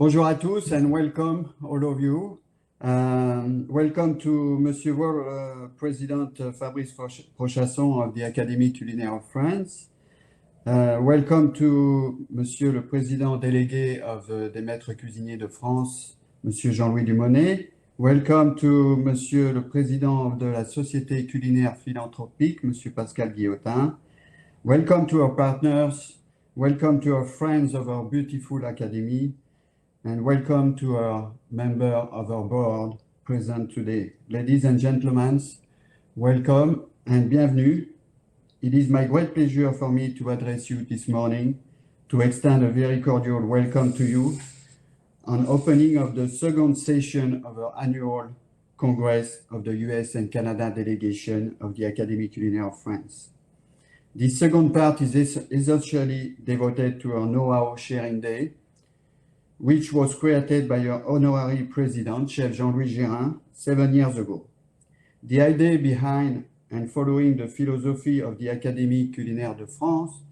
Bonjour à tous and welcome all of you. Welcome to Monsieur World President Fabrice Prochasson of the Académie Culinaire of France. Welcome to Monsieur le Président délégué of des Maîtres Cuisiniers de France, Monsieur Jean-Louis Dumonnet. Welcome to Monsieur le Président de la Société Culinaire Philanthropique, Monsieur Pascal Guillotin. Welcome to our partners. Welcome to our friends of our beautiful Academy. And welcome to our member of our board present today. Ladies and gentlemen, welcome and bienvenue. It is my great pleasure for me to address you this morning, to extend a very cordial welcome to you on opening of the second session of our annual Congress of the US and Canada delegation of the Académie Culinaire of France. This second part is essentially devoted to our know-how sharing day, which was created by our honorary president, Chef Jean-Louis Gérin, 7 years ago. The idea behind and following the philosophy of the Académie Culinaire de France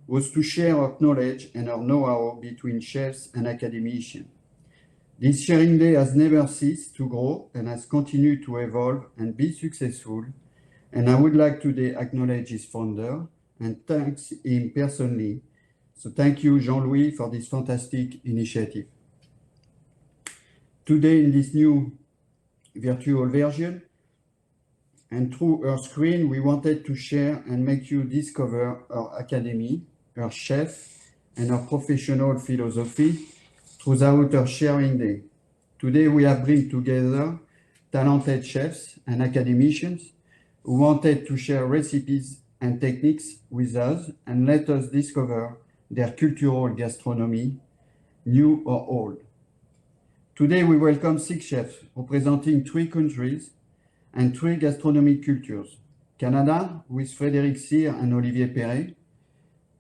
was to share our knowledge and our know-how between chefs and academicians. This sharing day has never ceased to grow and has continued to evolve and be successful, and I would like today acknowledge its founder and thank him personally. So thank you, Jean-Louis, for this fantastic initiative. Today, in this new virtual version, and through our screen, we wanted to share and make you discover our academy, our chef, and our professional philosophy throughout our sharing day. Today, we have bring together talented chefs and academicians who wanted to share recipes and techniques with us and let us discover their cultural gastronomy, new or old. Today we welcome 6 chefs representing 3 countries and 3 gastronomic cultures. Canada with Frédéric Cyr and Olivier Perret.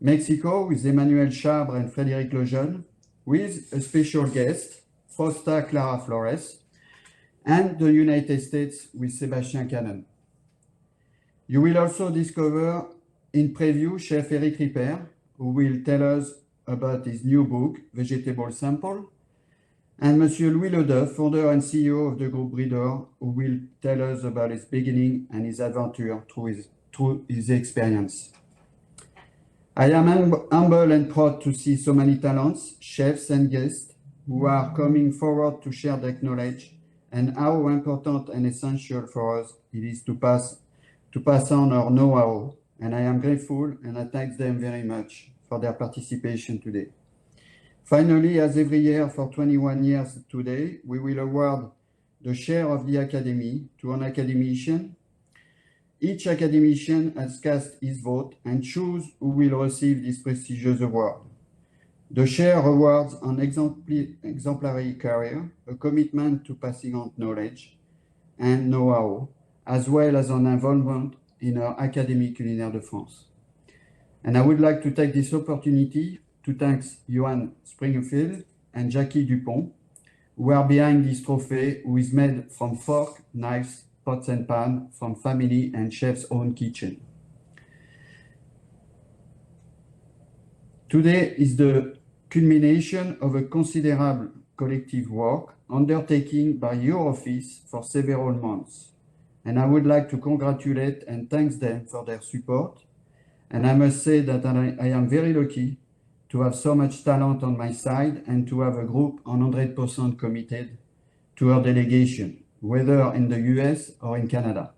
Mexico with Emmanuel Chabre and Frédéric Lejeune, with a special guest, Fausta Clara Flores, and the United States with Sébastien Cannon. You will also discover in preview Chef Eric Ripert, who will tell us about his new book, Vegetable Sample, and Monsieur Louis Ledeuf, founder and CEO of the group Bridor, who will tell us about his beginning and his adventure through his experience. I am humble and proud to see so many talents, chefs and guests who are coming forward to share their knowledge and how important and essential for us it is to pass on our know-how. And I am grateful and I thank them very much for their participation today. Finally, as every year for 21 years today, we will award the share of the Academy to an academician. Each academician has cast his vote and choose who will receive this prestigious award. The share awards an exemplary career, a commitment to passing on knowledge and know-how, as well as an involvement in our Académie Culinaire de France. And I would like to take this opportunity to thank Johan Springfield and Jackie Dupont, who are behind this trophy, who is made from fork, knives, pots and pans from family and chef's own kitchen. Today is the culmination of a considerable collective work undertaken by your office for several months. And I would like to congratulate and thank them for their support. And I must say that I am very lucky to have so much talent on my side and to have a group 100% committed to our delegation, whether in the US or in Canada.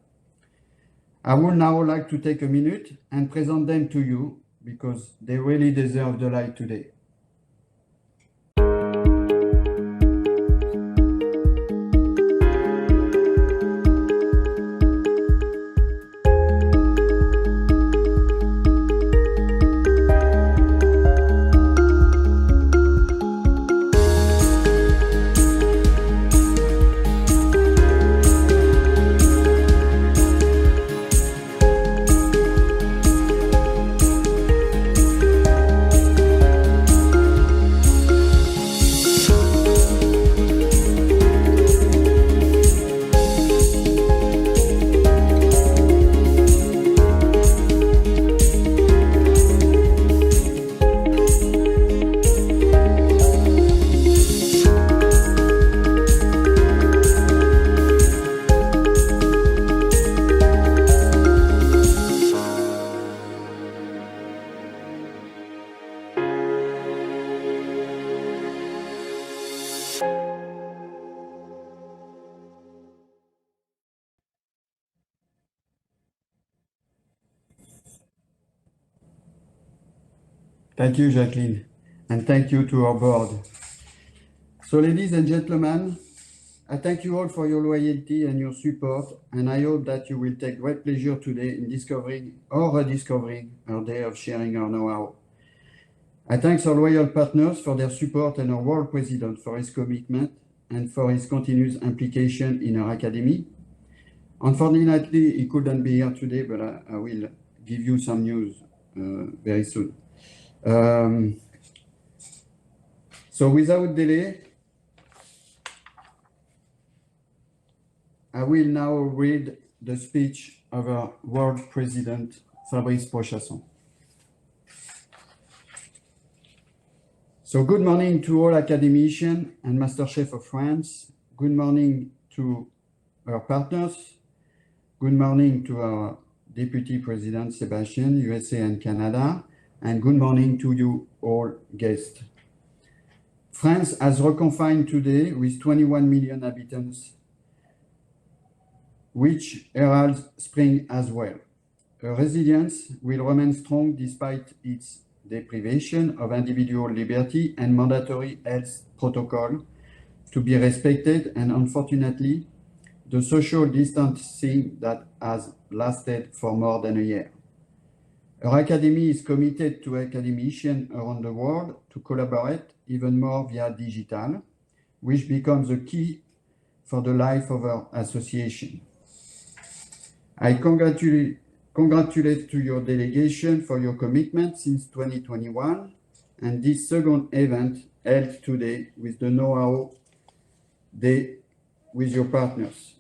I would now like to take a minute and present them to you because they really deserve the light today. Thank you, Jacqueline, and thank you to our board. So, ladies and gentlemen, I thank you all for your loyalty and your support, and I hope that you will take great pleasure today in discovering or rediscovering our day of sharing our know-how. I thank our loyal partners for their support and our world president for his commitment and for his continuous implication in our academy. Unfortunately, he couldn't be here today, but I will give you some news very soon. So without delay, I will now read the speech of our world president, Fabrice Prochasson. So good morning to all academicians and Master Chef of France. Good morning to our partners. Good morning to our Deputy President, Sebastian, USA and Canada. And good morning to you all guests. France has reconfined today with 21 million inhabitants, which heralds spring as well. Her resilience will remain strong despite its deprivation of individual liberty and mandatory health protocol to be respected, and unfortunately, the social distancing that has lasted for more than a year. Our Academy is committed to academicians around the world to collaborate even more via digital, which becomes a key for the life of our association. I congratulate to your delegation for your commitment since 2021 and this second event held today with the Know-how Day with your partners.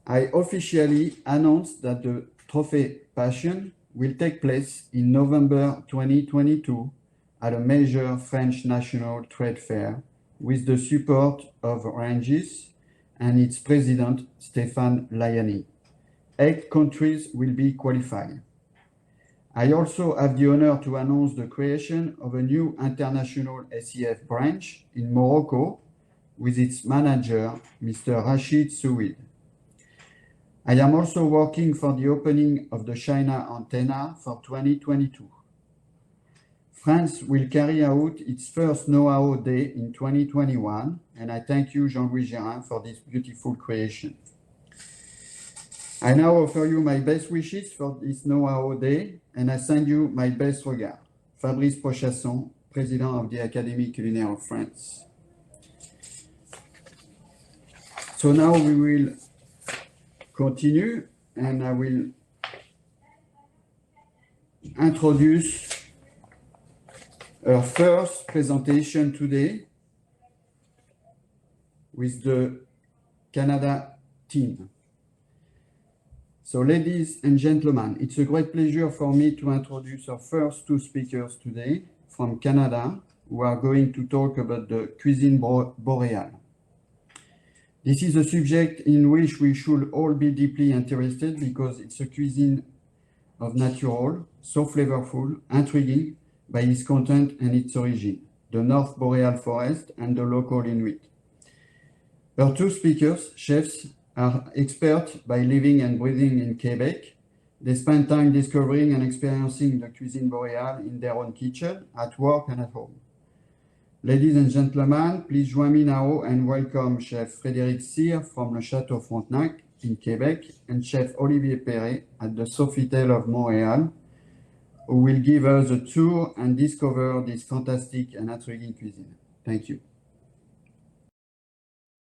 I officially announce that the Trophée Passion will take place in November 2022 at a major French national trade fair with the support of Rungis and its president, Stéphane Layani. 8 countries will be qualified. I also have the honor to announce the creation of a new international SEF branch in Morocco with its manager, Mr. Rachid Souid. I am also working for the opening of the China antenna for 2022. France will carry out its first Know-how Day in 2021, and I thank you, Jean-Louis Gérin, for this beautiful creation. I now offer you my best wishes for this Know-how Day, and I send you my best regards. Fabrice Prochasson, President of the Académie Culinaire of France. So now we will continue, and I will introduce our first presentation today with the Canada team. So ladies and gentlemen, it's a great pleasure for me to introduce our first 2 speakers today from Canada, who are going to talk about the cuisine boreal. This is a subject in which we should all be deeply interested because it's a cuisine of natural, so flavorful, intriguing by its content and its origin, the North Boreal Forest and the local Inuit. Our 2 speakers, chefs, are experts by living and breathing in Quebec. They spend time discovering and experiencing the cuisine boreal in their own kitchen, at work and at home. Ladies and gentlemen, please join me now and welcome Chef Frédéric Cyr from Le Château Frontenac in Quebec and Chef Olivier Perret at the Sofitel of Montreal, who will give us a tour and discover this fantastic and intriguing cuisine. Thank you.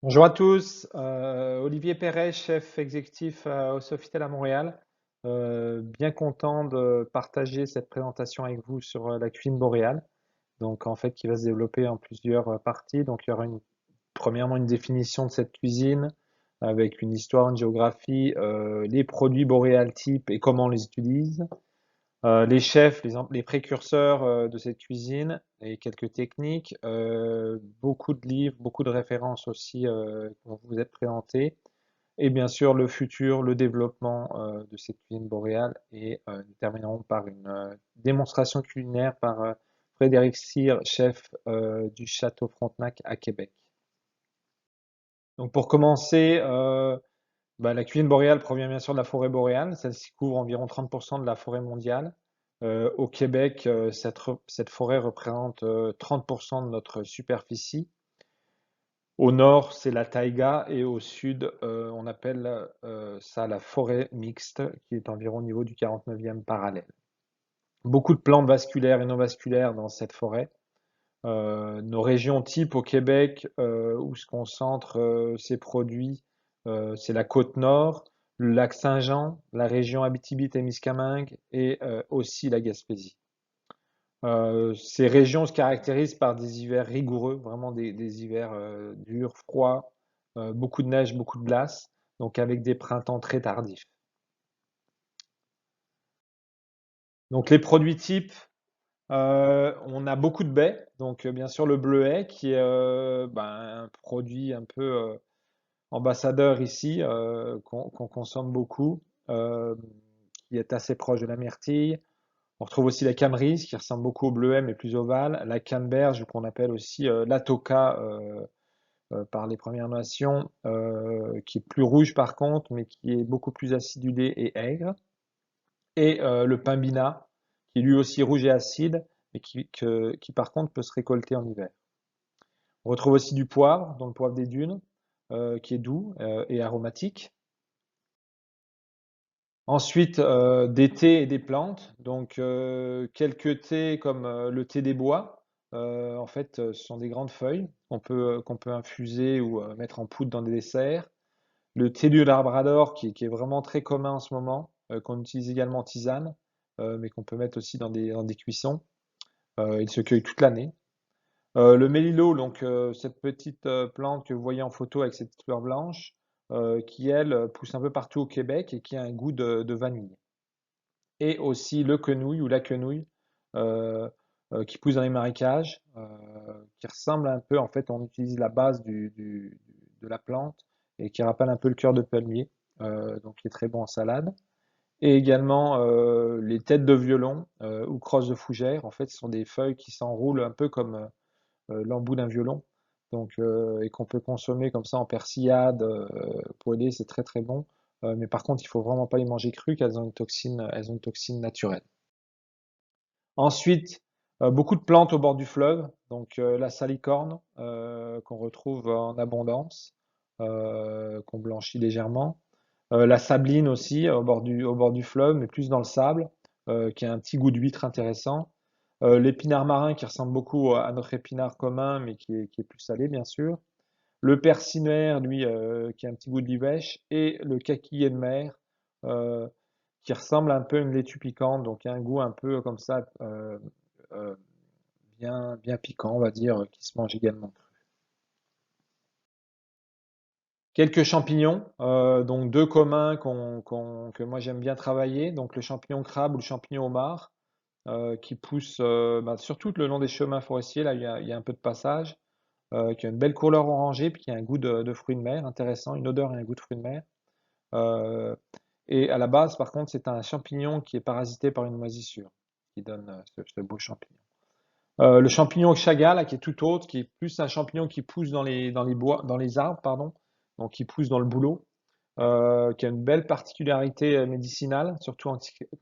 Bonjour à tous, Olivier Perret, chef exécutif au Sofitel à Montréal. Bien content de partager cette présentation avec vous sur la cuisine boréale. Donc en fait qui va se développer en plusieurs parties. Donc il y aura premièrement une définition de cette cuisine avec une histoire, une géographie, les produits boréal type et comment on les utilise. Les chefs, les précurseurs de cette cuisine et quelques techniques, beaucoup de livres, beaucoup de références aussi vont vous être présentées, et bien sûr le futur, le développement de cette cuisine boréale, et nous terminerons par une démonstration culinaire par Frédéric Cyr, chef du château Frontenac à Québec. Donc pour commencer, la cuisine boréale provient bien sûr de la forêt boréale. Celle-ci couvre environ 30% de la forêt mondiale. Au Québec, cette forêt représente 30% de notre superficie. Au nord, c'est la taïga et au sud, on appelle ça la forêt mixte, qui est environ au niveau du 49e parallèle. Beaucoup de plantes vasculaires et non vasculaires dans cette forêt. Nos régions types au Québec, où se concentrent ces produits, c'est la Côte-Nord, le lac Saint-Jean, la région Abitibi-Témiscamingue et aussi la Gaspésie. Ces régions se caractérisent par des hivers rigoureux, vraiment des hivers durs, froids, beaucoup de neige, beaucoup de glace, donc avec des printemps très tardifs. Donc les produits types, on a beaucoup de baies, donc bien sûr le bleuet qui est un produit un peu ambassadeur ici, qu'on consomme beaucoup, euh, qui est assez proche de la myrtille. On retrouve aussi la camerise qui ressemble beaucoup au bleuet mais plus ovale, la canneberge qu'on appelle aussi la toca par les Premières Nations, qui est plus rouge par contre, mais qui est beaucoup plus acidulé et aigre, et le pimbina qui est lui aussi rouge et acide, mais qui par contre peut se récolter en hiver. On retrouve aussi du poivre, dans le poivre des dunes, qui est doux et aromatique. Ensuite, des thés et des plantes. Donc, quelques thés comme le thé des bois. En fait, ce sont des grandes feuilles qu'on peut infuser ou mettre en poudre dans des desserts. Le thé du Labrador, qui est vraiment très commun en ce moment, qu'on utilise également en tisane, mais qu'on peut mettre aussi dans des cuissons. Il se cueille toute l'année. Le mélilo, donc cette petite plante que vous voyez en photo avec cette fleur blanche, qui elle pousse un peu partout au Québec et qui a un goût de vanille. Et aussi le quenouille ou la quenouille, euh, qui pousse dans les marécages, qui ressemble un peu, en fait, on utilise la base de la plante et qui rappelle un peu le cœur de palmier, donc qui est très bon en salade. Et également les têtes de violon ou crosses de fougère. En fait, ce sont des feuilles qui s'enroulent un peu comme l'embout d'un violon, donc et qu'on peut consommer comme ça en persillade, poêlée, c'est très très bon. Mais par contre, il faut vraiment pas les manger crues, car elles ont une toxine naturelle. Ensuite, beaucoup de plantes au bord du fleuve, donc la salicorne qu'on retrouve en abondance, qu'on blanchit légèrement. La sabline aussi au bord du fleuve, mais plus dans le sable, qui a un petit goût d'huître intéressant. L'épinard marin qui ressemble beaucoup à notre épinard commun, mais qui est plus salé, bien sûr. Le persimmère, lui, qui a un petit goût de livèche. Et le kaki de mer, euh, qui ressemble un peu à une laitue piquante, donc qui a un goût un peu comme ça, euh, bien, bien piquant, on va dire, qui se mange également cru. Quelques champignons, donc deux communs que moi j'aime bien travailler, donc le champignon crabe ou le champignon homard, qui pousse surtout le long des chemins forestiers, là il y a un peu de passage, qui a une belle couleur orangée, puis qui a un goût de fruits de mer intéressant, une odeur et un goût de fruits de mer. Euh, et à la base, par contre, c'est un champignon qui est parasité par une moisissure, qui donne ce beau champignon. Le champignon chaga, là, qui est tout autre, qui est plus un champignon qui pousse dans les bois, dans les arbres, pardon, donc qui pousse dans le bouleau, qui a une belle particularité médicinale, surtout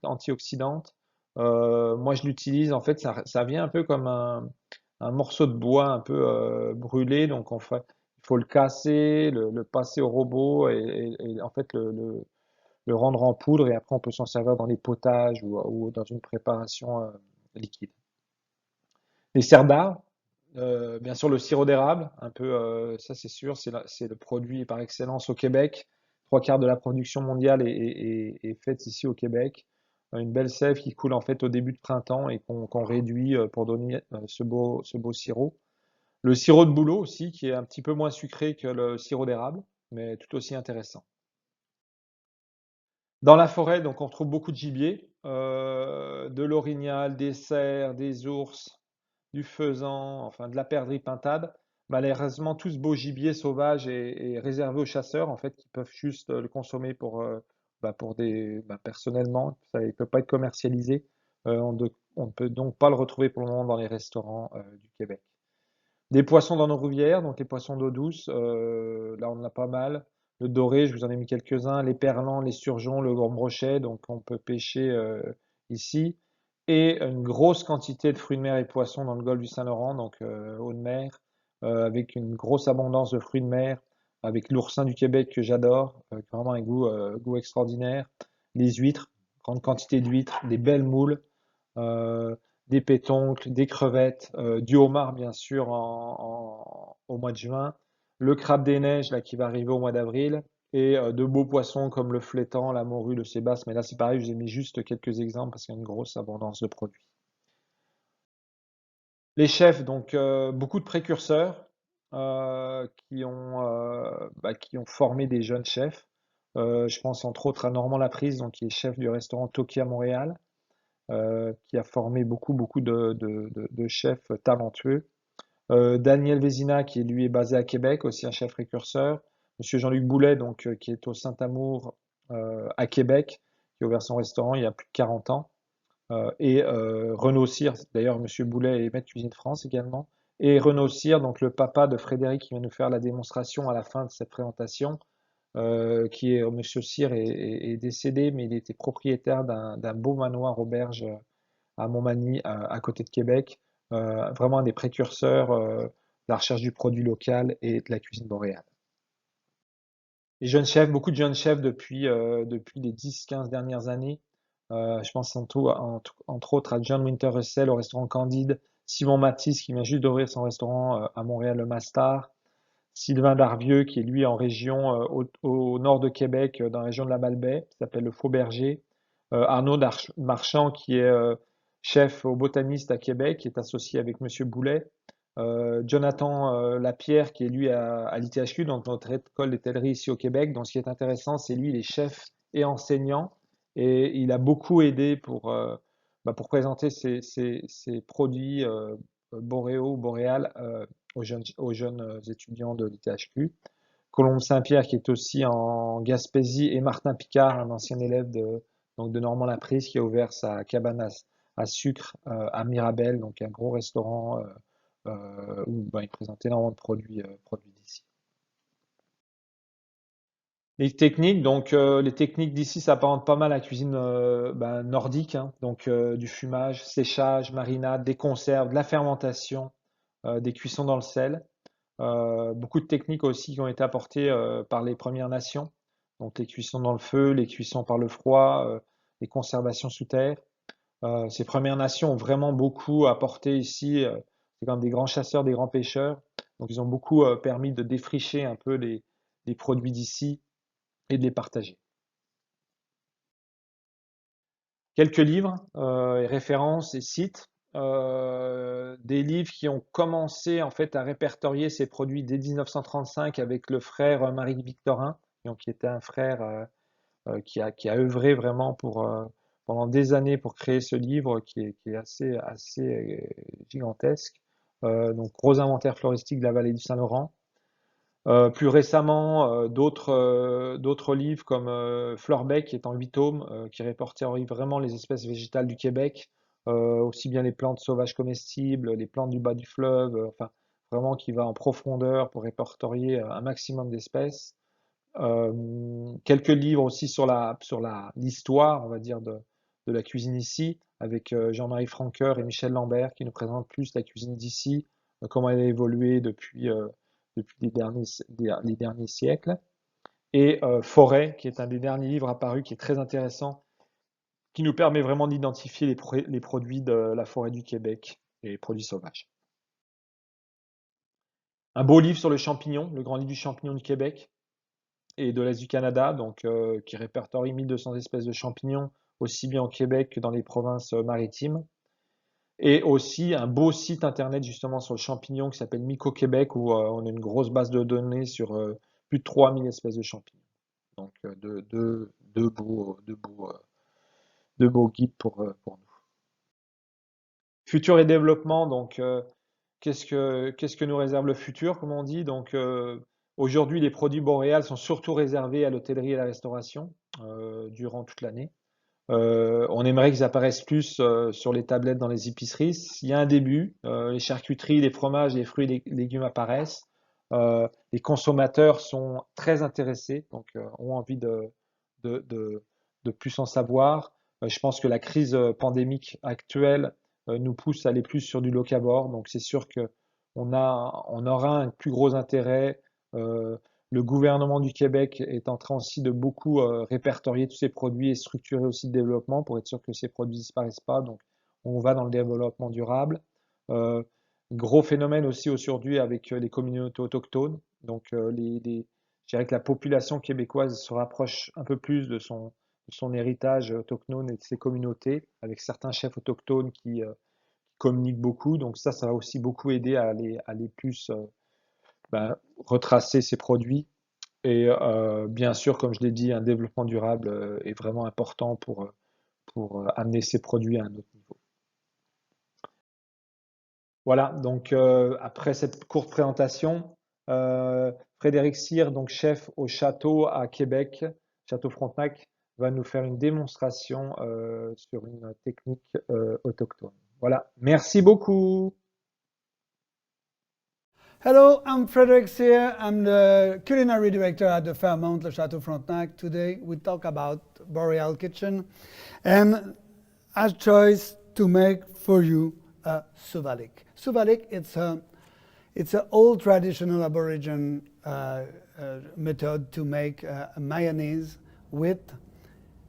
antioxydante. Moi, je l'utilise, en fait, ça vient un peu comme un morceau de bois un peu brûlé, donc il faut le casser, le passer au robot et en fait le rendre en poudre et après on peut s'en servir dans les potages ou dans une préparation liquide. Les cerfs d'art, bien sûr le sirop d'érable, un peu, ça c'est sûr, c'est le produit par excellence au Québec. Trois quarts de la production mondiale est faite ici au Québec. Une belle sève qui coule en fait au début de printemps et qu'on réduit pour donner ce beau sirop. Le sirop de bouleau aussi, qui est un petit peu moins sucré que le sirop d'érable, mais tout aussi intéressant. Dans la forêt, donc on retrouve beaucoup de gibier, de l'orignal, des cerfs, des ours, du faisan, enfin de la perdrix pintade. Malheureusement, tout ce beau gibier sauvage est réservé aux chasseurs, en fait, qui peuvent juste le consommer pour personnellement, ça ne peut pas être commercialisé. On ne peut donc pas le retrouver pour le moment dans les restaurants du Québec. Des poissons dans nos rivières, donc les poissons d'eau douce, là on en a pas mal. Le doré, je vous en ai mis quelques-uns, les perlans, les surgeons, le grand brochet, donc on peut pêcher ici. Et une grosse quantité de fruits de mer et poissons dans le golfe du Saint-Laurent, donc eau de mer, avec une grosse abondance de fruits de mer, avec l'oursin du Québec que j'adore, vraiment un goût extraordinaire. Les huîtres, grande quantité d'huîtres, des belles moules, euh, des pétoncles, des crevettes, du homard bien sûr au mois de juin, le crabe des neiges là qui va arriver au mois d'avril, et de beaux poissons comme le flétan, la morue, le sébasse. Mais là c'est pareil, je vous ai mis juste quelques exemples parce qu'il y a une grosse abondance de produits. Les chefs, donc beaucoup de précurseurs qui ont formé des jeunes chefs. Je pense entre autres à Normand Laprise, donc qui est chef du restaurant Toki à Montréal, qui a formé beaucoup de chefs talentueux. Daniel Vézina, qui lui est basé à Québec, aussi un chef précurseur. Monsieur Jean-Luc Boulet, donc, qui est au Saint-Amour à Québec, qui a ouvert son restaurant il y a plus de 40 ans. Et Renaud Cyr, d'ailleurs Monsieur Boulet est maître cuisine de France également. Et Renaud Cyr, donc le papa de Frédéric qui vient nous faire la démonstration à la fin de cette présentation, qui est Monsieur Cyr est décédé, mais il était propriétaire d'un beau manoir auberge à Montmagny, à côté de Québec. Vraiment un des précurseurs de la recherche du produit local et de la cuisine boréale. Les jeunes chefs, beaucoup de jeunes chefs depuis les 10-15 dernières années. Je pense entre autres à John Winter Russell au restaurant Candide, Simon Matisse qui vient juste d'ouvrir son restaurant à Montréal, le Mastar, Sylvain Darvieux qui est lui en région au nord de Québec, dans la région de la Malbaie, qui s'appelle le Faux Berger, Arnaud Marchand qui est chef au botaniste à Québec, qui est associé avec Monsieur Boulet, Jonathan Lapierre qui est lui à l'ITHQ, donc notre école d'étellerie ici au Québec. Donc ce qui est intéressant, c'est lui, il est chef et enseignant et il a beaucoup aidé pour présenter ses produits boréaux ou boréales aux jeunes étudiants de l'ITHQ. Colombe Saint-Pierre qui est aussi en Gaspésie et Martin Picard, un ancien élève de Normand Laprise qui a ouvert sa cabane à sucre à Mirabel, donc un gros restaurant où il présente énormément de produits d'ici. Les techniques, donc les techniques d'ici s'apparentent pas mal à la cuisine nordique, hein, donc du fumage, séchage, marinade, des conserves, de la fermentation, des cuissons dans le sel. Beaucoup de techniques aussi qui ont été apportées par les Premières Nations, donc les cuissons dans le feu, les cuissons par le froid, les conservations sous terre. Ces Premières Nations ont vraiment beaucoup apporté ici. C'est comme des grands chasseurs, des grands pêcheurs. Donc ils ont beaucoup permis de défricher un peu les produits d'ici et de les partager. Quelques livres, et références et sites. Des livres qui ont commencé en fait à répertorier ces produits dès 1935 avec le frère Marie-Victorin, donc qui était un frère qui a œuvré vraiment pendant des années pour créer ce livre qui est assez gigantesque. Donc, Gros inventaire floristique de la vallée du Saint-Laurent. Plus récemment, d'autres livres comme Fleurbec, qui est en 8 tomes, qui répertorie vraiment les espèces végétales du Québec, aussi bien les plantes sauvages comestibles, les plantes du bas du fleuve, enfin, vraiment qui va en profondeur pour répertorier un maximum d'espèces. Quelques livres aussi l'histoire, on va dire, de la cuisine ici, avec Jean-Marie Franqueur et Michel Lambert, qui nous présentent plus la cuisine d'ici, comment elle a évolué depuis les derniers siècles. Et Forêt, qui est un des derniers livres apparus, qui est très intéressant, qui nous permet vraiment d'identifier les produits de la forêt du Québec et les produits sauvages. Un beau livre sur le champignon, le grand livre du champignon du Québec et de l'Est du Canada, donc qui répertorie 1200 espèces de champignons, aussi bien au Québec que dans les provinces maritimes. Et aussi un beau site internet justement sur le champignon qui s'appelle Myco Québec, où on a une grosse base de données sur plus de 3000 espèces de champignons. Donc de beaux guides pour nous. Futur et développement, donc qu'est-ce que nous réserve le futur, comme on dit? Donc aujourd'hui, les produits boréales sont surtout réservés à l'hôtellerie et à la restauration durant toute l'année. On aimerait qu'ils apparaissent plus sur les tablettes dans les épiceries. Il y a un début. Les charcuteries, les fromages, les fruits et les légumes apparaissent. Les consommateurs sont très intéressés, donc ont envie de, de, de plus en savoir. Je pense que la crise pandémique actuelle nous pousse à aller plus sur du locavore. Donc c'est sûr que on aura un plus gros intérêt. Euh, le gouvernement du Québec est en train aussi de beaucoup répertorier tous ces produits et structurer aussi le développement pour être sûr que ces produits disparaissent pas. Donc, on va dans le développement durable. Euh, Gros phénomène aussi aujourd'hui avec les communautés autochtones. Donc, je dirais que la population québécoise se rapproche un peu plus de son héritage autochtone et de ses communautés, avec certains chefs autochtones qui communiquent beaucoup. Donc, ça va aussi beaucoup aider à aller plus retracer ces produits. Et bien sûr, comme je l'ai dit, un développement durable est vraiment important pour amener ces produits à un autre niveau. Voilà, donc après cette courte présentation, Frédéric Cyr, donc chef au château à Québec, Château Frontenac, va nous faire une démonstration sur une technique autochtone. Voilà, merci beaucoup. Hello, I'm Frederick Cyr. I'm the culinary director at the Fairmont Le Château Frontenac. Today we talk about Boreal Kitchen, and I choice to make for you a souvalik. Souvalik, it's an old traditional Aborigine method to make a mayonnaise with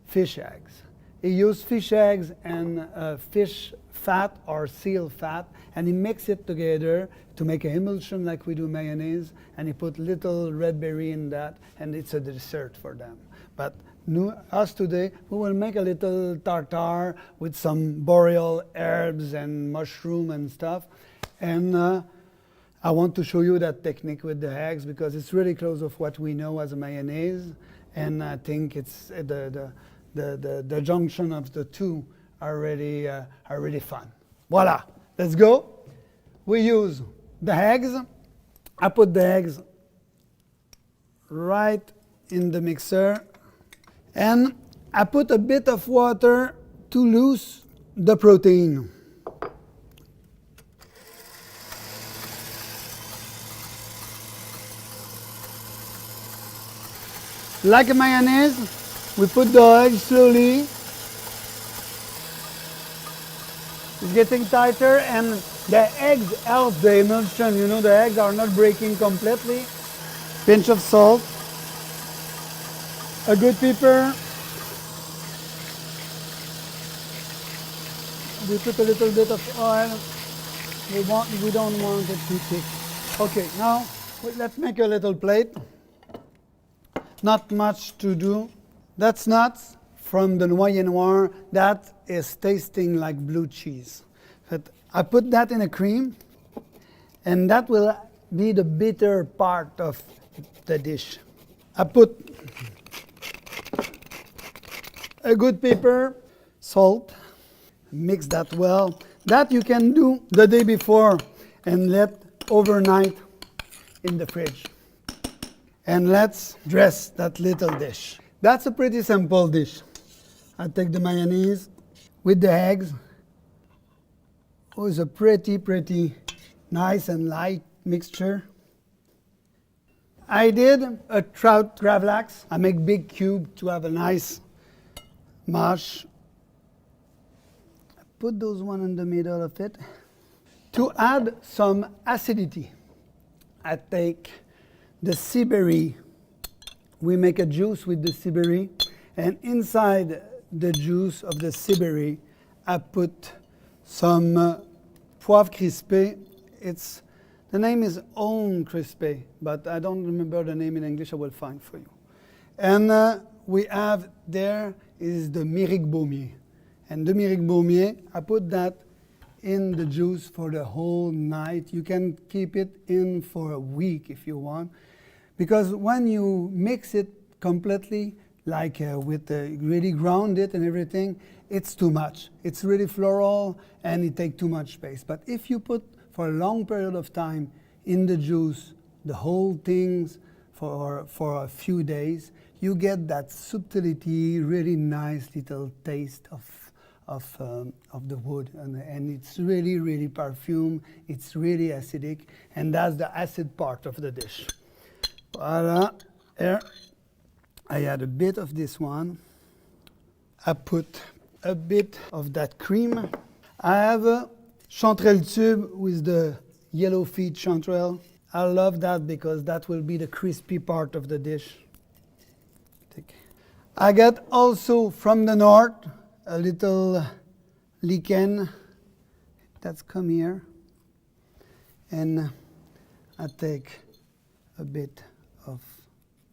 fish eggs. He used fish eggs and fish fat or seal fat, and he mix it together to make an emulsion like we do mayonnaise, and he put little red berry in that, and it's a dessert for them. But us today, we will make a little tartare with some boreal herbs and mushroom and stuff, and I want to show you that technique with the eggs because it's really close of what we know as a mayonnaise, and I think it's the junction of the two are really fun. Voila, let's go. We use the eggs. I put the eggs right in the mixer, and I put a bit of water to lose the protein. Like a mayonnaise, we put the egg slowly. It's getting tighter, and the eggs help the emulsion. You know, the eggs are not breaking completely. Pinch of salt, a good pepper. We put a little bit of oil. We don't want it too thick. Okay, now let's make a little plate. Not much to do. That's not from the Noyer Noir. That is tasting like blue cheese. But I put that in a cream, and that will be the bitter part of the dish. I put a good pepper, salt, mix that well. That you can do the day before and let overnight in the fridge. And let's dress that little dish. That's a pretty simple dish. I take the mayonnaise with the eggs. It was a pretty nice and light mixture. I did a trout gravlax. I make big cube to have a nice mash. I put those one in the middle of it. To add some acidity, I take the sea berry. We make a juice with the sea berry, and inside the juice of the sea berry, I put some poivre crispé. The name is Aulne crispé, but I don't remember the name in English. I will find for you. And we have there is the Méric Baumier. And the Méric Baumier, I put that in the juice for the whole night. You can keep it in for a week if you want. Because when you mix it completely, like with really ground it and everything, it's too much. It's really floral and it takes too much space. But if you put for a long period of time in the juice, the whole things for a few days, you get that subtlety, really nice little taste of the wood, and it's really, really perfume. It's really acidic, and that's the acid part of the dish. Voila. Here, I add a bit of this one. I put a bit of that cream. I have a chanterelle tube with the yellow feet chanterelle. I love that because that will be the crispy part of the dish. I got also from the north a little lichen that's come here, and I take a bit of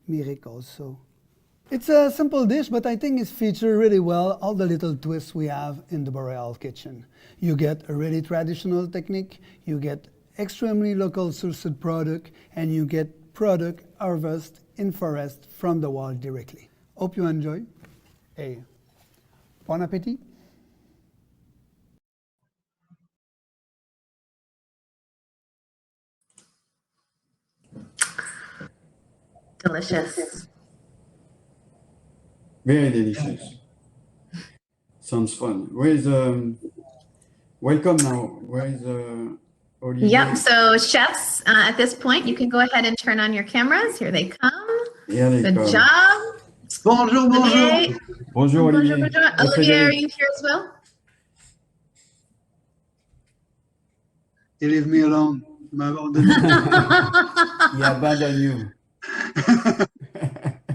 Myric also. It's a simple dish, but I think it's featured really well all the little twists we have in the Boreal kitchen. You get a really traditional technique, you get extremely local sourced product, and you get product harvested in forest from the wild directly. Hope you enjoy. Hey, bon appétit. Delicious. Very delicious. Sounds fun. Where is welcome now? Where is Olivier? Yep. So chefs, at this point, you can go ahead and turn on your cameras. Here they come. Here they Good come. job. Bonjour, Olivier. Bonjour Olivier. Bonjour. Et Olivier, are Frédéric. you here as well? You leave me alone. He abandoned you.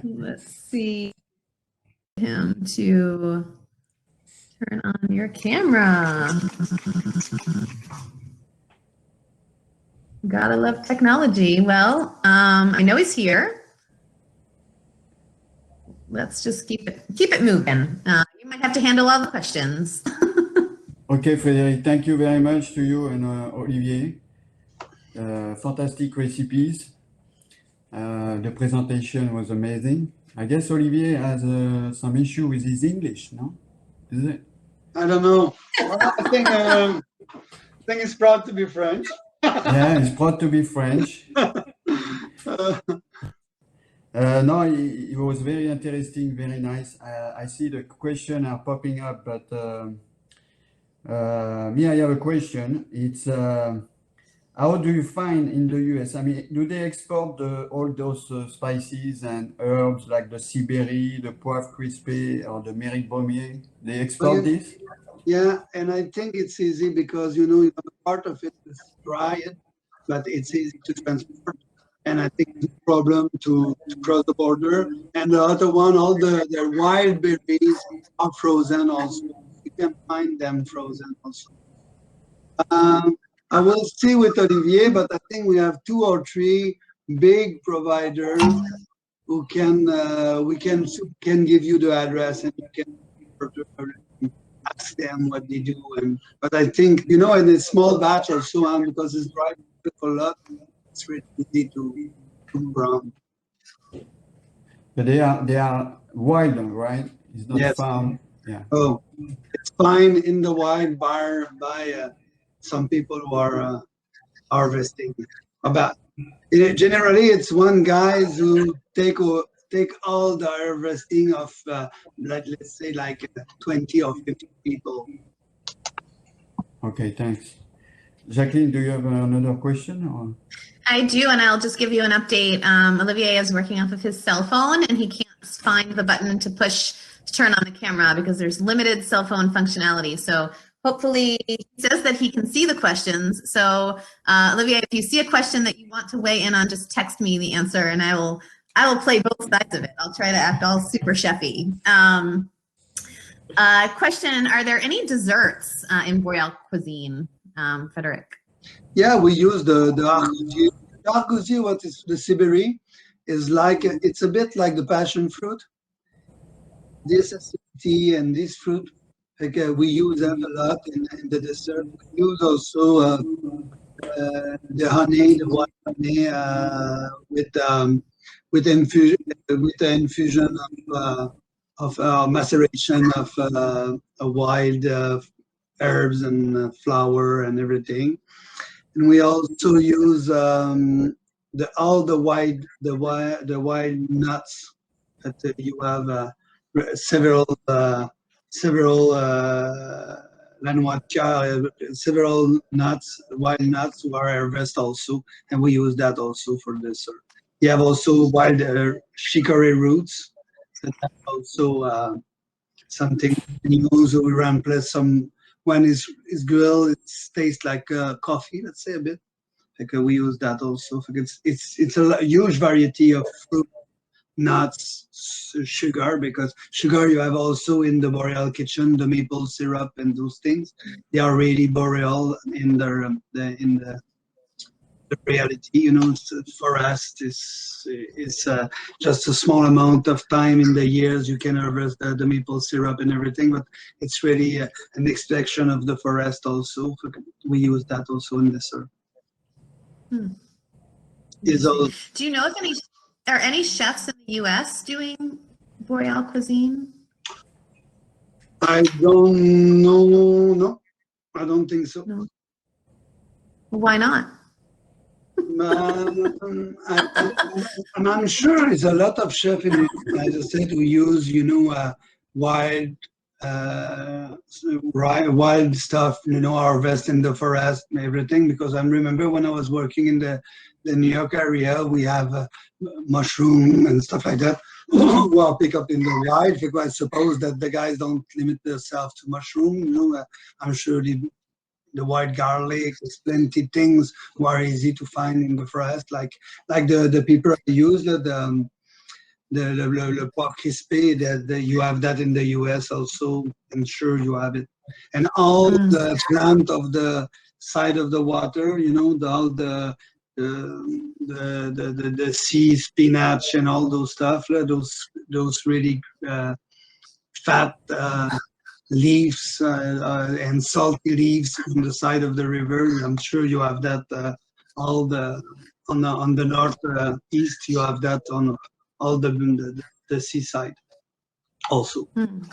Let's see him to turn on your camera. Gotta love technology. Well, I know he's here. Let's just keep it moving. You might have to handle all the questions. Okay, Frédéric, thank you very much to you and Olivier. Fantastic recipes. The presentation was amazing. I guess Olivier has some issue with his English, no? Is it? I don't know. I think it's proud to be French. Yeah, he's proud to be French. No, it was very interesting, very nice. I see the question are popping up, but me, I have a question. It's how do you find in the US? I mean, do they export all those spices and herbs like the Sibérie, the Poivre Crispé, or the Méric Baumier? They export this? Yeah, and I think it's easy because, you know, part of it is dried, but it's easy to transport. And I think the problem to cross the border. And the other one, all the wild berries are frozen also. You can find them frozen also. I will see with Olivier, but I think we have 2 or 3 big providers who can give you the address, and you can ask them what they do. But I think, you know, in a small batch or so on, because it's dried a lot, it's really easy to move around. But they are wild, right? It's not Yes. farm. Yeah. Oh, it's fine in the wild bar by some people who are harvesting. Generally, it's one guy who take all the harvesting of let's say like 20 or 50 people. Okay, thanks. Jacqueline, do you have another question? Or? I do, and I'll just give you an update. Olivier is working off of his cell phone, and he can't find the button to push to turn on the camera because there's limited cell phone functionality. So hopefully he says that he can see the questions. So Olivier, if you see a question that you want to weigh in on, just text me the answer, and I will play both sides of it. I'll try to act all super chefy. Question, are there any desserts in Boreal cuisine, Frédéric? Yeah, we use the argousier. The argousier, what is the Sibérie, is like, it's a bit like the passion fruit. This acidity and this fruit, like, we use them a lot in the dessert. We use also the honey, the white honey, with the infusion of maceration of wild herbs and flour and everything. And we also use all the wild nuts That you have several several nuts, wild nuts who are harvested also, and we use that also for dessert. You have also wild chicory roots. So that's also something you also run plus some when it's grilled, it tastes like coffee, let's say a bit. Like we use that also. It's a huge variety of fruit, nuts, sugar, because sugar you have also in the Boreal kitchen, the maple syrup and those things. They are really boreal in the reality. You know, forest is just a small amount of time in the years you can harvest the maple syrup and everything, but it's really an extraction of the forest also. We use that also in dessert. Is all. Do you know if are any chefs in the U.S. doing Boreal cuisine? I don't know. No, I don't think so. No. Why not? I'm sure there's a lot of chefs in the United States who use, you know, wild stuff, you know, harvest in the forest and everything. Because I remember when I was working in the New York area, we have mushroom and stuff like that. Well, pick up in the wild, because I suppose that the guys don't limit themselves to mushroom. You know, I'm sure the white garlic, there's plenty things who are easy to find in the forest, like the people use the pork crispy, that you have that in the US also. I'm sure you have it, and all the plant of the side of the water, you know, all the sea spinach and all those stuff, those really fat leaves and salty leaves on the side of the river. I'm sure you have that all the on the north east. You have that on all the seaside also. And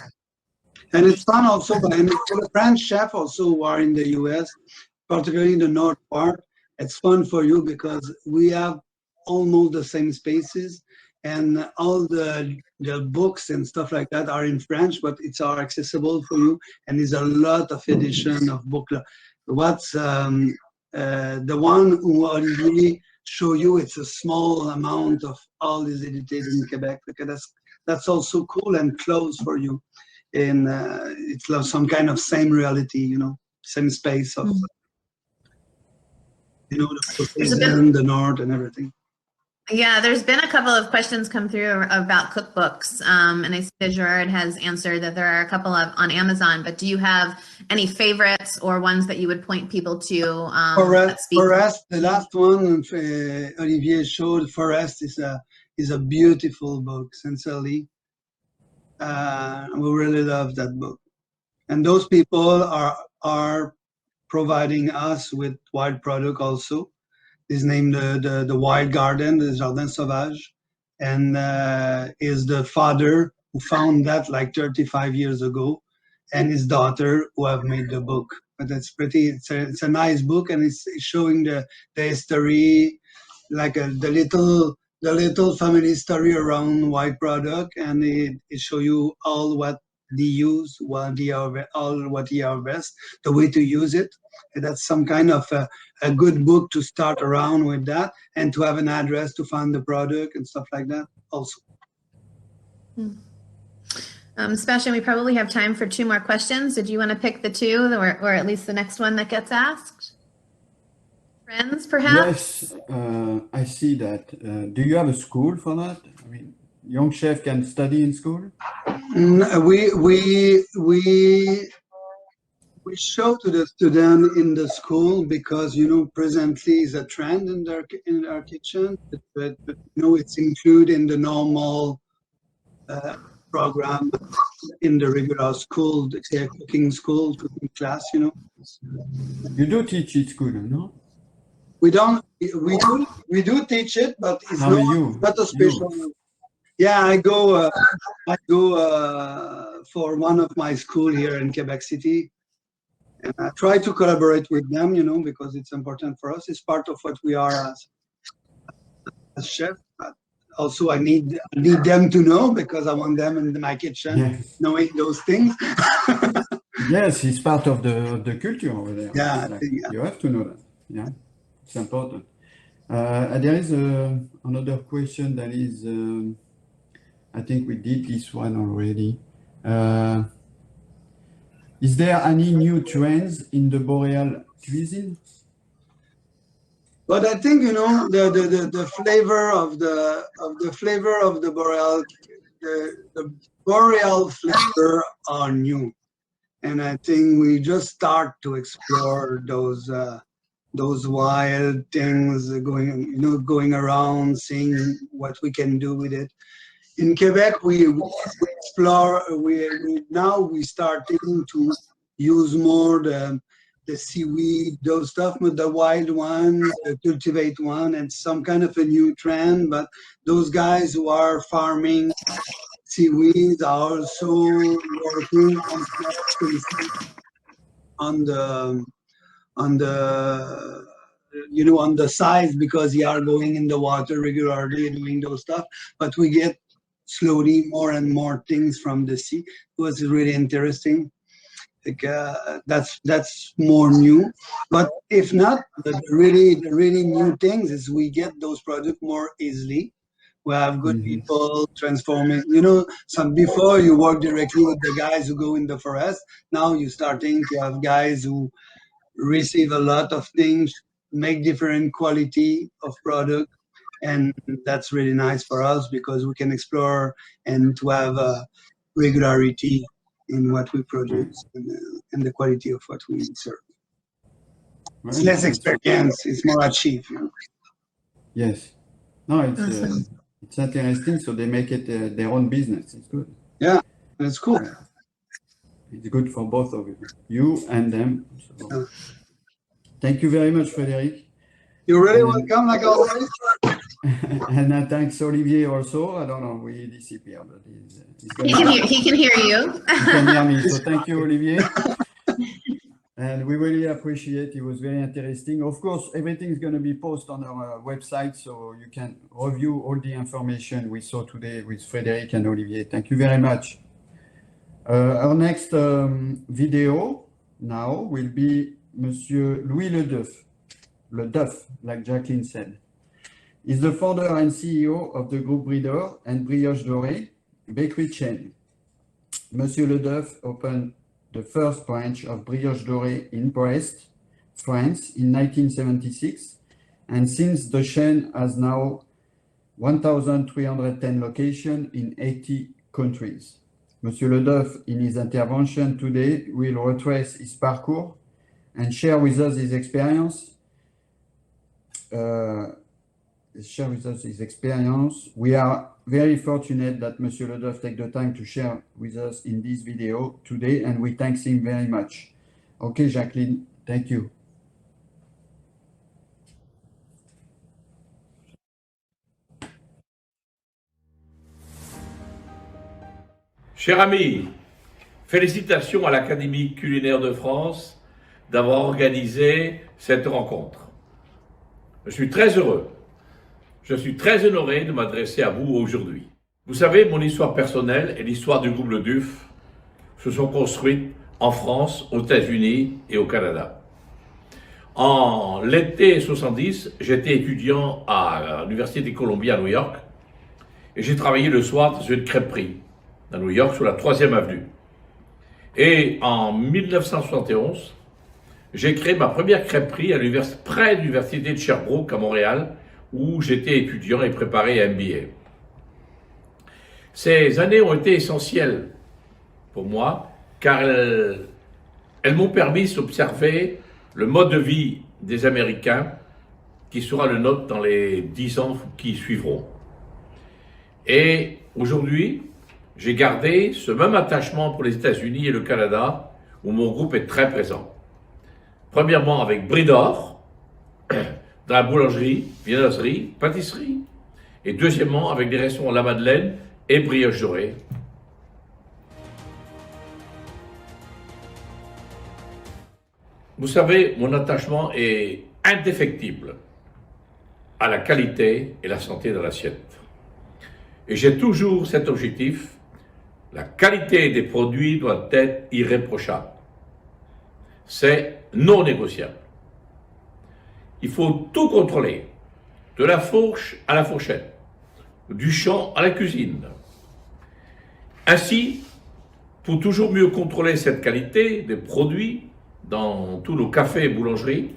it's fun also, and for the French chef also who are in the US, particularly in the north part, it's fun for you because we have almost the same spaces, and all the books and stuff like that are in French, but it's are accessible for you, and there's a lot of edition of book. What's the one who Olivier show you? It's a small amount of all is edited in Quebec. Because that's also cool and close for you, and it's some kind of same reality, you know, same space of you know the north and everything. Yeah, there's been a couple of questions come through about cookbooks, and I see that Gerard has answered that there are a couple of on Amazon, but do you have any favorites or ones that you would point people to? Forest, the last one Olivier showed, Forest is a beautiful book, sincerely. We really love that book. And those people are providing us with wild product also. Is named the Wild Garden, the Jardin Sauvage, and is the father who found that like 35 years ago, and his daughter who have made the book. But it's pretty. It's a nice book, and it's showing the history, like the little family story around wild product, and it show you all what they use, what they harvest, the way to use it. And that's some kind of a good book to start around with that, and to have an address to find the product and stuff like that also. Sebastian, we probably have time for 2 more questions. Did you want to pick the 2, or at least the next one that gets asked? Friends, perhaps? Yes, I see that. Do you have a school for that? I mean, young chef can study in school? We show to the student in the school because, you know, presently is a trend in our kitchen, but you know, it's included in the normal program in the regular school, the cooking class, you know. You do teach at school, no? We do teach it, but it's not a special. Yeah, I go for one of my school here in Quebec City. And I try to collaborate with them, you know, because it's important for us. It's part of what we are as chef. But also I need them to know because I want them in my kitchen Yeah. knowing those things. Yes, it's part of the culture over there. Yeah, It's I like, think, yeah. you have to know that. Yeah, it's important. There is another question that is, I think we did this one already. Is there any new trends in the Boreal cuisine? But I think the flavor of the boreal, the boreal flavor are new, and I think we just start to explore those wild things going around, seeing what we can do with it. In Quebec, we explore. Now we starting to use more the seaweed, those stuff, with the wild one, the cultivate one, and some kind of a new trend. But those guys who are farming seaweed are also working on the size because they are going in the water regularly doing those stuff. But we get slowly more and more things from the sea. It was really interesting. Like, that's more new. But if not, the really new things is we get those products more easily. We have good people transforming. Some before you work directly with the guys who go in the forest. Now you're starting to have guys who receive a lot of things, make different quality of product, and that's really nice for us because we can explore and to have a regularity in what we produce and the quality of what we serve. It's less experience, it's more achieved. Yes. No, Awesome. it's interesting. So they make it their own business. It's good. Yeah, that's cool. It's good for both of you and them. So, thank you very much, Frédéric. You're really welcome, like always. And thanks Olivier also. I don't know, we disappeared, but He can hear you. he can hear me. So thank you, Olivier. And we really appreciate it. It was very interesting. Of course, everything is going to be posted on our website, so you can review all the information we saw today with Frédéric and Olivier. Thank you very much. Our next video now will be Monsieur Louis Leduff, like Jacqueline said. He's the founder and CEO of the Groupe Bridor and Brioche Dorée bakery chain. Monsieur Leduff opened the first branch of Brioche Dorée in Brest, France in 1976, and since the chain has now 1,310 locations in 80 countries. Monsieur Leduff, in his intervention today, will retrace his parcours and share with us his experience. We are very fortunate that Monsieur Leduff take the time to share with us in this video today, and we thank him very much. Okay, Jacqueline, thank you. Chers amis, félicitations à l'Académie culinaire de France d'avoir organisé cette rencontre. Je suis très heureux. Je suis très honoré de m'adresser à vous aujourd'hui. Vous savez, mon histoire personnelle et l'histoire du groupe Leduff se sont construites en France, aux États-Unis et au Canada. En l'été 70, j'étais étudiant à l'Université de Columbia à New York et j'ai travaillé le soir dans une crêperie à New York sur la 3e avenue. Et en 1971, j'ai créé ma première crêperie près de l'Université de Sherbrooke à Montréal, où j'étais étudiant et préparais un MBA. Ces années ont été essentielles pour moi, car elles m'ont permis d'observer le mode de vie des Américains qui sera le nôtre dans les 10 ans qui suivront. Et aujourd'hui, j'ai gardé ce même attachement pour les États-Unis et le Canada, où mon groupe est très présent. Premièrement avec Bridor, dans la boulangerie, viennoiserie, pâtisserie. Et deuxièmement avec des restaurants La Madeleine et Brioche Dorée. Vous savez, mon attachement est indéfectible à la qualité et la santé de l'assiette. Et j'ai toujours cet objectif, la qualité des produits doit être irréprochable. C'est non négociable. Il faut tout contrôler, de la fourche à la fourchette, du champ à la cuisine. Ainsi, pour toujours mieux contrôler cette qualité des produits dans tous nos cafés et boulangeries,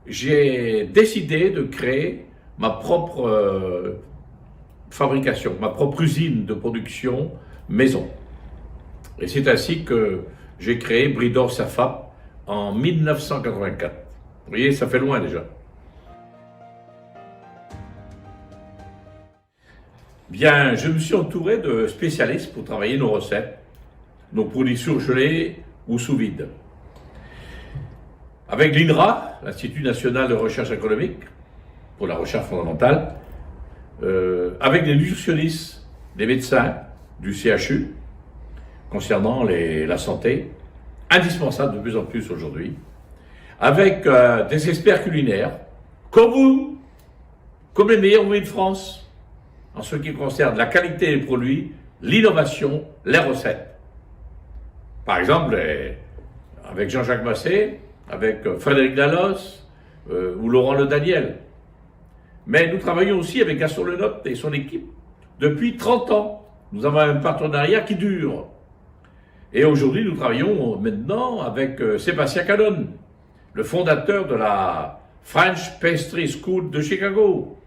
j'ai décidé de créer ma propre fabrication, ma propre usine de production maison. Et c'est ainsi que j'ai créé Bridor Safap en 1984. Vous voyez, ça fait loin déjà. Bien, je me suis entouré de spécialistes pour travailler nos recettes, nos produits surgelés ou sous vide. Avec l'INRA, l'Institut national de recherche économique, pour la recherche fondamentale, avec des nutritionnistes, des médecins du CHU, concernant la santé, indispensable de plus en plus aujourd'hui, avec des experts culinaires, comme vous, comme les meilleurs ouvriers de France, en ce qui concerne la qualité des produits, l'innovation, les recettes. Par exemple, avec Jean-Jacques Massé, avec Frédéric Dallos ou Laurent Le Daniel. Mais nous travaillons aussi avec Gaston Lenotte et son équipe depuis 30 ans. Nous avons un partenariat qui dure. Et aujourd'hui, nous travaillons maintenant avec Sébastien Canon, le fondateur de la French Pastry School de Chicago,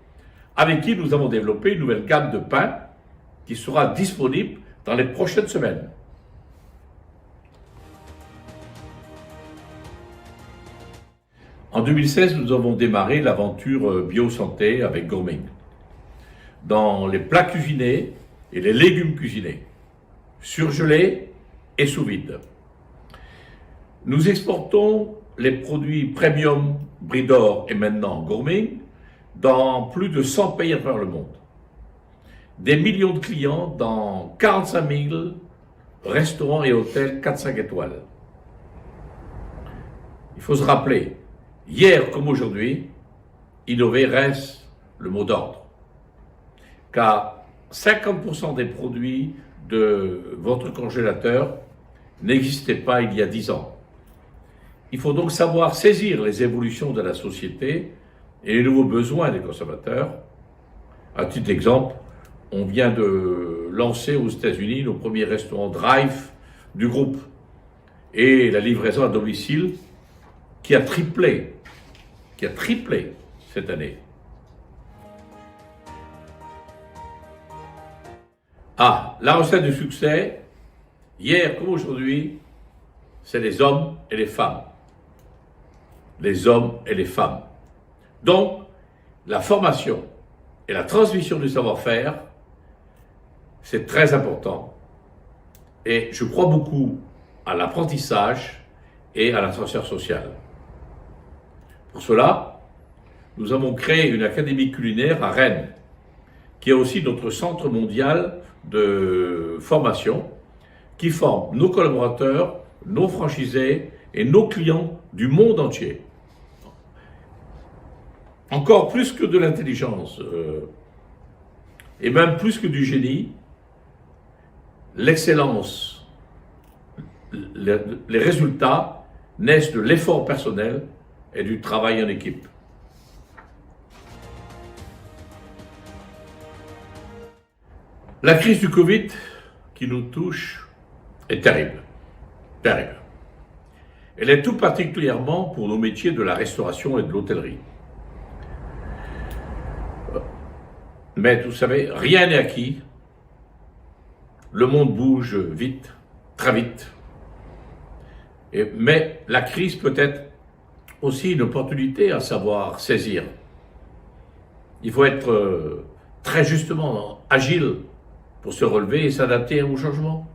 avec qui nous avons développé une nouvelle gamme de pains qui sera disponible dans les prochaines semaines. En 2016, nous avons démarré l'aventure bio-santé avec Gourming, dans les plats cuisinés et les légumes cuisinés, surgelés et sous vide. Nous exportons les produits premium Bridor et maintenant Gourming dans plus de 100 pays à travers le monde. Des millions de clients dans 45 000 restaurants et hôtels 4-5 étoiles. Il faut se rappeler, hier comme aujourd'hui, innover reste le mot d'ordre. Car 50% des produits de votre congélateur n'existaient pas il y a 10 ans. Il faut donc savoir saisir les évolutions de la société et les nouveaux besoins des consommateurs. À titre d'exemple, on vient de lancer aux États-Unis nos premiers restaurants drive du groupe et la livraison à domicile qui a triplé cette année. Ah, la recette du succès, hier comme aujourd'hui, c'est les hommes et les femmes. Les hommes et les femmes. Donc, la formation et la transmission du savoir-faire, c'est très important. Et je crois beaucoup à l'apprentissage et à la transfert social. Pour cela, nous avons créé une académie culinaire à Rennes, qui est aussi notre centre mondial de formation, qui forme nos collaborateurs, nos franchisés et nos clients du monde entier. Encore plus que de l'intelligence, et même plus que du génie, l'excellence, les résultats naissent de l'effort personnel et du travail en équipe. La crise du Covid qui nous touche est terrible, terrible. Elle est tout particulièrement pour nos métiers de la restauration et de l'hôtellerie. Mais vous savez, rien n'est acquis. Le monde bouge vite, très vite. Mais la crise peut être aussi une opportunité à savoir saisir. Il faut être très justement agile pour se relever et s'adapter au changement.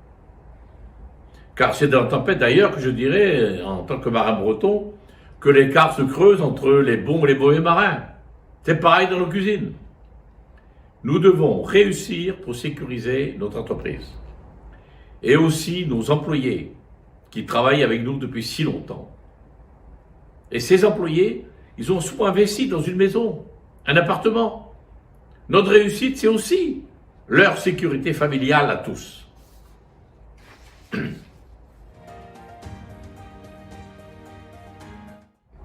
Car c'est dans la tempête d'ailleurs que je dirais, en tant que marin breton, que l'écart se creuse entre les bons et les mauvais marins. C'est pareil dans nos cuisines. Nous devons réussir pour sécuriser notre entreprise. Et aussi nos employés qui travaillent avec nous depuis si longtemps. Et ces employés, ils ont souvent investi dans une maison, un appartement. Notre réussite, c'est aussi leur sécurité familiale à tous.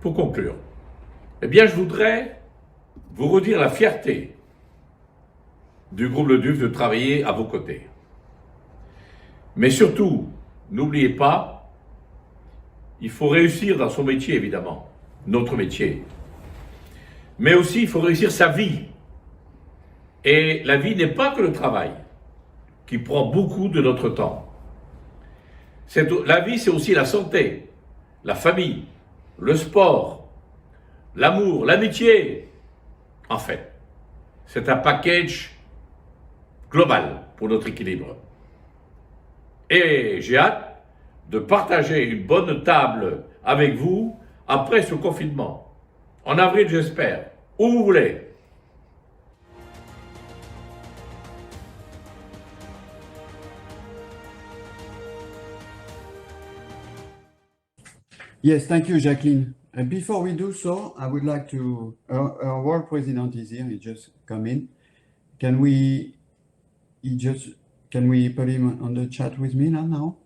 Pour conclure, eh bien, je voudrais vous redire la fierté du groupe Le Duf de travailler à vos côtés. Mais surtout, n'oubliez pas, il faut réussir dans son métier, évidemment, notre métier. Mais aussi, il faut réussir sa vie. Et la vie n'est pas que le travail, qui prend beaucoup de notre temps. La vie, c'est aussi la santé, la famille, le sport, l'amour, l'amitié. En fait, c'est un package global pour notre équilibre. Et j'ai hâte de partager une bonne table avec vous après ce confinement. En avril, j'espère. Où vous voulez. Yes, thank you, Jacqueline. And before we do so, I would like to, our world president is here, he just come in. Can we put him on the chat with me now?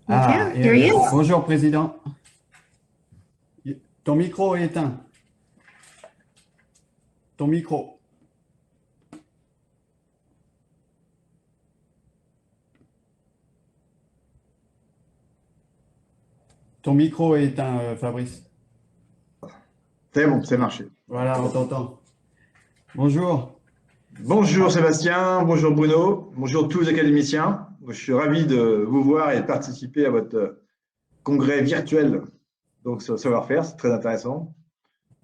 Here he is. Bonjour, président. Ton micro est éteint. Ton micro. Ton micro est éteint, Fabrice. C'est bon, c'est marché. Voilà, on t'entend. Bonjour. Bonjour Sébastien, bonjour Bruno, bonjour tous les académiciens. Je suis ravi de vous voir et de participer à votre congrès virtuel donc sur le savoir-faire, c'est très intéressant.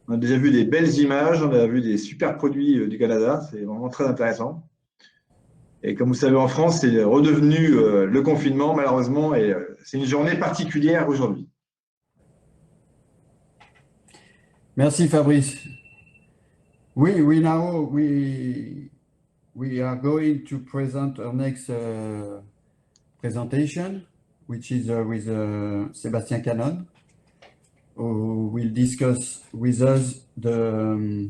On a déjà vu des belles images, on a vu des super produits du Canada, c'est vraiment très intéressant. Et comme vous savez, en France, c'est redevenu le confinement, malheureusement, et c'est une journée particulière aujourd'hui. Merci, Fabrice. We are going to present our next presentation, which is with Sébastien Canon, who will discuss with us the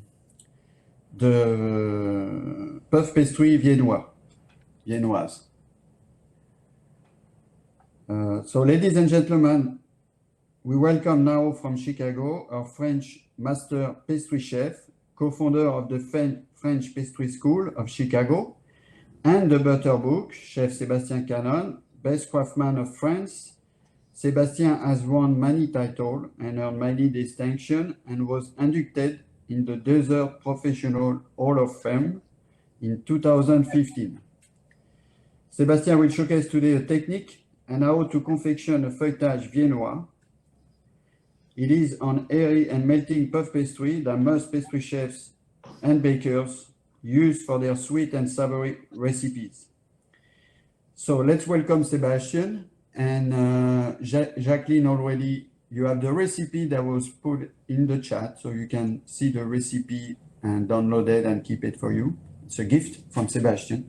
puff pastry viennoise. So, ladies and gentlemen, we welcome now from Chicago our French master pastry chef, co-founder of the French Pastry School of Chicago, and the Butter Book, Chef Sébastien Canon, best craftsman of France. Sébastien has won many titles and earned many distinctions and was inducted in the Desert Professional Hall of Fame in 2015. Sébastien will showcase today a technique and how to confection a feuilletage viennois. It is an airy and melting puff pastry that most pastry chefs and bakers use for their sweet and savory recipes. So let's welcome Sébastien. And Jacqueline, already you have the recipe that was put in the chat, so you can see the recipe and download it and keep it for you. It's a gift from Sébastien.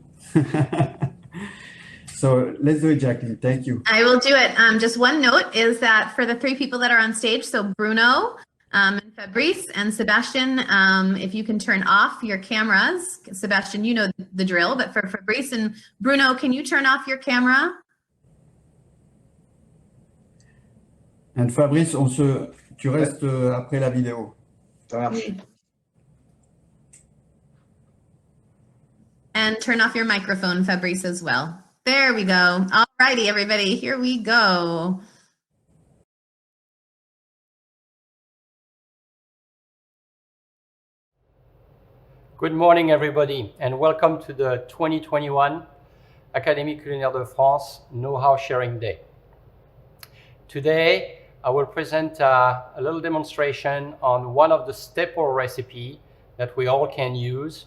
So let's do it, Jacqueline. Thank you. I will do it. Just one note is that for the three people that are on stage, so Bruno, and Fabrice and Sebastian, if you can turn off your cameras. Sebastian, you know the drill, but for Fabrice and Bruno, can you turn off your camera? And Fabrice, tu restes après la vidéo. Ça marche. And turn off your microphone, Fabrice, as well. There we go. All righty, everybody, here we go. Good morning, everybody, and welcome to the 2021 Académie Culinaire de France Know-How Sharing Day. Today, I will present a little demonstration on one of the staple recipes that we all can use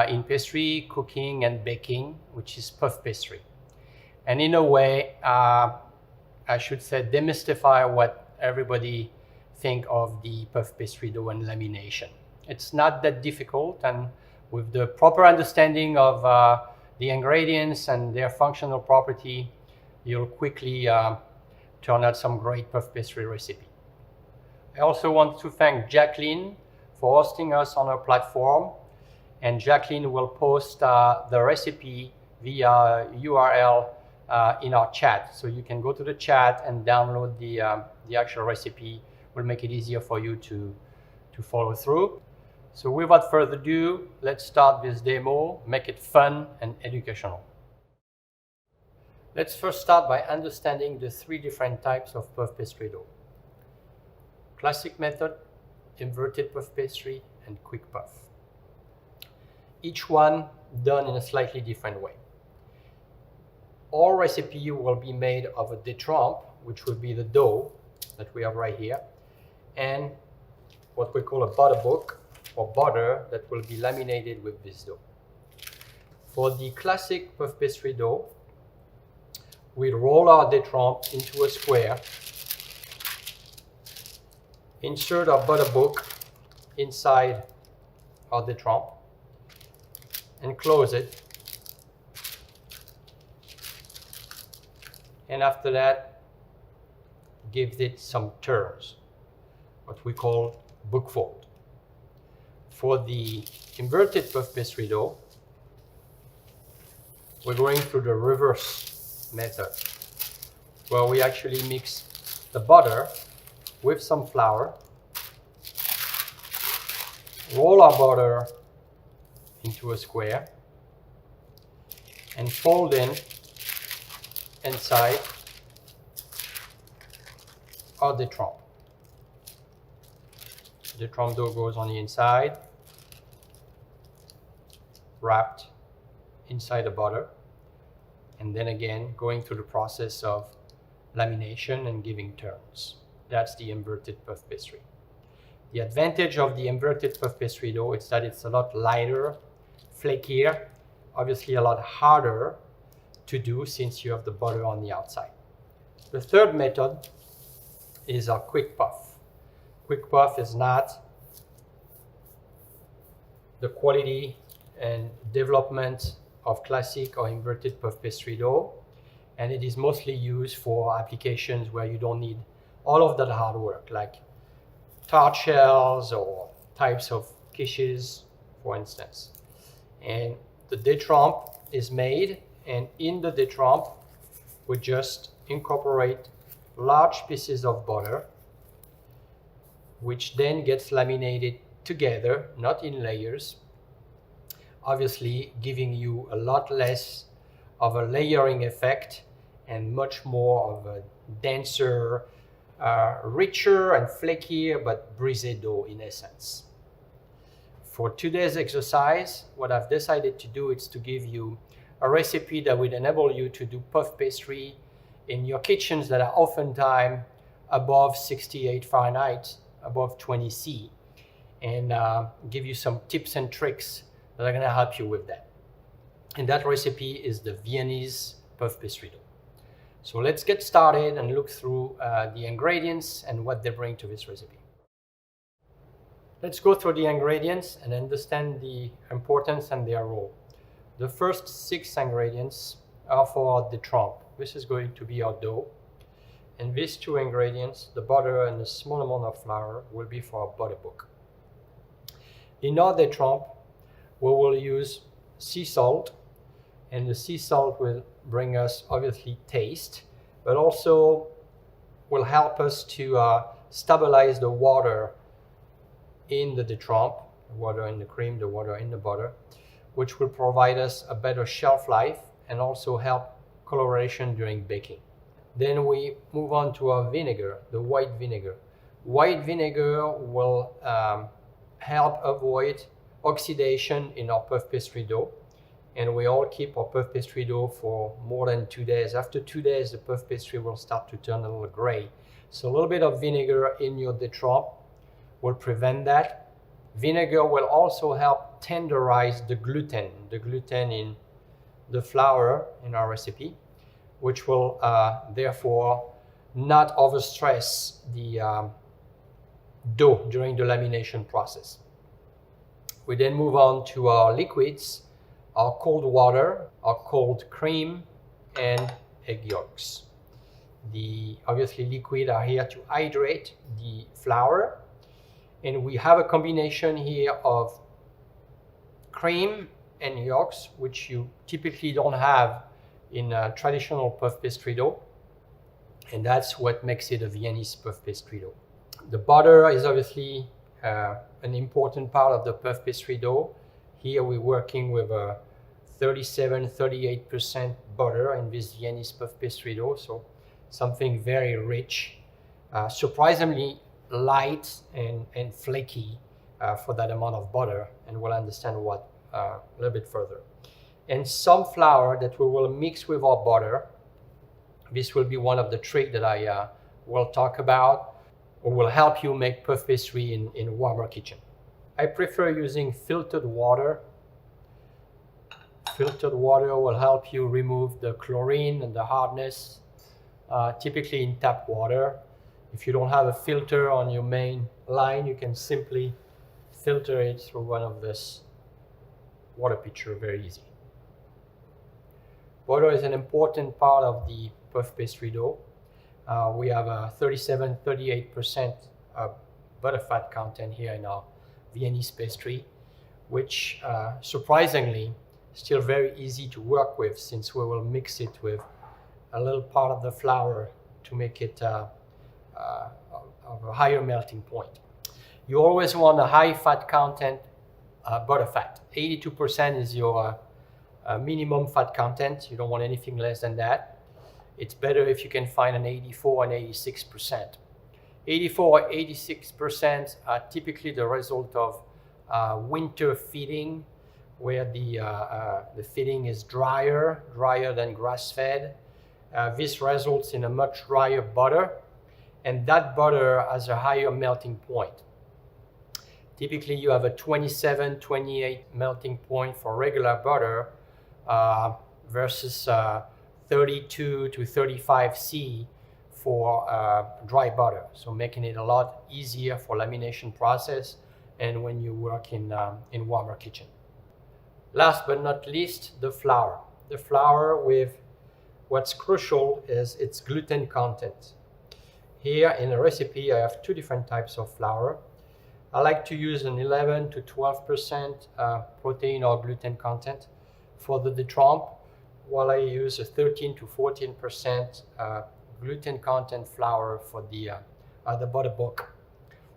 in pastry, cooking, and baking, which is puff pastry. And in a way, I should say, demystify what everybody think of the puff pastry dough and lamination. It's not that difficult, and with the proper understanding of the ingredients and their functional property, you'll quickly turn out some great puff pastry recipe. I also want to thank Jacqueline for hosting us on her platform, and Jacqueline will post the recipe via URL in our chat. So you can go to the chat and download the actual recipe. Will make it easier for you to follow through. So without further ado, let's start this demo, make it fun and educational. Let's first start by understanding the three different types of puff pastry dough. Classic method, inverted puff pastry, and quick puff. Each one done in a slightly different way. Our recipe will be made of a détrempe, which will be the dough that we have right here, and what we call a butterbook, or butter, that will be laminated with this dough. For the classic puff pastry dough, we roll our détrempe into a square, insert our butterbook inside our détrempe, and close it. And after that, give it some turns, what we call book fold. For the inverted puff pastry dough, we're going through the reverse method, where we actually mix the butter with some flour, roll our butter into a square, and fold in inside our détrempe. The détrempe dough goes on the inside, wrapped inside the butter, and then again going through the process of lamination and giving turns. That's the inverted puff pastry. The advantage of the inverted puff pastry dough is that it's a lot lighter, flakier, obviously a lot harder to do since you have the butter on the outside. The third method is our quick puff. Quick puff is not the quality and development of classic or inverted puff pastry dough, and it is mostly used for applications where you don't need all of that hard work, like tart shells or types of quiches, for instance. And the détrempe is made, and in the détrempe we just incorporate large pieces of butter, which then gets laminated together, not in layers, obviously giving you a lot less of a layering effect and much more of a denser, richer and flakier but brisé dough in essence. For today's exercise, what I've decided to do is to give you a recipe that will enable you to do puff pastry in your kitchens that are oftentimes above 68 Fahrenheit, above 20 C, and give you some tips and tricks that are going to help you with that. And that recipe is the Viennese puff pastry dough. So let's get started and look through the ingredients and what they bring to this recipe. Let's go through the ingredients and understand the importance and their role. The first 6 ingredients are for our détrempe. This is going to be our dough. And these 2 ingredients, the butter and a small amount of flour, will be for our butterbook. In our détrempe, we will use sea salt, and the sea salt will bring us obviously taste, but also will help us to stabilize the water in the détrempe, the water in the cream, the water in the butter, which will provide us a better shelf life and also help coloration during baking. Then we move on to our vinegar, the white vinegar. White vinegar will help avoid oxidation in our puff pastry dough, and we all keep our puff pastry dough for more than 2 days. After 2 days, the puff pastry will start to turn a little gray. So a little bit of vinegar in your détrempe will prevent that. Vinegar will also help tenderize the gluten in the flour in our recipe, which will therefore not overstress the dough during the lamination process. We then move on to our liquids, our cold water, our cold cream, and egg yolks. The obviously liquid are here to hydrate the flour, and we have a combination here of cream and yolks, which you typically don't have in a traditional puff pastry dough. And that's what makes it a Viennese puff pastry dough. The butter is obviously an important part of the puff pastry dough. Here we're working with a 37-38% butter in this Viennese puff pastry dough, so something very rich, surprisingly light and flaky for that amount of butter, and we'll understand what a little bit further. And some flour that we will mix with our butter. This will be one of the tricks that I will talk about, or will help you make puff pastry in warmer kitchen. I prefer using filtered water. Filtered water will help you remove the chlorine and the hardness, typically in tap water. If you don't have a filter on your main line, you can simply filter it through one of this water pitcher, very easy. Butter is an important part of the puff pastry dough. We have a 37-38% butter fat content here in our Viennese pastry, which surprisingly still very easy to work with, since we will mix it with a little part of the flour to make it of a higher melting point. You always want a high fat content butter fat. 82% is your minimum fat content. You don't want anything less than that. It's better if you can find an 84 and 86%. 84 or 86% are typically the result of winter feeding, where the feeding is drier than grass-fed. This results in a much drier butter, and that butter has a higher melting point. Typically, you have a 27, 28 melting point for regular butter versus 32 to 35 C for dry butter. So making it a lot easier for lamination process and when you work in warmer kitchen. Last but not least, the flour. The flour with what's crucial is its gluten content. Here in the recipe, I have two different types of flour. I like to use an 11 to 12% protein or gluten content for the détrempe, while I use a 13 to 14% gluten content flour for the butterbook.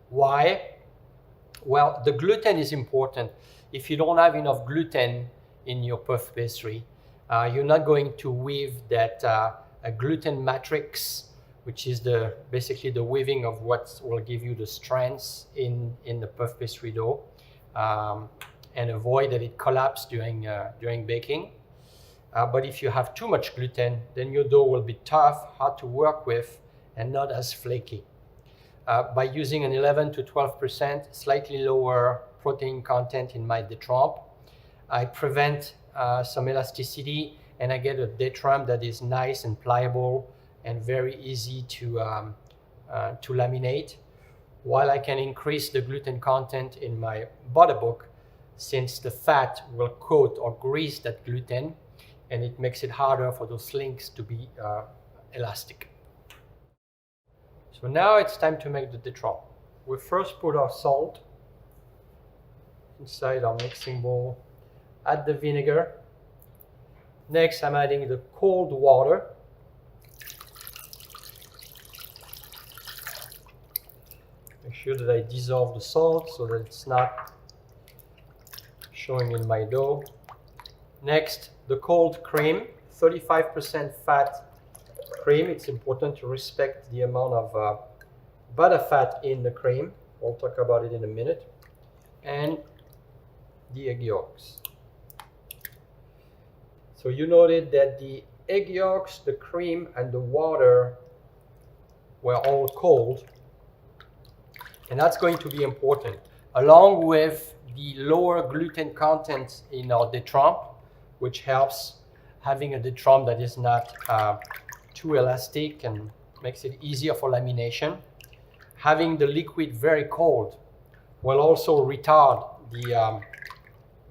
Why? Well, the gluten is important. If you don't have enough gluten in your puff pastry, you're not going to weave that a gluten matrix, which is basically the weaving of what will give you the strengths in the puff pastry dough, and avoid that it collapse during baking. But if you have too much gluten, then your dough will be tough, hard to work with, and not as flaky. By using an 11 to 12%, slightly lower protein content in my détrempe, I prevent some elasticity, and I get a détrempe that is nice and pliable and very easy to laminate, while I can increase the gluten content in my butterbook, since the fat will coat or grease that gluten, and it makes it harder for those links to be elastic. So now it's time to make the détrempe. We first put our salt inside our mixing bowl, add the vinegar. Next, I'm adding the cold water. Make sure that I dissolve the salt so that it's not showing in my dough. Next, the cold cream, 35% fat cream. It's important to respect the amount of butter fat in the cream. We'll talk about it in a minute. And the egg yolks. So you noted that the egg yolks, the cream, and the water were all cold. And that's going to be important, along with the lower gluten content in our détrempe, which helps having a détrempe that is not too elastic and makes it easier for lamination. Having the liquid very cold will also retard the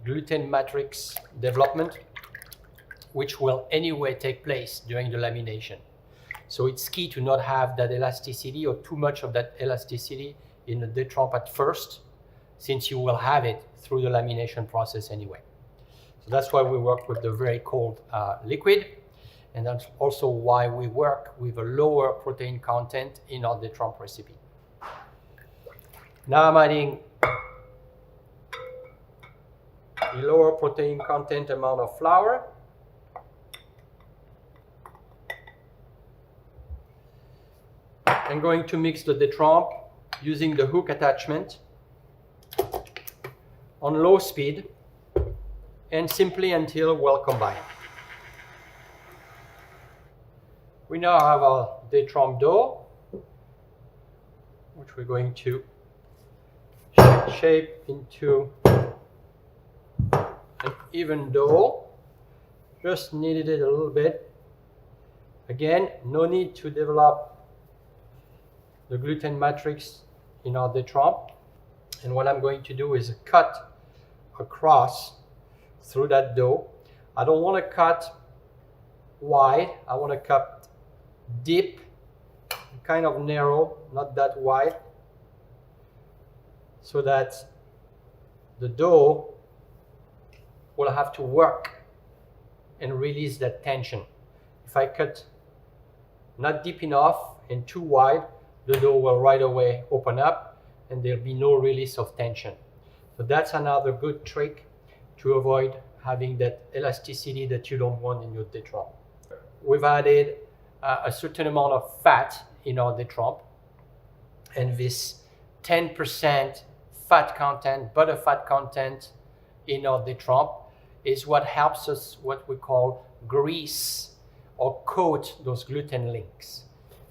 gluten matrix development, which will anyway take place during the lamination. So it's key to not have that elasticity or too much of that elasticity in the détrempe at first, since you will have it through the lamination process anyway. So that's why we work with the very cold liquid, and that's also why we work with a lower protein content in our détrempe recipe. Now I'm adding the lower protein content amount of flour. I'm going to mix the détrempe using the hook attachment on low speed and simply until well combined. We now have our détrempe dough, which we're going to shape into an even dough. Just kneaded it a little bit. Again, no need to develop the gluten matrix in our détrempe. And what I'm going to do is cut across through that dough. I don't want to cut wide, I want to cut deep, kind of narrow, not that wide, so that the dough will have to work and release that tension. If I cut not deep enough and too wide, the dough will right away open up and there'll be no release of tension. So that's another good trick to avoid having that elasticity that you don't want in your détrempe. We've added a certain amount of fat in our détrempe, and this 10% fat content, butter fat content in our détrempe is what helps us, what we call grease or coat those gluten links.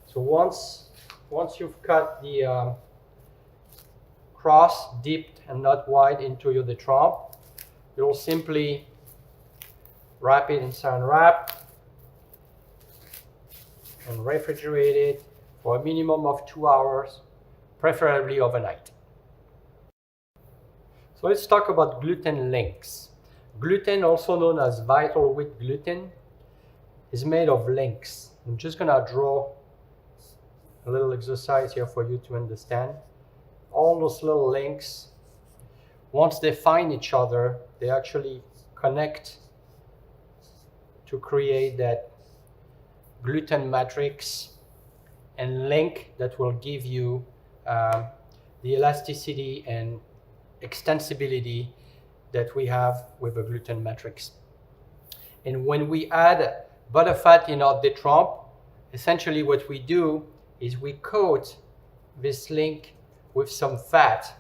So once you've cut the cross, dipped and not wide into your détrempe, you'll simply wrap it in Saran wrap and refrigerate it for a minimum of 2 hours, preferably overnight. So let's talk about gluten links. Gluten, also known as vital wheat gluten, is made of links. I'm just going to draw a little exercise here for you to understand. All those little links, once they find each other, they actually connect to create that gluten matrix and link that will give you the elasticity and extensibility that we have with a gluten matrix. And when we add butterfat in our détrempe, essentially what we do is we coat this link with some fat,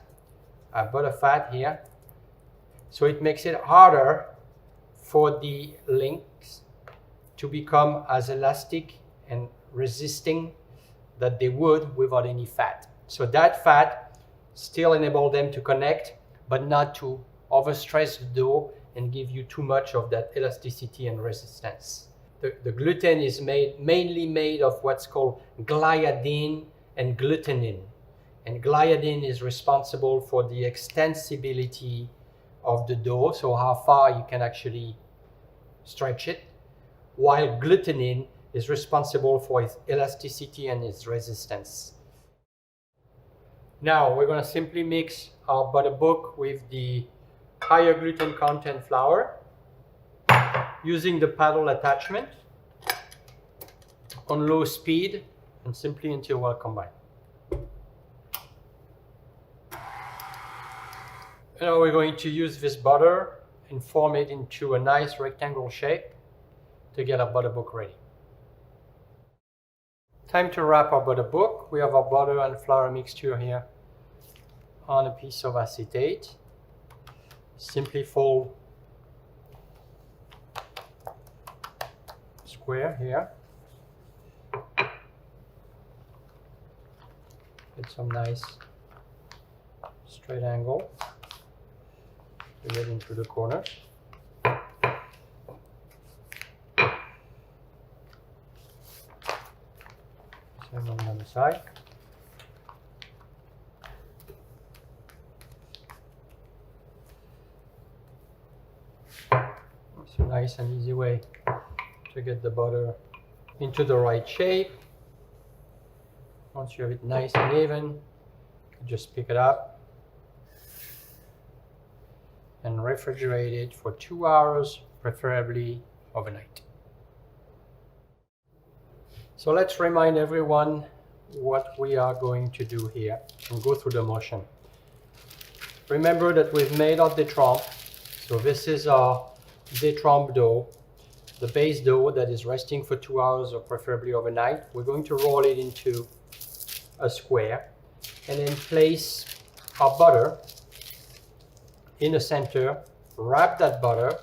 butterfat here, so it makes it harder for the links to become as elastic and resisting that they would without any fat. So that fat still enables them to connect, but not to overstress the dough and give you too much of that elasticity and resistance. The gluten is mainly made of what's called gliadin and glutenin. And gliadin is responsible for the extensibility of the dough, so how far you can actually stretch it, while glutenin is responsible for its elasticity and its resistance. Now we're going to simply mix our butterbook with the higher gluten content flour using the paddle attachment on low speed and simply until well combined. Now we're going to use this butter and form it into a nice rectangle shape to get our butterbook ready. Time to wrap our butterbook. We have our butter and flour mixture here on a piece of acetate. Simply fold square here. Get some nice straight angle to get into the corner. Same on the other side. It's a nice and easy way to get the butter into the right shape. Once you have it nice and even, just pick it up and refrigerate it for 2 hours, preferably overnight. So let's remind everyone what we are going to do here and go through the motion. Remember that we've made our détrempe. So this is our détrempe dough, the base dough that is resting for 2 hours or preferably overnight. We're going to roll it into a square and then place our butter in the center, wrap that butter,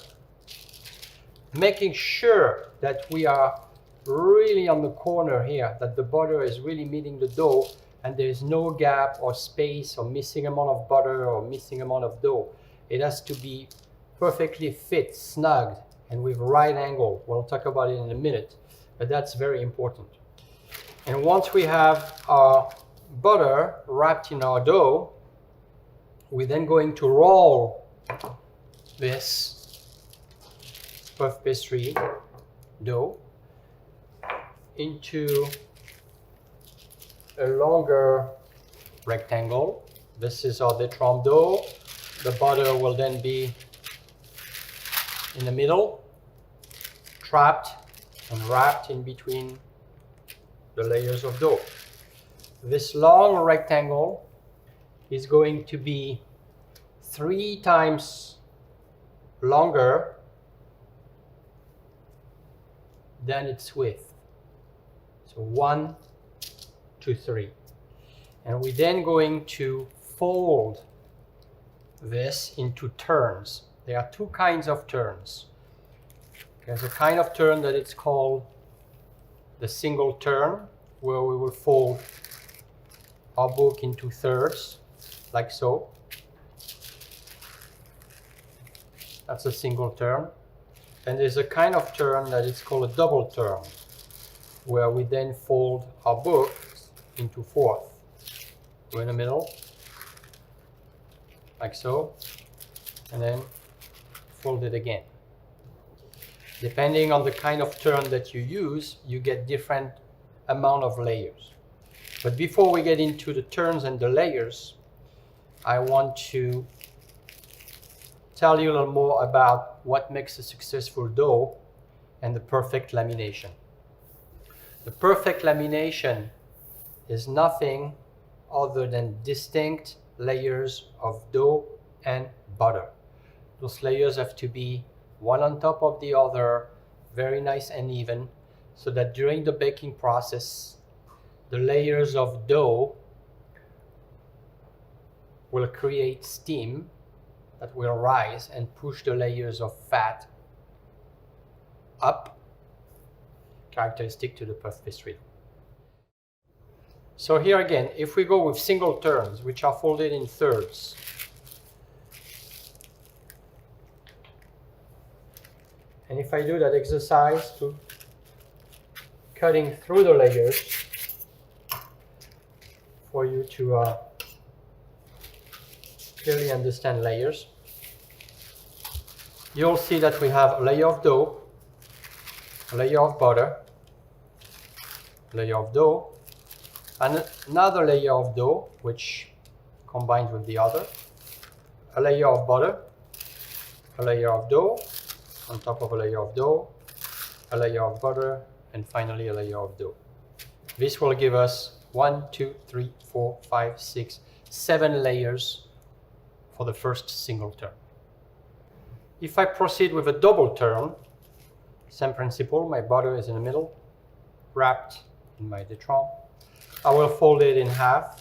making sure that we are really on the corner here, that the butter is really meeting the dough and there's no gap or space or missing amount of butter or missing amount of dough. It has to be perfectly fit, snugged, and with right angle. We'll talk about it in a minute, but that's very important. And once we have our butter wrapped in our dough, we're then going to roll this puff pastry dough into a longer rectangle. This is our détrempe dough. The butter will then be in the middle, trapped and wrapped in between the layers of dough. This long rectangle is going to be 3 times longer than its width. So 1, 2, 3. And we're then going to fold this into turns. There are 2 kinds of turns. There's a kind of turn that it's called the single turn, where we will fold our book into thirds, like so. That's a single turn. And there's a kind of turn that is called a double turn, where we then fold our book into fourth. Go in the middle, like so, and then fold it again. Depending on the kind of turn that you use, you get different amount of layers. But before we get into the turns and the layers, I want to tell you a little more about what makes a successful dough and the perfect lamination. The perfect lamination is nothing other than distinct layers of dough and butter. Those layers have to be one on top of the other, very nice and even, so that during the baking process, the layers of dough will create steam that will rise and push the layers of fat up, characteristic to the puff pastry. So here again, if we go with single turns, which are folded in thirds, and if I do that exercise to cutting through the layers for you to clearly understand layers, you'll see that we have a layer of dough, a layer of butter, a layer of dough, and another layer of dough which combines with the other, a layer of butter, a layer of dough, on top of a layer of dough, a layer of butter, and finally a layer of dough. This will give us 1, 2, 3, 4, 5, 6, 7 layers for the first single turn. If I proceed with a double turn, same principle, my butter is in the middle, wrapped in my détrempe. I will fold it in half.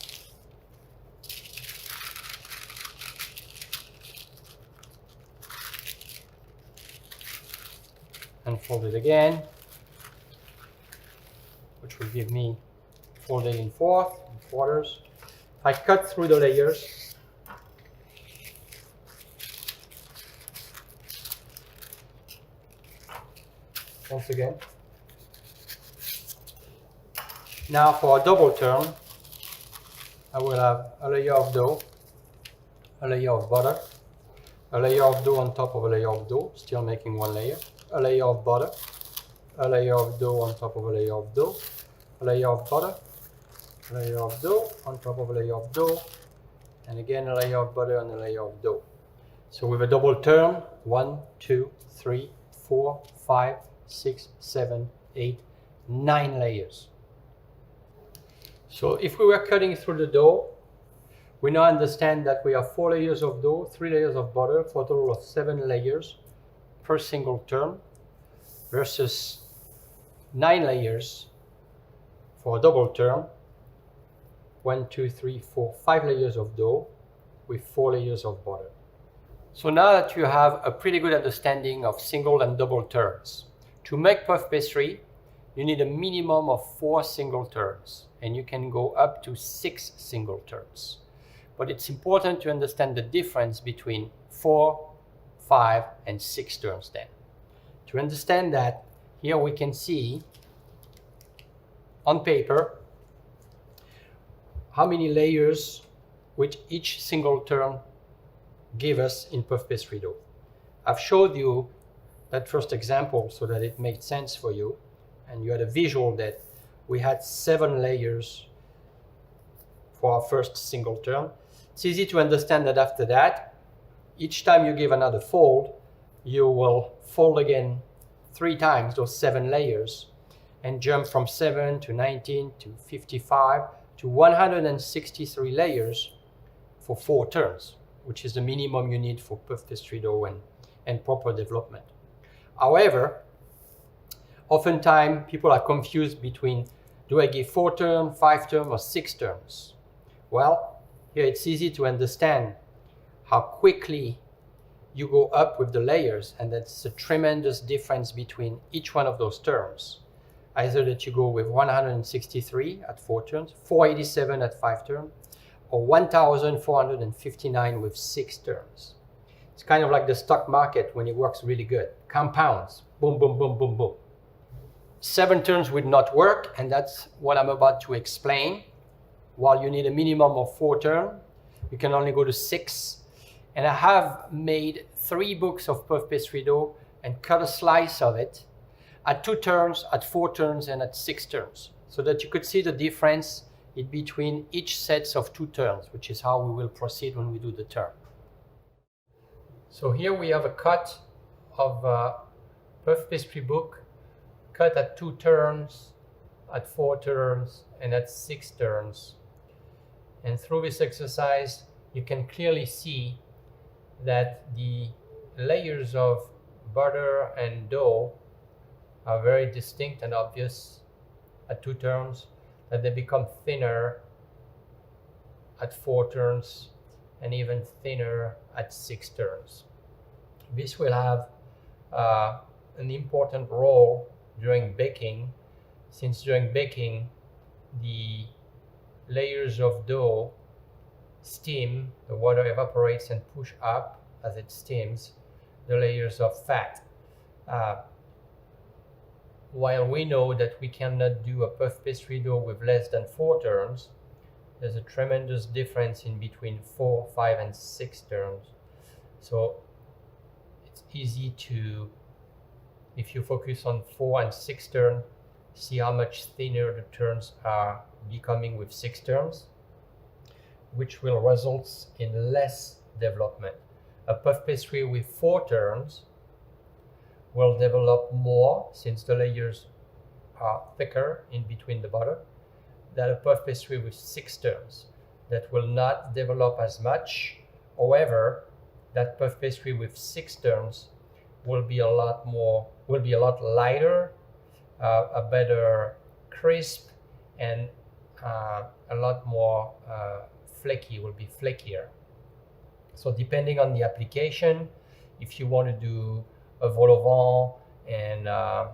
And fold it again, which will give me folded in quarters. I cut through the layers. Once again. Now for a double turn, I will have a layer of dough, a layer of butter, a layer of dough on top of a layer of dough, still making one layer, a layer of butter, a layer of dough on top of a layer of dough, a layer of butter, a layer of dough on top of a layer of dough, and again a layer of butter and a layer of dough. So with a double turn, 1, 2, 3, 4, 5, 6, 7, 8, 9 layers. So if we were cutting through the dough, we now understand that we have 4 layers of dough, 3 layers of butter, for a total of 7 layers per single turn, versus 9 layers for a double turn. 1, 2, 3, 4, 5 layers of dough with 4 layers of butter. So now that you have a pretty good understanding of single and double turns, to make puff pastry, you need a minimum of 4 single turns, and you can go up to 6 single turns. But it's important to understand the difference between 4, 5, and 6 turns then. To understand that, here we can see on paper how many layers which each single turn give us in puff pastry dough. I've showed you that first example so that it made sense for you, and you had a visual that we had 7 layers for our first single turn. It's easy to understand that after that, each time you give another fold, you will fold again 3 times those 7 layers and jump from 7 to 19 to 55 to 163 layers for 4 turns, which is the minimum you need for puff pastry dough and proper development. However, oftentimes people are confused between, do I give 4 turns, 5 turns, or 6 turns? Well, here it's easy to understand how quickly you go up with the layers, and that's a tremendous difference between each one of those terms. Either that you go with 163 at 4 turns, 487 at 5 turns, or 1,459 with 6 turns. It's kind of like the stock market when it works really good. Compounds, boom, boom, boom, boom, boom. 7 turns would not work, and that's what I'm about to explain. While you need a minimum of 4 turns, you can only go to 6. And I have made 3 books of puff pastry dough and cut a slice of it at 2 turns, at 4 turns, and at 6 turns, so that you could see the difference in between each sets of 2 turns, which is how we will proceed when we do the turn. So here we have a cut of puff pastry book, cut at 2 turns, at 4 turns, and at 6 turns. And through this exercise, you can clearly see that the layers of butter and dough are very distinct and obvious at 2 turns, that they become thinner at 4 turns, and even thinner at 6 turns. This will have an important role during baking, since during baking the layers of dough steam, the water evaporates and push up as it steams the layers of fat. While we know that we cannot do a puff pastry dough with less than 4 turns, there's a tremendous difference in between 4, 5, and 6 turns. So it's easy to, if you focus on 4 and 6 turns, see how much thinner the turns are becoming with 6 turns, which will result in less development. A puff pastry with 4 turns will develop more, since the layers are thicker in between the butter, than a puff pastry with 6 turns. That will not develop as much. However, that puff pastry with 6 turns will be a lot lighter, a better crisp, and a lot more flaky, will be flakier. So depending on the application, if you want to do a vol au vent and a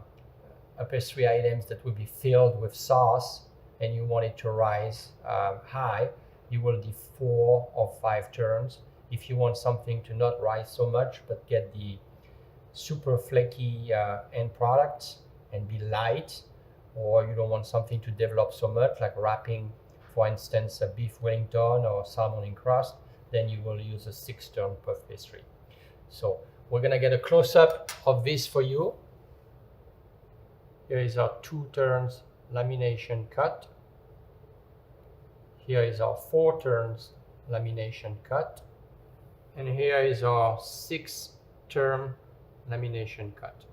pastry items that will be filled with sauce, and you want it to rise high, you will do 4 or 5 turns. If you want something to not rise so much but get the super flaky end product and be light, or you don't want something to develop so much, like wrapping, for instance, a beef Wellington or salmon in crust, then you will use a 6-turn puff pastry. So we're gonna get a close-up of this for you. Here is our 2 turns lamination cut. Here is our 4 turns lamination cut. And here is our 6-term lamination cut.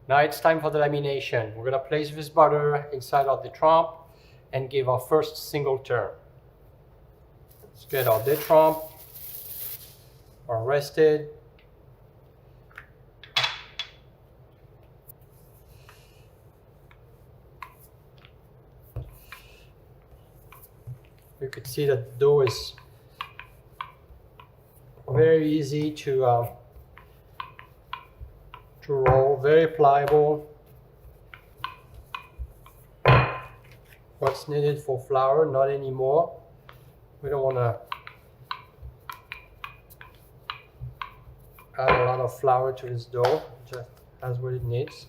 Now it's time for the lamination. We're going to place this butter inside of the trompe and give our first single turn. Let's get our detrompe, our rested. You could see that the dough is very easy to roll, very pliable. What's needed for flour, not anymore. We don't want to add a lot of flour to this dough, just has what it needs.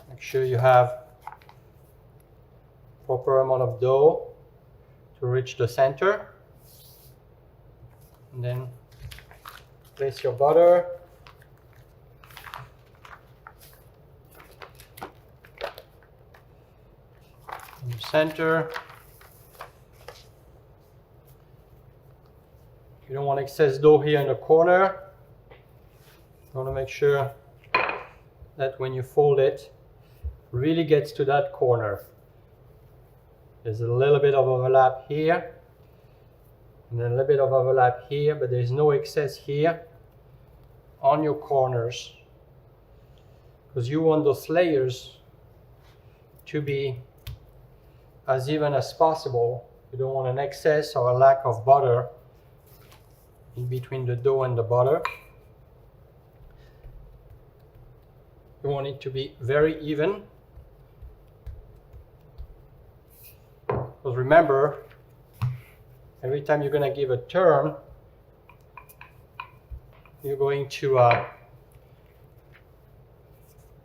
Make sure you have proper amount of dough to reach the center. And then place your butter. In the center. You don't want excess dough here in the corner. You want to make sure that when you fold it, really gets to that corner. There's a little bit of overlap here, and then a little bit of overlap here, but there's no excess here on your corners, because you want those layers to be as even as possible. You don't want an excess or a lack of butter in between the dough and the butter. You want it to be very even. Because remember, every time you're going to give a turn, you're going to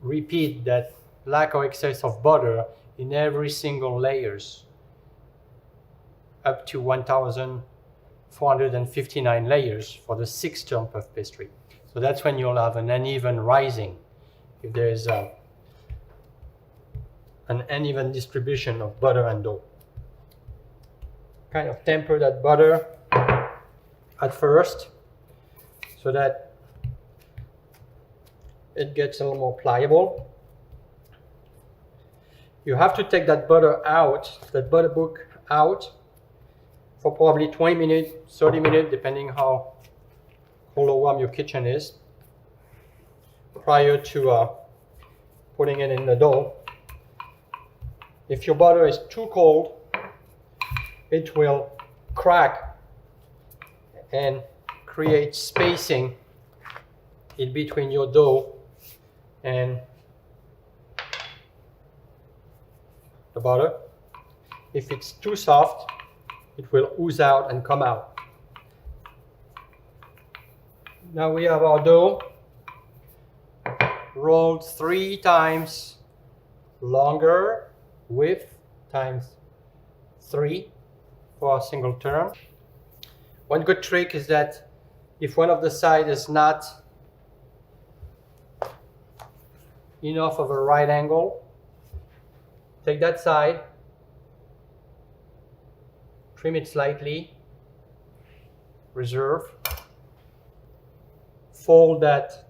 repeat that lack or excess of butter in every single layers up to 1,459 layers for the 6-turn puff pastry. So that's when you'll have an uneven rising. If there is an uneven distribution of butter and dough. Kind of temper that butter at first so that it gets a little more pliable. You have to take that butter out, that butter book out, for probably 20 minutes, 30 minutes, depending how cold or warm your kitchen is, prior to putting it in the dough. If your butter is too cold, it will crack and create spacing in between your dough and the butter. If it's too soft, it will ooze out and come out. Now we have our dough rolled 3 times longer, width times 3 for a single turn. One good trick is that if one of the sides is not enough of a right angle, take that side, trim it slightly, reserve, fold that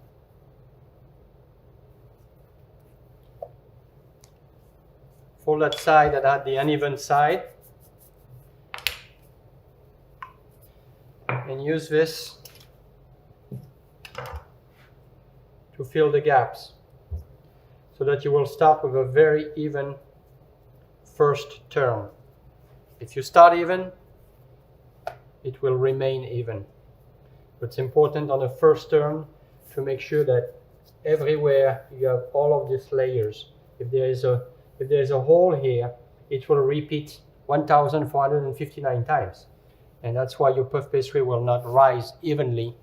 side that had the uneven side, and use this to fill the gaps so that you will start with a very even first turn. If you start even, it will remain even. But it's important on the first turn to make sure that everywhere you have all of these layers. If there is a hole here, it will repeat 1,459 times. And that's why your puff pastry will not rise evenly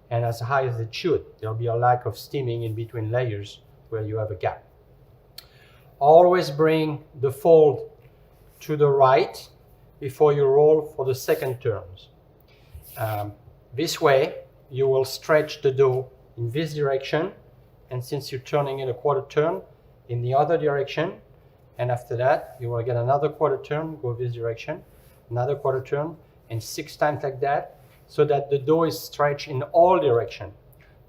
and as high as it should. There'll be a lack of steaming in between layers where you have a gap. Always bring the fold to the right before you roll for the second turns. This way, you will stretch the dough in this direction, and since you're turning in a quarter turn, in the other direction, and after that you will get another quarter turn, go this direction, another quarter turn, and 6 times like that, so that the dough is stretched in all directions.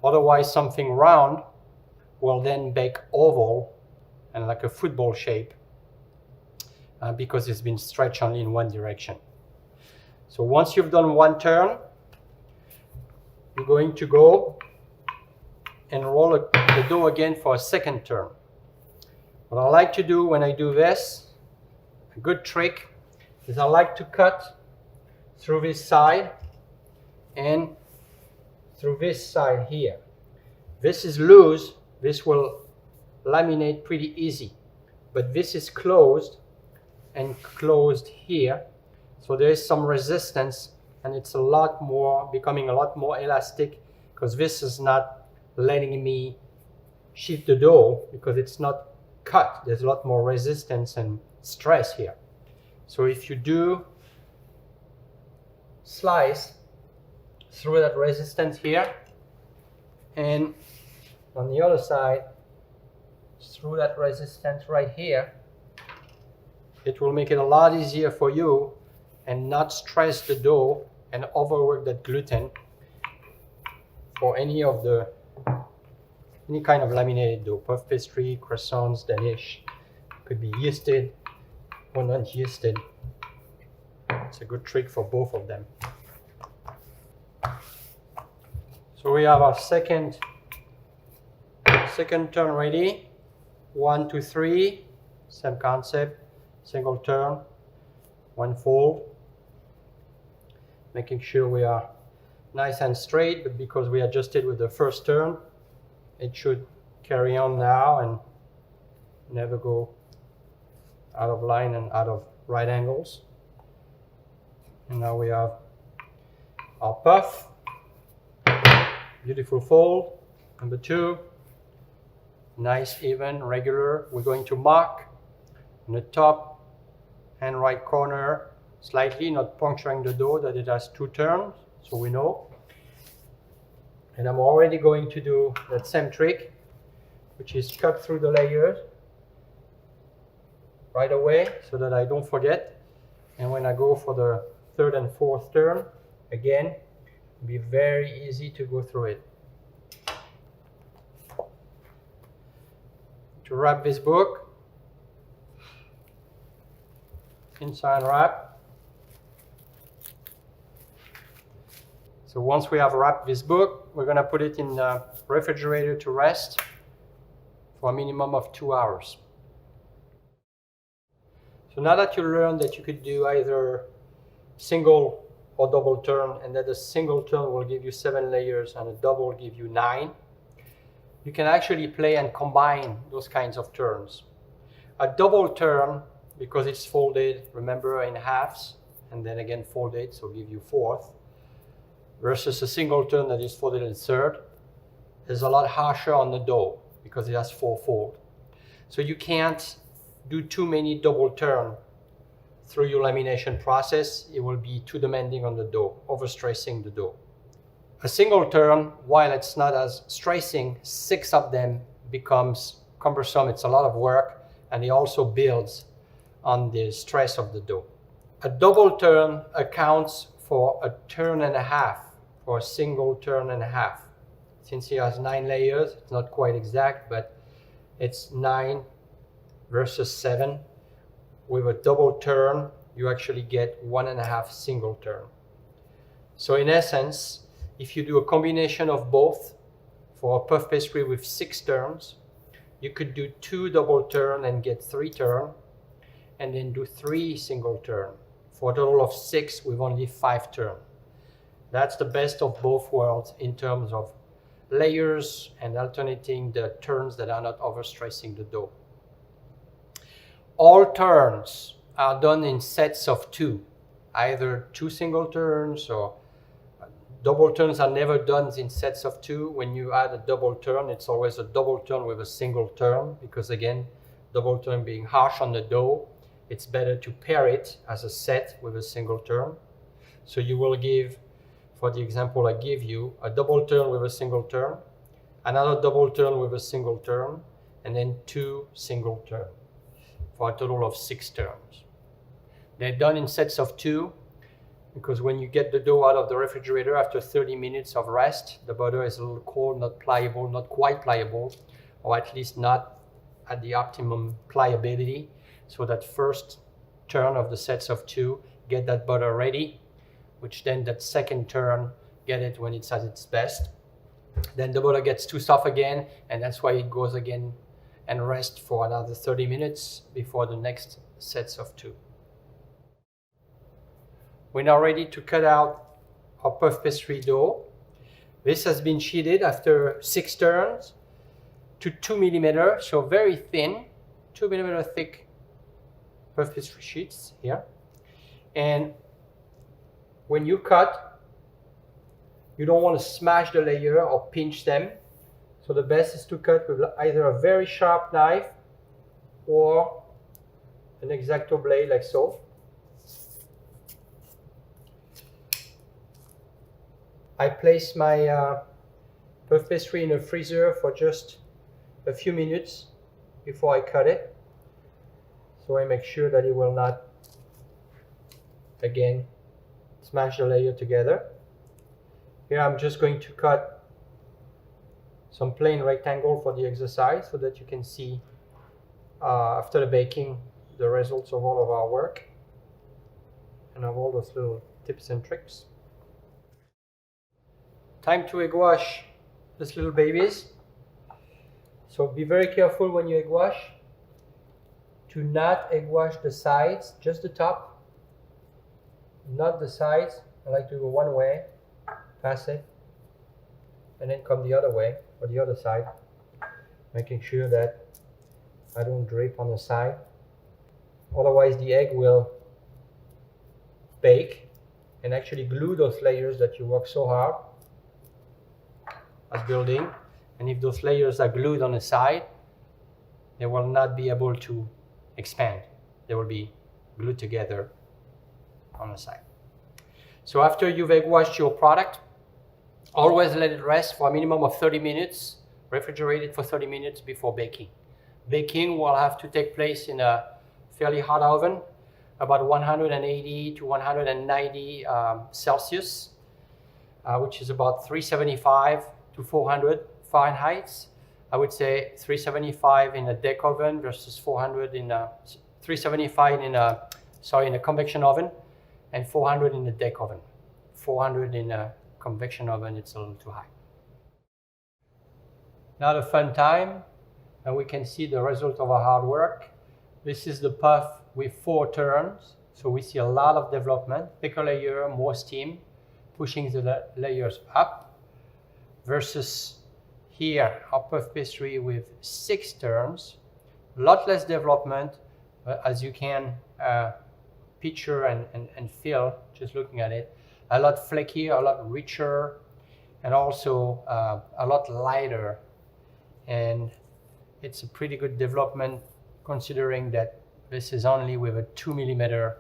Otherwise, something round will then bake oval and like a football shape because it's been stretched only in one direction. So once you've done one turn, you're going to go and roll the dough again for a second turn. What I like to do when I do this, a good trick, is I like to cut through this side and through this side here. This is loose, this will laminate pretty easy, but this is closed and closed here, so there is some resistance, and it's becoming a lot more elastic, because this is not letting me sheet the dough because it's not cut. There's a lot more resistance and stress here. So if you do slice through that resistance here, and on the other side through that resistance right here, it will make it a lot easier for you and not stress the dough and overwork that gluten for any kind of laminated dough, puff pastry, croissants, danish. Could be yeasted or not yeasted. It's a good trick for both of them. So we have our second turn ready. 1, 2, 3, same concept, single turn, one fold, making sure we are nice and straight, but because we adjusted with the first turn, it should carry on now and never go out of line and out of right angles. And now we have our puff, beautiful fold, number 2, nice, even, regular. We're going to mark on the top and right corner slightly, not puncturing the dough, that it has 2 turns, so we know. And I'm already going to do that same trick, which is cut through the layers right away so that I don't forget. And when I go for the 3rd and 4th turn, again, it'll be very easy to go through it. To wrap this book, inside wrap. So once we have wrapped this book, we're going to put it in the refrigerator to rest for a minimum of 2 hours. So now that you learned that you could do either single or double turn, and that a single turn will give you 7 layers and a double will give you 9, you can actually play and combine those kinds of turns. A double turn, because it's folded, remember, in halves, and then again folded, so give you 4th, versus a single turn that is folded in 3rd, is a lot harsher on the dough because it has 4 folds. So you can't do too many double turns through your lamination process. It will be too demanding on the dough, overstressing the dough. A single turn, while it's not as stressing, 6 of them becomes cumbersome. It's a lot of work, and it also builds on the stress of the dough. A double turn accounts for a turn and a half, for a single turn and a half. Since it has 9 layers, it's not quite exact, but it's 9 versus 7. With a double turn, you actually get 1.5 single turn. So in essence, if you do a combination of both for a puff pastry with 6 turns, you could do 2 double turn and get 3 turn, and then do 3 single turn for a total of 6 with only 5 turn. That's the best of both worlds in terms of layers and alternating the turns that are not overstressing the dough. All turns are done in sets of 2, either 2 single turns, or double turns are never done in sets of 2. When you add a double turn, it's always a double turn with a single turn, because again, double turn being harsh on the dough, it's better to pair it as a set with a single turn. So you will give, for the example I give you, a double turn with a single turn, another double turn with a single turn, and then 2 single turns for a total of 6 turns. They're done in sets of 2 because when you get the dough out of the refrigerator after 30 minutes of rest, the butter is a little cold, not pliable, not quite pliable, or at least not at the optimum pliability. So that first turn of the sets of 2, get that butter ready, which then that second turn, get it when it's at its best. Then the butter gets too soft again, and that's why it goes again and rest for another 30 minutes before the next sets of 2. We're now ready to cut out our puff pastry dough. This has been sheeted after 6 turns to 2 millimeters, so very thin, 2 millimeter thick puff pastry sheets here. And when you cut, you don't want to smash the layer or pinch them. So the best is to cut with either a very sharp knife or an X-Acto blade like so. I place my puff pastry in a freezer for just a few minutes before I cut it. So I make sure that it will not, again, smash the layer together. Here I'm just going to cut some plain rectangle for the exercise so that you can see after the baking the results of all of our work and of all those little tips and tricks. Time to egg wash these little babies. So be very careful when you egg wash to not egg wash the sides, just the top, not the sides. I like to go one way, pass it, and then come the other way or the other side, making sure that I don't drape on the side. Otherwise the egg will bake and actually glue those layers that you work so hard at building. And if those layers are glued on the side, they will not be able to expand. They will be glued together on the side. So after you've egg washed your product, always let it rest for a minimum of 30 minutes, refrigerate it for 30 minutes before baking. Baking will have to take place in a fairly hot oven, about 180 to 190 Celsius, which is about 375 to 400 Fahrenheit. I would say 375 in a deck oven versus 400 in a 375 in a convection oven, and 400 in a deck oven. 400 in a convection oven, it's a little too high. Now the fun time, and we can see the result of our hard work. This is the puff with 4 turns, so we see a lot of development, thicker layer, more steam, pushing the layers up, versus here our puff pastry with 6 turns, a lot less development, as you can picture and feel just looking at it, a lot flakier, a lot richer, and also a lot lighter. And it's a pretty good development considering that this is only with a 2 millimeter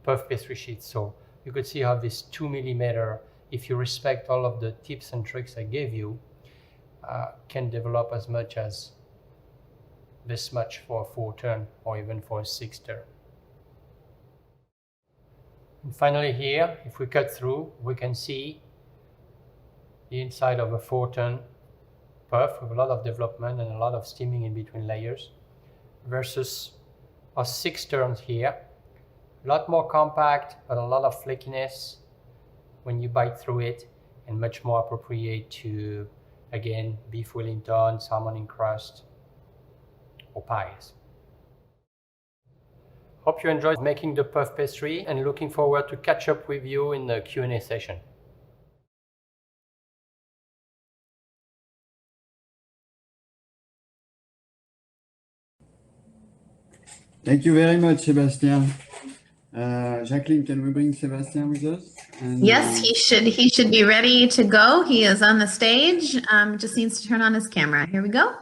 puff pastry sheet. So you could see how this 2 millimeter, if you respect all of the tips and tricks I gave you, can develop as much as this much for a 4 turn or even for a 6 turn. And finally here, if we cut through, we can see the inside of a 4 turn puff with a lot of development and a lot of steaming in between layers, versus a 6 turns here. A lot more compact, but a lot of flakiness when you bite through it, and much more appropriate to, again, beef Wellington, salmon in crust, or pies. Hope you enjoyed making the puff pastry, and looking forward to catch up with you in the Q&A session. Thank you very much, Sébastien. Jacqueline, can we bring Sébastien with us? And, Yes, he should be ready to go. He is on the stage. Just needs to turn on his camera. Here we go.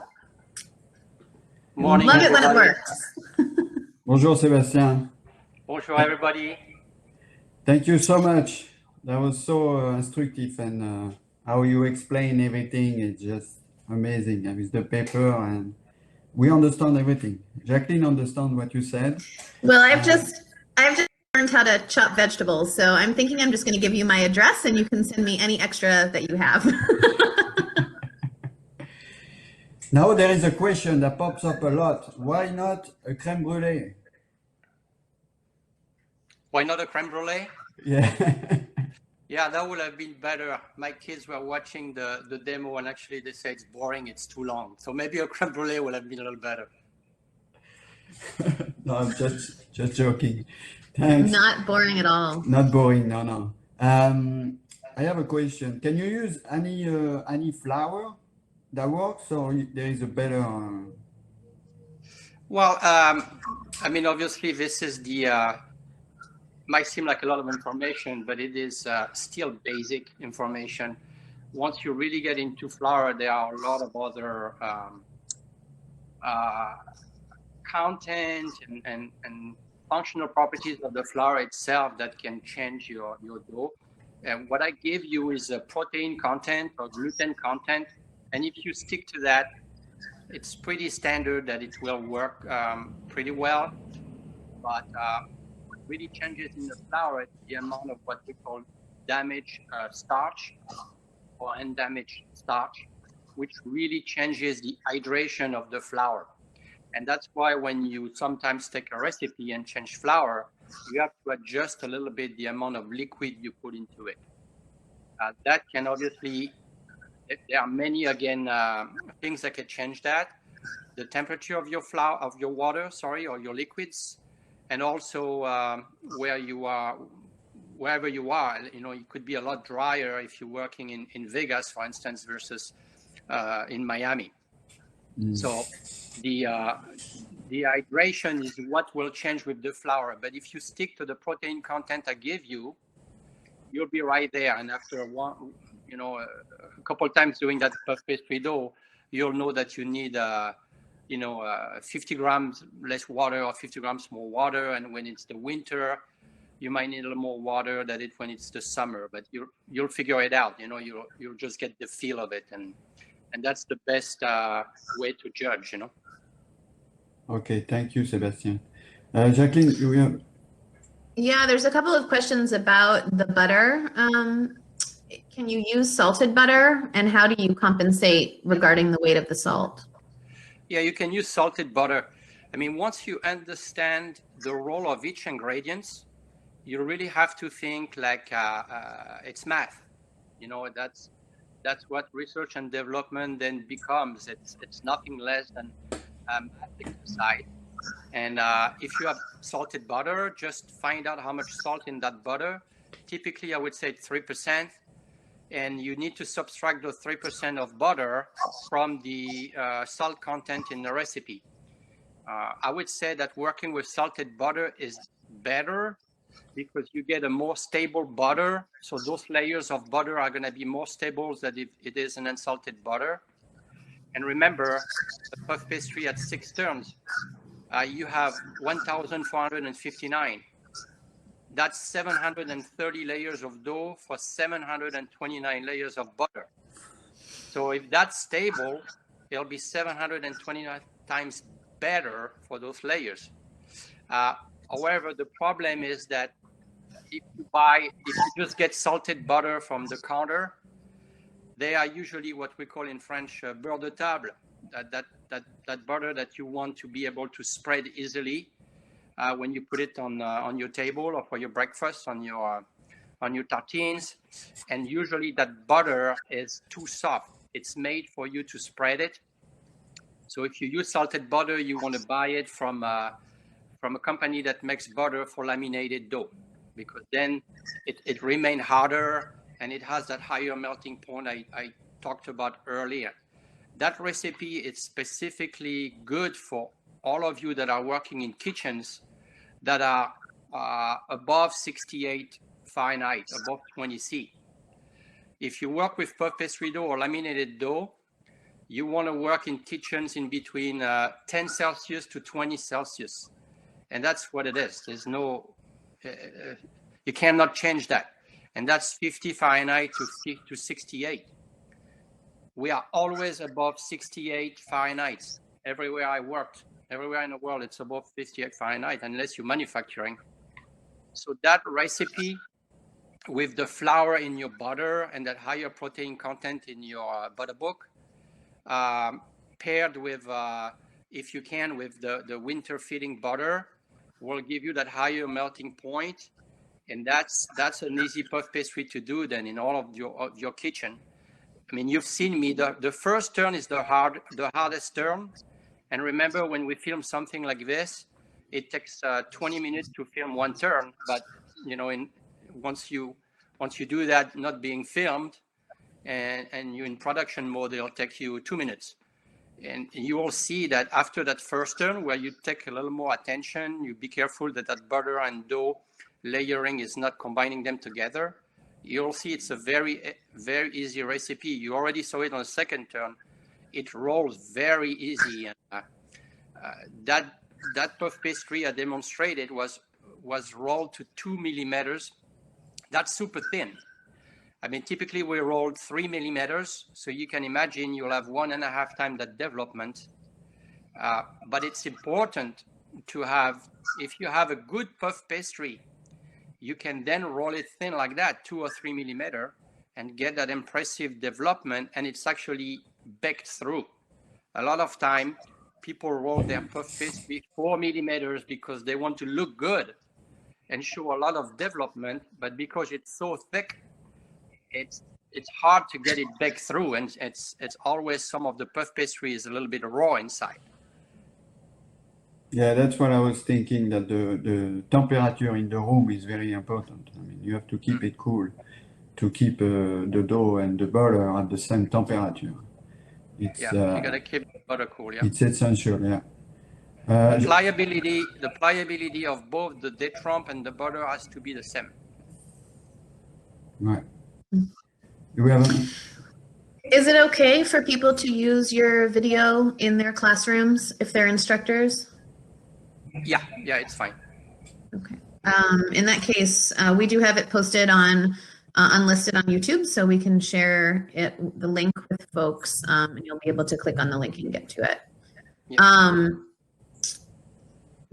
Morning, Love it when it everybody. works. Bonjour, Sébastien. Bonjour, everybody. Thank you so much. That was so instructive, and how you explain everything, it's just amazing with the paper, and we understand everything. Jacqueline understand what you said. Well, I've just learned how to chop vegetables, so I'm thinking I'm just going to give you my address, and you can send me any extra that you have. Now there is a question that pops up a lot. Why not a crème brûlée? Why not a crème brulee? Yeah. Yeah, that would have been better. My kids were watching the demo and actually they say it's boring, it's too long. So maybe a crème brulee would have been a little better. No, I'm just joking. Thanks. Not boring at all. Not boring, no. I have a question. Can you use any flour that works, or there is a better? Well, I mean, obviously, this is might seem like a lot of information, but it is still basic information. Once you really get into flour, there are a lot of other content and functional properties of the flour itself that can change your dough. And what I give you is a protein content or gluten content. And if you stick to that, it's pretty standard that it will work pretty well. But what really changes in the flour is the amount of what we call damaged starch or undamaged starch, which really changes the hydration of the flour. And that's why when you sometimes take a recipe and change flour, you have to adjust a little bit the amount of liquid you put into it. That can obviously, there are many, again, things that can change that. The temperature of your flour, of your water, or your liquids, and also where you are, wherever you are. You know, it could be a lot drier if you're working in Vegas, for instance, versus in Miami. So the hydration is what will change with the flour. But if you stick to the protein content I give you, you'll be right there. And after a couple of times doing that puff pastry dough, you'll know that you need 50 grams less water or 50 grams more water. And when it's the winter, you might need a little more water than it when it's the summer. But you'll figure it out. You know, you'll just get the feel of it, and that's the best way to judge. You know. Okay, thank you, Sébastien. Jacqueline, you have. Yeah, there's a couple of questions about the butter. Can you use salted butter, and how do you compensate regarding the weight of the salt? Yeah, you can use salted butter. I mean, once you understand the role of each ingredient, you really have to think like it's math. You know, that's what research and development then becomes. It's nothing less than math exercise. And if you have salted butter, just find out how much salt in that butter. Typically, I would say 3%. And you need to subtract the 3% of butter from the salt content in the recipe. I would say that working with salted butter is better because you get a more stable butter. So those layers of butter are going to be more stable than if it is an unsalted butter. And remember, the puff pastry at 6 turns, you have 1,459. That's 730 layers of dough for 729 layers of butter. So if that's stable, it'll be 729 times better for those layers. However, the problem is that if you just get salted butter from the counter, they are usually what we call in French beurre de table, that butter that you want to be able to spread easily when you put it on your table or for your breakfast, on your tartines. And usually that butter is too soft. It's made for you to spread it. So if you use salted butter, you want to buy it from a company that makes butter for laminated dough, because then it remains harder and it has that higher melting point I talked about earlier. That recipe is specifically good for all of you that are working in kitchens that are above 68 Fahrenheit, above 20 C. If you work with puff pastry dough or laminated dough, you want to work in kitchens in between 10 Celsius to 20 Celsius. And that's what it is. There's no, you cannot change that. And that's 50 Fahrenheit to 68. we are always above 68 Fahrenheit. Everywhere I worked, everywhere in the world, it's above 58 Fahrenheit, unless you're manufacturing. So that recipe with the flour in your butter and that higher protein content in your butter book, paired with, if you can, with the winter feeding butter, will give you that higher melting point. And that's an easy puff pastry to do then in all of your kitchen. I mean, you've seen me, the first turn is the hardest turn. And remember, when we film something like this, it takes 20 minutes to film one turn. But, you know, once you do that, not being filmed, and you're in production mode, it'll take you 2 minutes. And you will see that after that first turn, where you take a little more attention, you be careful that butter and dough layering is not combining them together. You'll see it's a very, very easy recipe. You already saw it on the second turn. It rolls very easy. That puff pastry I demonstrated was rolled to 2 millimeters. That's super thin. I mean, typically we rolled 3 millimeters. So you can imagine you'll have 1.5 times that development. But it's important to have, if you have a good puff pastry, you can then roll it thin like that, 2 or 3 millimeter, and get that impressive development, and it's actually baked through. A lot of time, people roll their puff pastry 4 millimeters because they want to look good and show a lot of development, but because it's so thick, it's hard to get it baked through, and it's always some of the puff pastry is a little bit raw inside. Yeah, that's what I was thinking, that the temperature in the room is very important. I mean, you have to keep it cool to keep the dough and the butter at the same temperature. It's, you gotta keep the butter cool, yeah. It's essential, yeah. The pliability of both the détrempe and the butter has to be the same. Right. Do we have Is it okay for people to use your video in their classrooms if they're instructors? Yeah, it's fine. Okay. In that case, we do have it posted on unlisted on YouTube, so we can share the link with folks, and you'll be able to click on the link and get to it. Yeah.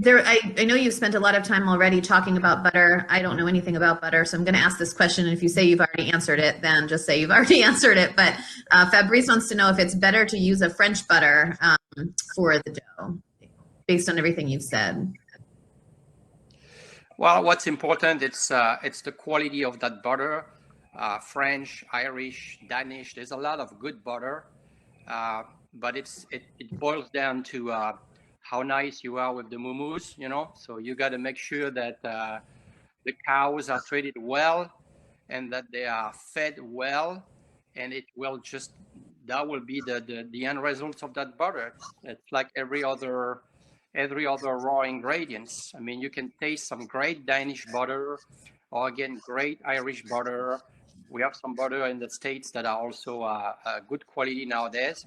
I know you've spent a lot of time already talking about butter. I don't know anything about butter, so I'm going to ask this question. And if you say you've already answered it, then just say you've already answered it. But Fabrice wants to know if it's better to use a French butter for the dough, based on everything you've said. Well, what's important, it's the quality of that butter. French, Irish, Danish, there's a lot of good butter, but it boils down to how nice you are with the moumous, you know. So you got to make sure that the cows are treated well and that they are fed well, and that will be the end result of that butter. It's like every other raw ingredients. I mean, you can taste some great Danish butter, or again, great Irish butter. We have some butter in the States that are also good quality nowadays.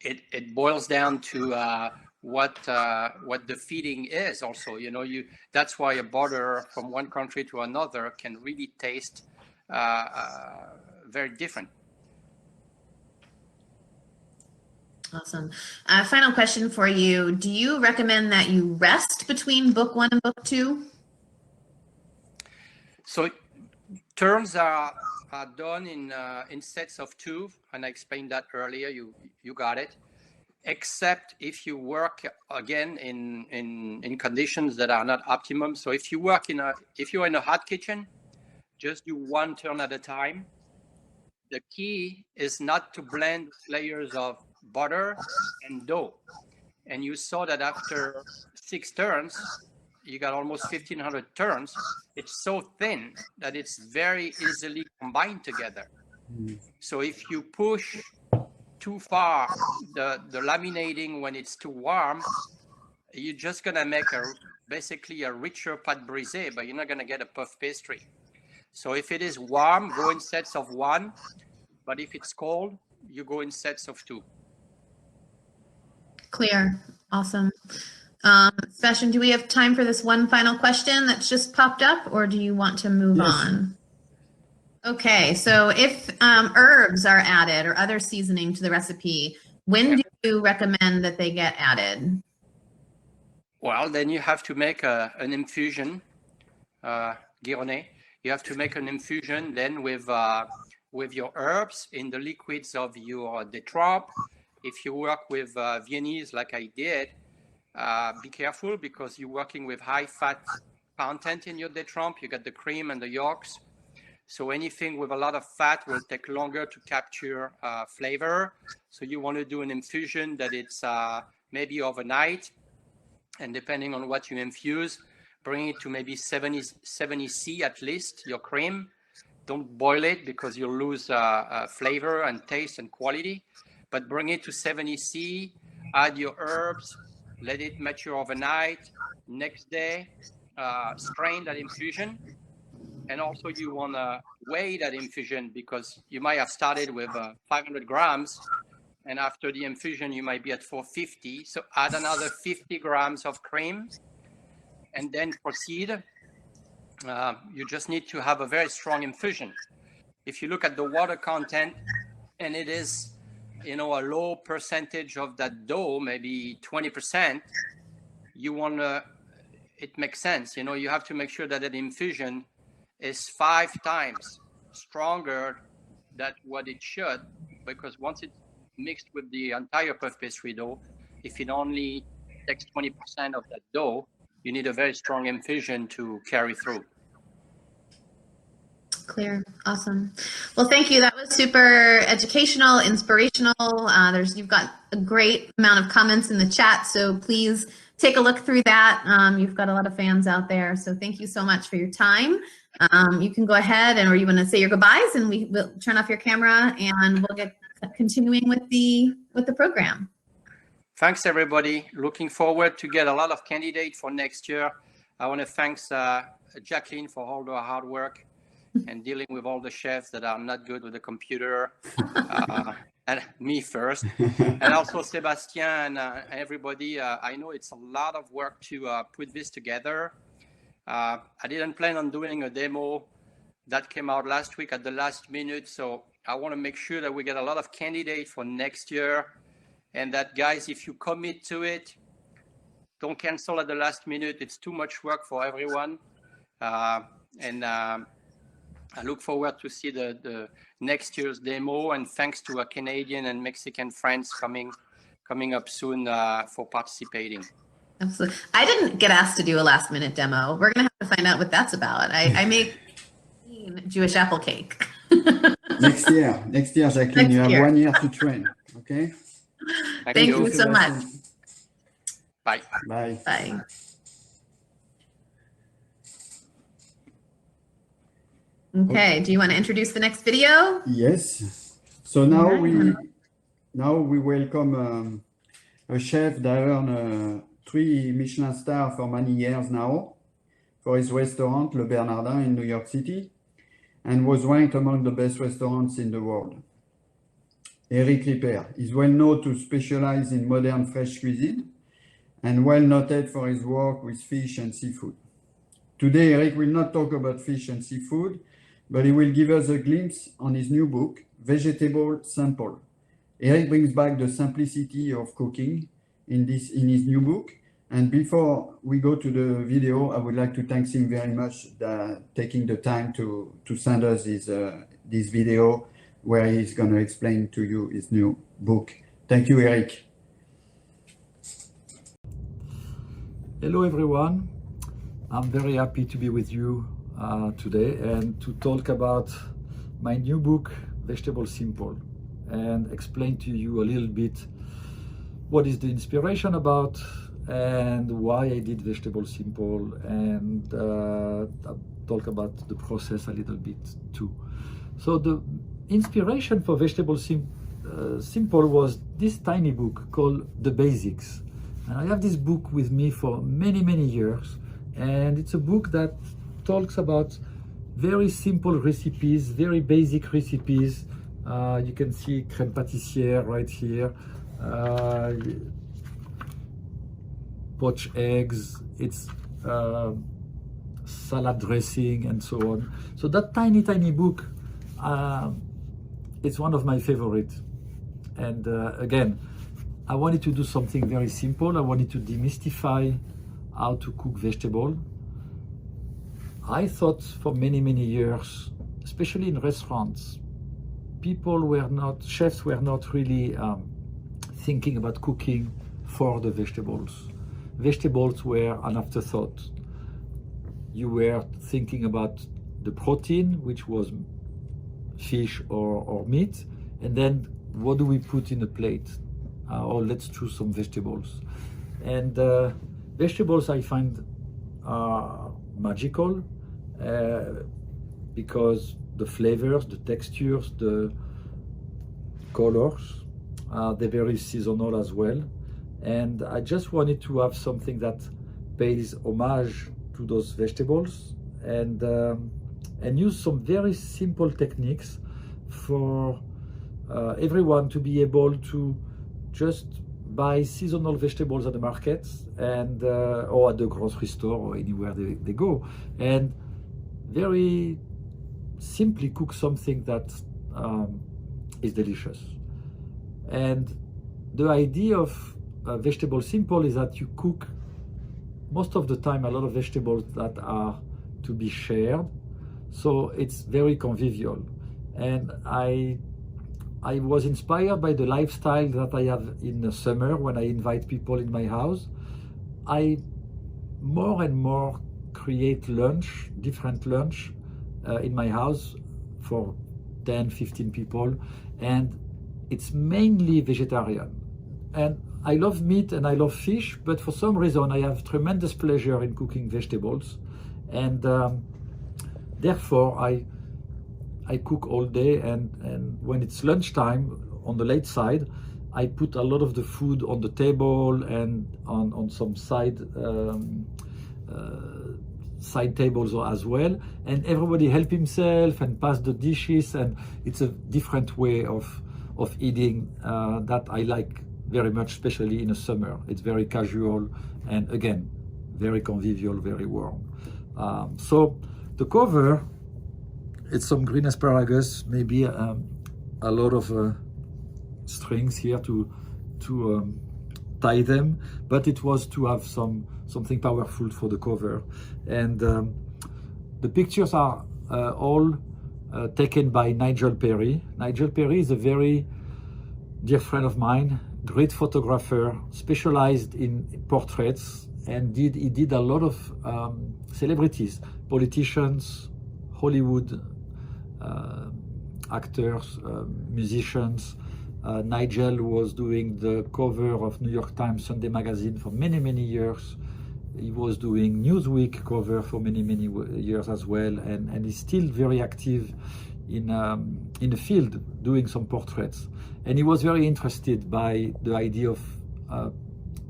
It boils down to what the feeding is also. You know, that's why a butter from one country to another can really taste very different. Awesome. Final question for you. Do you recommend that you rest between book 1 and book 2? So turns are done in sets of 2, and I explained that earlier. You got it. Except if you work again in conditions that are not optimum. So if you're in a hot kitchen, just do 1 turn at a time. The key is not to blend layers of butter and dough. And you saw that after 6 turns, you got almost 1,500 turns. It's so thin that it's very easily combined together. So if you push too far the laminating when it's too warm, you're just gonna make basically a richer pâte brisée, but you're not gonna get a puff pastry. So if it is warm, go in sets of 1, but if it's cold, you go in sets of 2. Clear. Awesome. Sebastian, do we have time for this one final question that's just popped up, or do you want to move on? Okay, so if herbs are added or other seasoning to the recipe, when do you recommend that they get added? Well, then you have to make an infusion, Guironnet. You have to make an infusion then with your herbs in the liquids of your détrempe. If you work with Viennese like I did, be careful because you're working with high fat content in your détrempe. You got the cream and the yolks. So anything with a lot of fat will take longer to capture flavor. So you want to do an infusion that it's maybe overnight. And depending on what you infuse, bring it to maybe 70 C at least, your cream. Don't boil it because you'll lose flavor and taste and quality. But bring it to 70 C, add your herbs, let it mature overnight. Next day, strain that infusion. And also you want to weigh that infusion because you might have started with 500 grams and after the infusion you might be at 450. So add another 50 grams of cream and then proceed. You just need to have a very strong infusion. If you look at the water content and it is, a low percentage of that dough, maybe 20%, it makes sense. You have to make sure that infusion is 5 times stronger than what it should, because once it's mixed with the entire puff pastry dough, if it only takes 20% of that dough, you need a very strong infusion to carry through. Clear. Awesome. Well, thank you. That was super educational, inspirational. You've got a great amount of comments in the chat, so please take a look through that. You've got a lot of fans out there, so thank you so much for your time. You can go ahead or you want to say your goodbyes and we will turn off your camera and we'll get continuing with the program. Thanks everybody. Looking forward to get a lot of candidates for next year. I want to thank Jacqueline for all her hard work and dealing with all the chefs that are not good with the computer, and me first, and also Sebastien and everybody. I know it's a lot of work to put this together. I didn't plan on doing a demo that came out last week at the last minute, so I want to make sure that we get a lot of candidates for next year, and that guys, if you commit to it, don't cancel at the last minute. It's too much work for everyone, and I look forward to see the next year's demo, and thanks to our Canadian and Mexican friends coming up soon for participating. Absolutely. I didn't get asked to do a last minute demo. We're going to have to find out what that's about. I make Jewish apple cake. Next year, Jacqueline, you have 1 year to train. Okay? Thank you so much. Bye. Bye. Bye. Okay, do you want to introduce the next video? Yes. So now we welcome a chef that earned 3 Michelin stars for many years now for his restaurant, Le Bernardin in New York City, and was ranked among the best restaurants in the world. Eric Ripert is well known to specialize in modern fresh cuisine and well noted for his work with fish and seafood. Today, Eric will not talk about fish and seafood, but he will give us a glimpse on his new book, Vegetable Simple. Eric brings back the simplicity of cooking in his new book. And before we go to the video, I would like to thank him very much for taking the time to send us this video where he's going to explain to you his new book. Thank you, Eric. Hello, everyone. I'm very happy to be with you today and to talk about my new book, Vegetable Simple, and explain to you a little bit what is the inspiration about and why I did Vegetable Simple, and talk about the process a little bit too. So the inspiration for Vegetable Simple was this tiny book called The Basics. And I have this book with me for many, many years, and it's a book that talks about very simple recipes, very basic recipes. You can see crème pâtissière right here, poached eggs, it's salad dressing and so on. So that tiny book it's one of my favorites. And again, I wanted to do something very simple. I wanted to demystify how to cook vegetable. I thought for many, many years, especially in restaurants, chefs were not really thinking about cooking for the vegetables. Vegetables were an afterthought. You were thinking about the protein, which was fish or meat, and then what do we put in a plate? Or let's choose some vegetables. And vegetables I find are magical because the flavors, the textures, the colors, they're very seasonal as well. And I just wanted to have something that pays homage to those vegetables and use some very simple techniques for everyone to be able to just buy seasonal vegetables at the market and or at the grocery store or anywhere they go, and very simply cook something that is delicious. And the idea of vegetable simple is that you cook most of the time a lot of vegetables that are to be shared, so it's very convivial. And I was inspired by the lifestyle that I have in the summer when I invite people in my house. I more and more create lunch, different lunch in my house for 10, 15 people, and it's mainly vegetarian. And I love meat and I love fish, but for some reason I have tremendous pleasure in cooking vegetables, and therefore I cook all day, and when it's lunchtime on the late side, I put a lot of the food on the table and on some side tables as well, and everybody help himself and pass the dishes, and it's a different way of eating that I like very much, especially in the summer. It's very casual and again very convivial, very warm. So the cover, it's some green asparagus, maybe a lot of strings here to tie them, but it was to have something powerful for the cover. And the pictures are all taken by Nigel Perry. Nigel Perry is a very dear friend of mine, great photographer, specialized in portraits, and he did a lot of celebrities, politicians, Hollywood actors, musicians. Nigel was doing the cover of New York Times Sunday magazine for many, many years. He was doing Newsweek cover for many, many years as well, and he's still very active in the field doing some portraits. And he was very interested by the idea of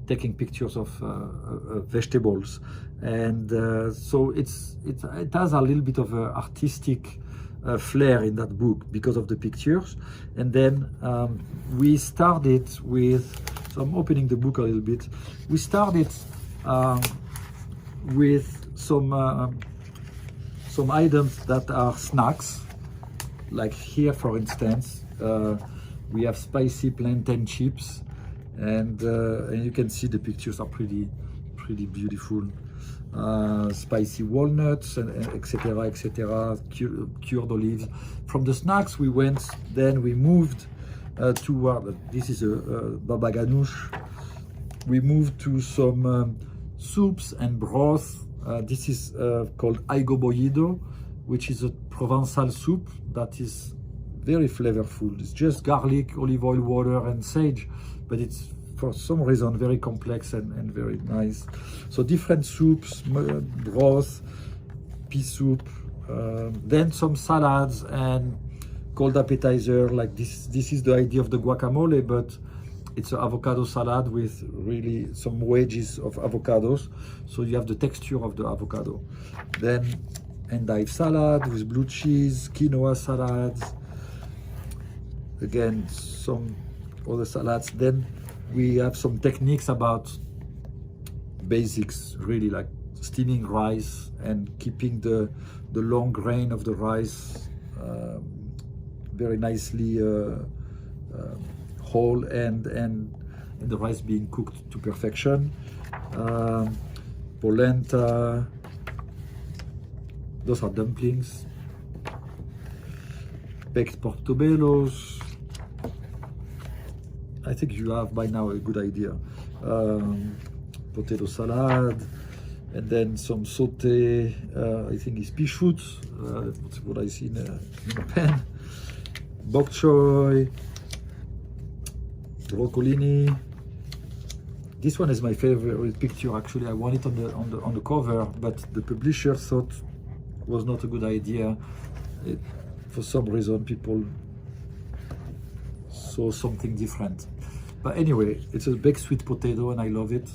taking pictures of vegetables, and so it has a little bit of an artistic flair in that book because of the pictures. And then we started with, so I'm opening the book a little bit. We started with some items that are snacks, like here, for instance, we have spicy plantain chips, and you can see the pictures are pretty beautiful. Spicy walnuts, and etc., cured olives. From the snacks we moved to this is a baba ganoush. We moved to some soups and broth. This is called aigo bollido, which is a Provençal soup that is very flavorful. It's just garlic, olive oil, water, and sage, but it's for some reason very complex and very nice. So different soups, broth, pea soup, then some salads and cold appetizer like this. This is the idea of the guacamole, but it's an avocado salad with really some wedges of avocados, so you have the texture of the avocado. Then endive salad with blue cheese, quinoa salads, again some other salads. Then we have some techniques about basics, really, like steaming rice and keeping the long grain of the rice very nicely whole and the rice being cooked to perfection. Polenta, those are dumplings. Baked portobellos. I think you have by now a good idea. Potato salad, and then some sauté, I think it's pea shoot, that's what I see in a pan. Bok choy, broccolini. This one is my favorite picture. Actually, I want it on the cover, but the publisher thought it was not a good idea. For some reason, people saw something different. But anyway, it's a baked sweet potato, and I love it.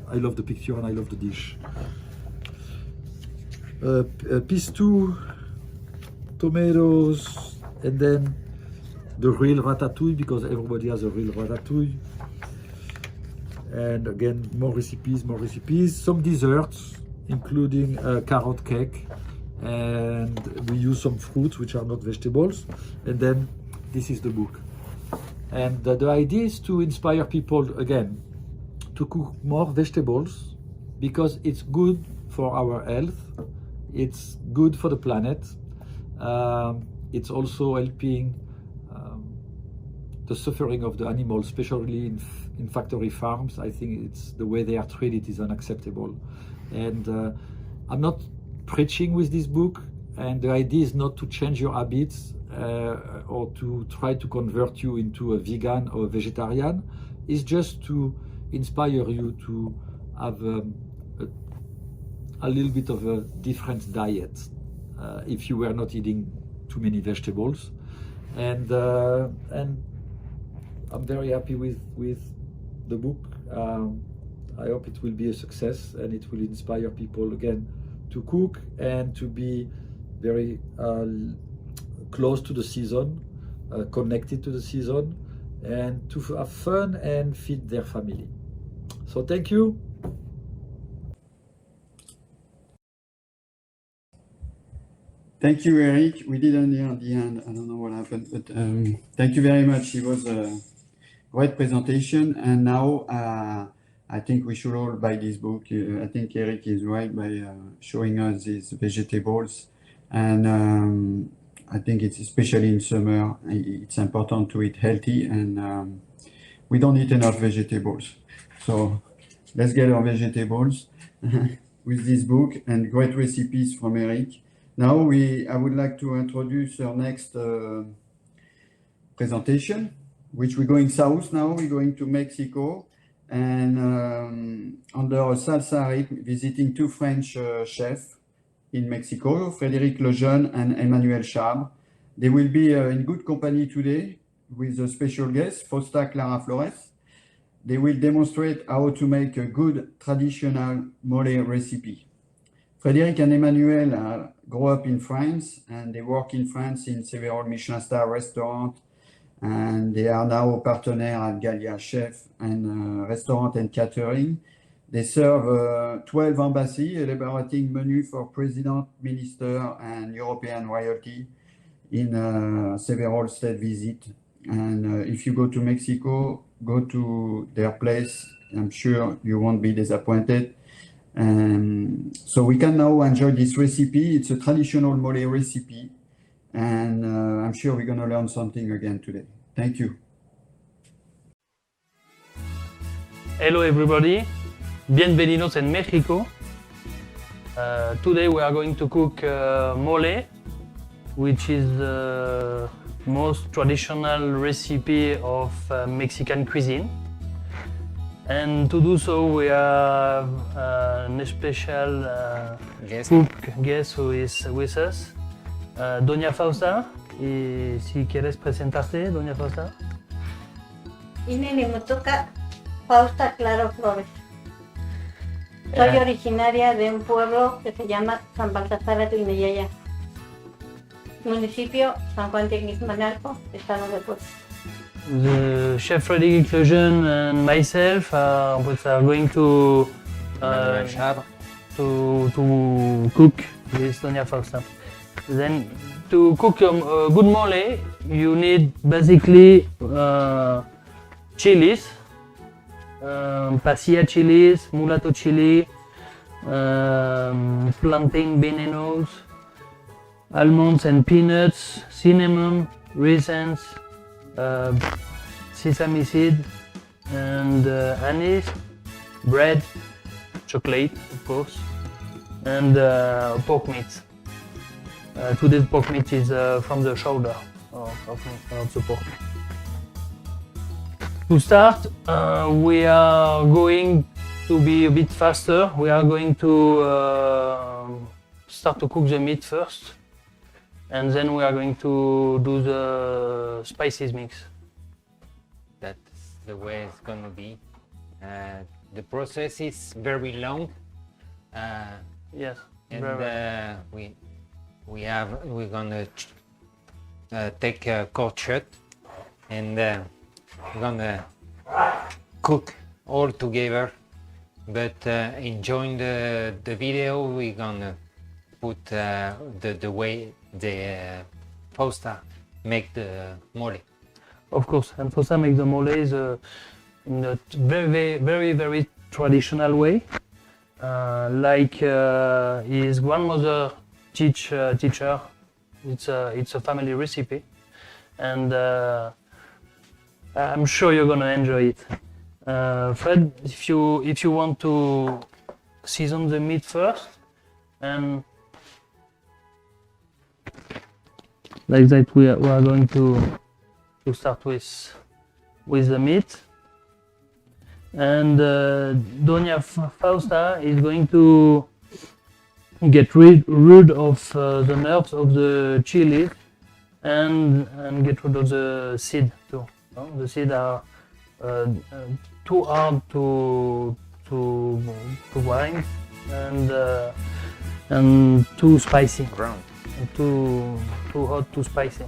I love the picture and I love the dish. Peas stew, tomatoes, and then the real ratatouille, because everybody has a real ratatouille. And again, more recipes. Some desserts, including a carrot cake, and we use some fruits which are not vegetables. And then this is the book. And the idea is to inspire people again to cook more vegetables, because it's good for our health, it's good for the planet, it's also helping the suffering of the animals, especially in factory farms. I think it's the way they are treated is unacceptable. And I'm not preaching with this book, and the idea is not to change your habits or to try to convert you into a vegan or a vegetarian. It's just to inspire you to have a little bit of a different diet if you were not eating too many vegetables. And I'm very happy with the book. I hope it will be a success and it will inspire people again to cook and to be very close to the season, connected to the season, and to have fun and feed their family. So thank you. Thank you, Eric. We didn't hear at the end. I don't know what happened, but thank you very much. It was a great presentation. And now I think we should all buy this book. I think Eric is right by showing us these vegetables. And I think it's especially in summer, it's important to eat healthy, and we don't eat enough vegetables. So let's get our vegetables with this book and great recipes from Eric. Now I would like to introduce our next presentation, which we're going south now. We're going to Mexico, and under a salsa rhythm, visiting two French chefs in Mexico, Frédéric Lejeune and Emmanuel Chabre. They will be in good company today with a special guest, Fausta Clara Flores. They will demonstrate how to make a good traditional mole recipe. Frédéric and Emmanuel grew up in France, and they work in France in several Michelin star restaurants, and they are now partenaires at Gallia Chef and Restaurant and Catering. They serve 12 embassies, elaborating menu for president, minister, and European royalty in several state visits. And if you go to Mexico, go to their place. I'm sure you won't be disappointed. So we can now enjoy this recipe. It's a traditional mole recipe, and I'm sure we're going to learn something again today. Thank you. Hello everybody, bienvenidos en Mexico. Today we are going to cook mole, which is the most traditional recipe of Mexican cuisine. And to do so, we have a special cook guest who is with us, Doña Fausta. Y si quieres presentarte, Doña Fausta. Inenimutuca Fausta Clara Flores. Soy originaria de un pueblo que se llama San Baltasar Atuineyaya, municipio San Juan de Ixmanalco, estado de Puebla. The chef Frédéric Lejeune and myself are going to cook with Doña Fausta. Then to cook a good mole, you need basically chilies, pasilla chilies, mulatto chili, plantain venenos, almonds and peanuts, cinnamon, raisins, sesame seed, and anise, bread, chocolate, of course, and pork meat. Today's pork meat is from the shoulder of the pork. To start, we are going to be a bit faster. We are going to start to cook the meat first, and then we are going to do the spices mix. That's the way it's going to be. The process is very long. Yes, and we're gonna take a cold shot, and we're gonna cook all together. But enjoying the video, we're gonna put the way the Fausta make the mole. Of course, and Fausta make the mole is in a very traditional way, like his grandmother teach her. It's a family recipe, and I'm sure you're gonna enjoy it. Fred, if you want to season the meat first, and like that, we are going to start with the meat, and Doña Fausta is going to get rid of the nerves of the chili and get rid of the seed too. The seeds are too hard to grind and too spicy. Brown. Too hot, too spicy.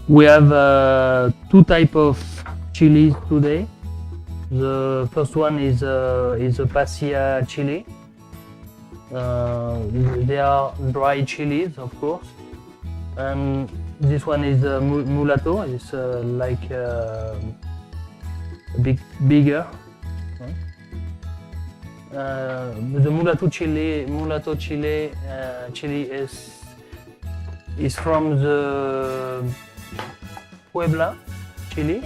We have two types of chilies today. The first one is a pasilla chili. They are dry chilies, of course, and this one is mulatto. It's like a bit bigger. The mulatto chili is from the Puebla chili.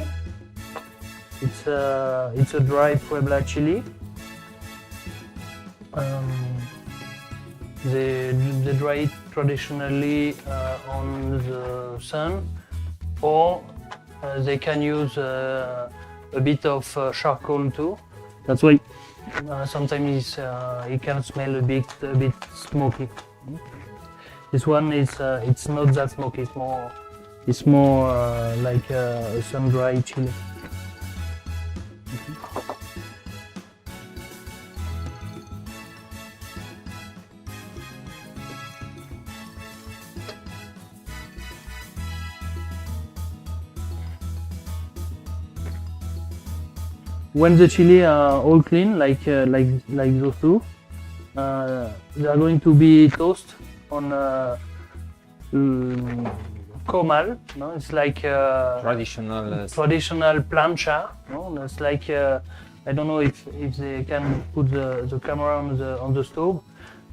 It's a dry Puebla chili. They dry it traditionally on the sun, or they can use a bit of charcoal too. That's why sometimes it can smell a bit smoky. This one is it's not that smoky. It's more like a sun-dried chili. When the chili are all clean, like those two, they are going to be toasted on comal. No, it's like traditional plancha. No, it's like I don't know if they can put the camera on the stove.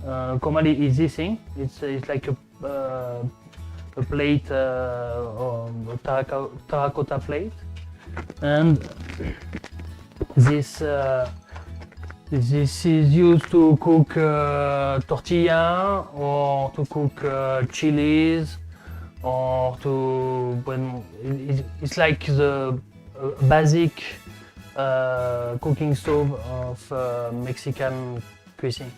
Comal is this thing. It's like a plate, or a terracotta plate, and this is used to cook tortilla, or to cook chilies, or it's like the basic cooking stove of Mexican cuisine.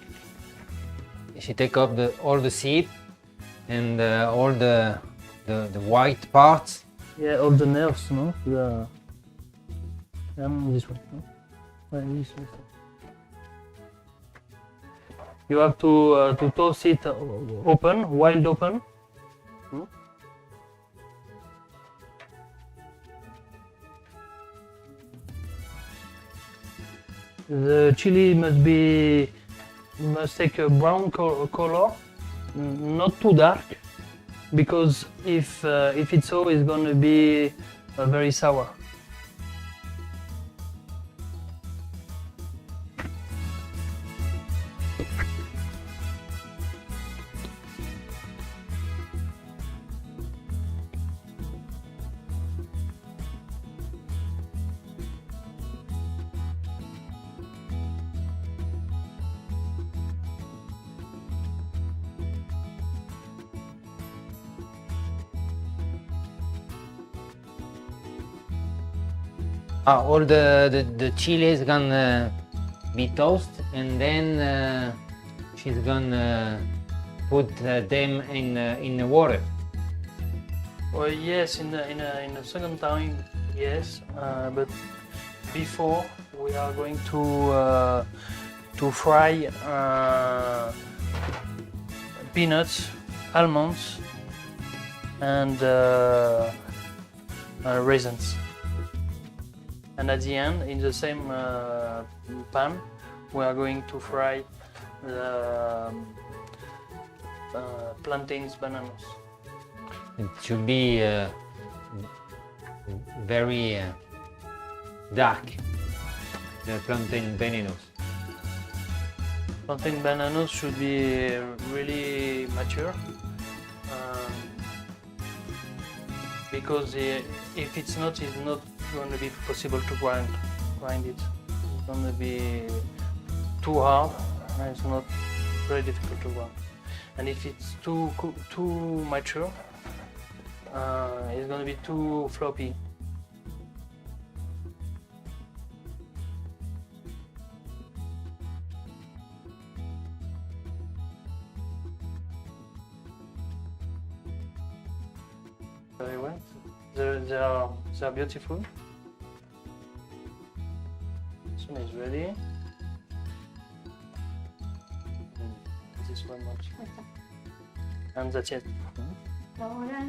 If you take off all the seed and all the white parts. Yeah, all the nerves, no? This one. No? This one. You have to toast it open, wide open. The chili must take a brown color, not too dark, because if it's so, it's going to be very sour. All the chili is gonna be toasted, and then she's gonna put them in the water. Well, yes, in the second time, yes, but before we are going to fry peanuts, almonds, and raisins. And at the end, in the same pan, we are going to fry the plantains, bananas. It should be very dark, the plantain bananas. Plantain bananas should be really mature, because if it's not going to be possible to grind it. It's going to be too hard, and it's not very difficult to grind. And if it's too mature, it's going to be too floppy. Very well. They are beautiful. This one is ready. This one much. And that's it. Ahora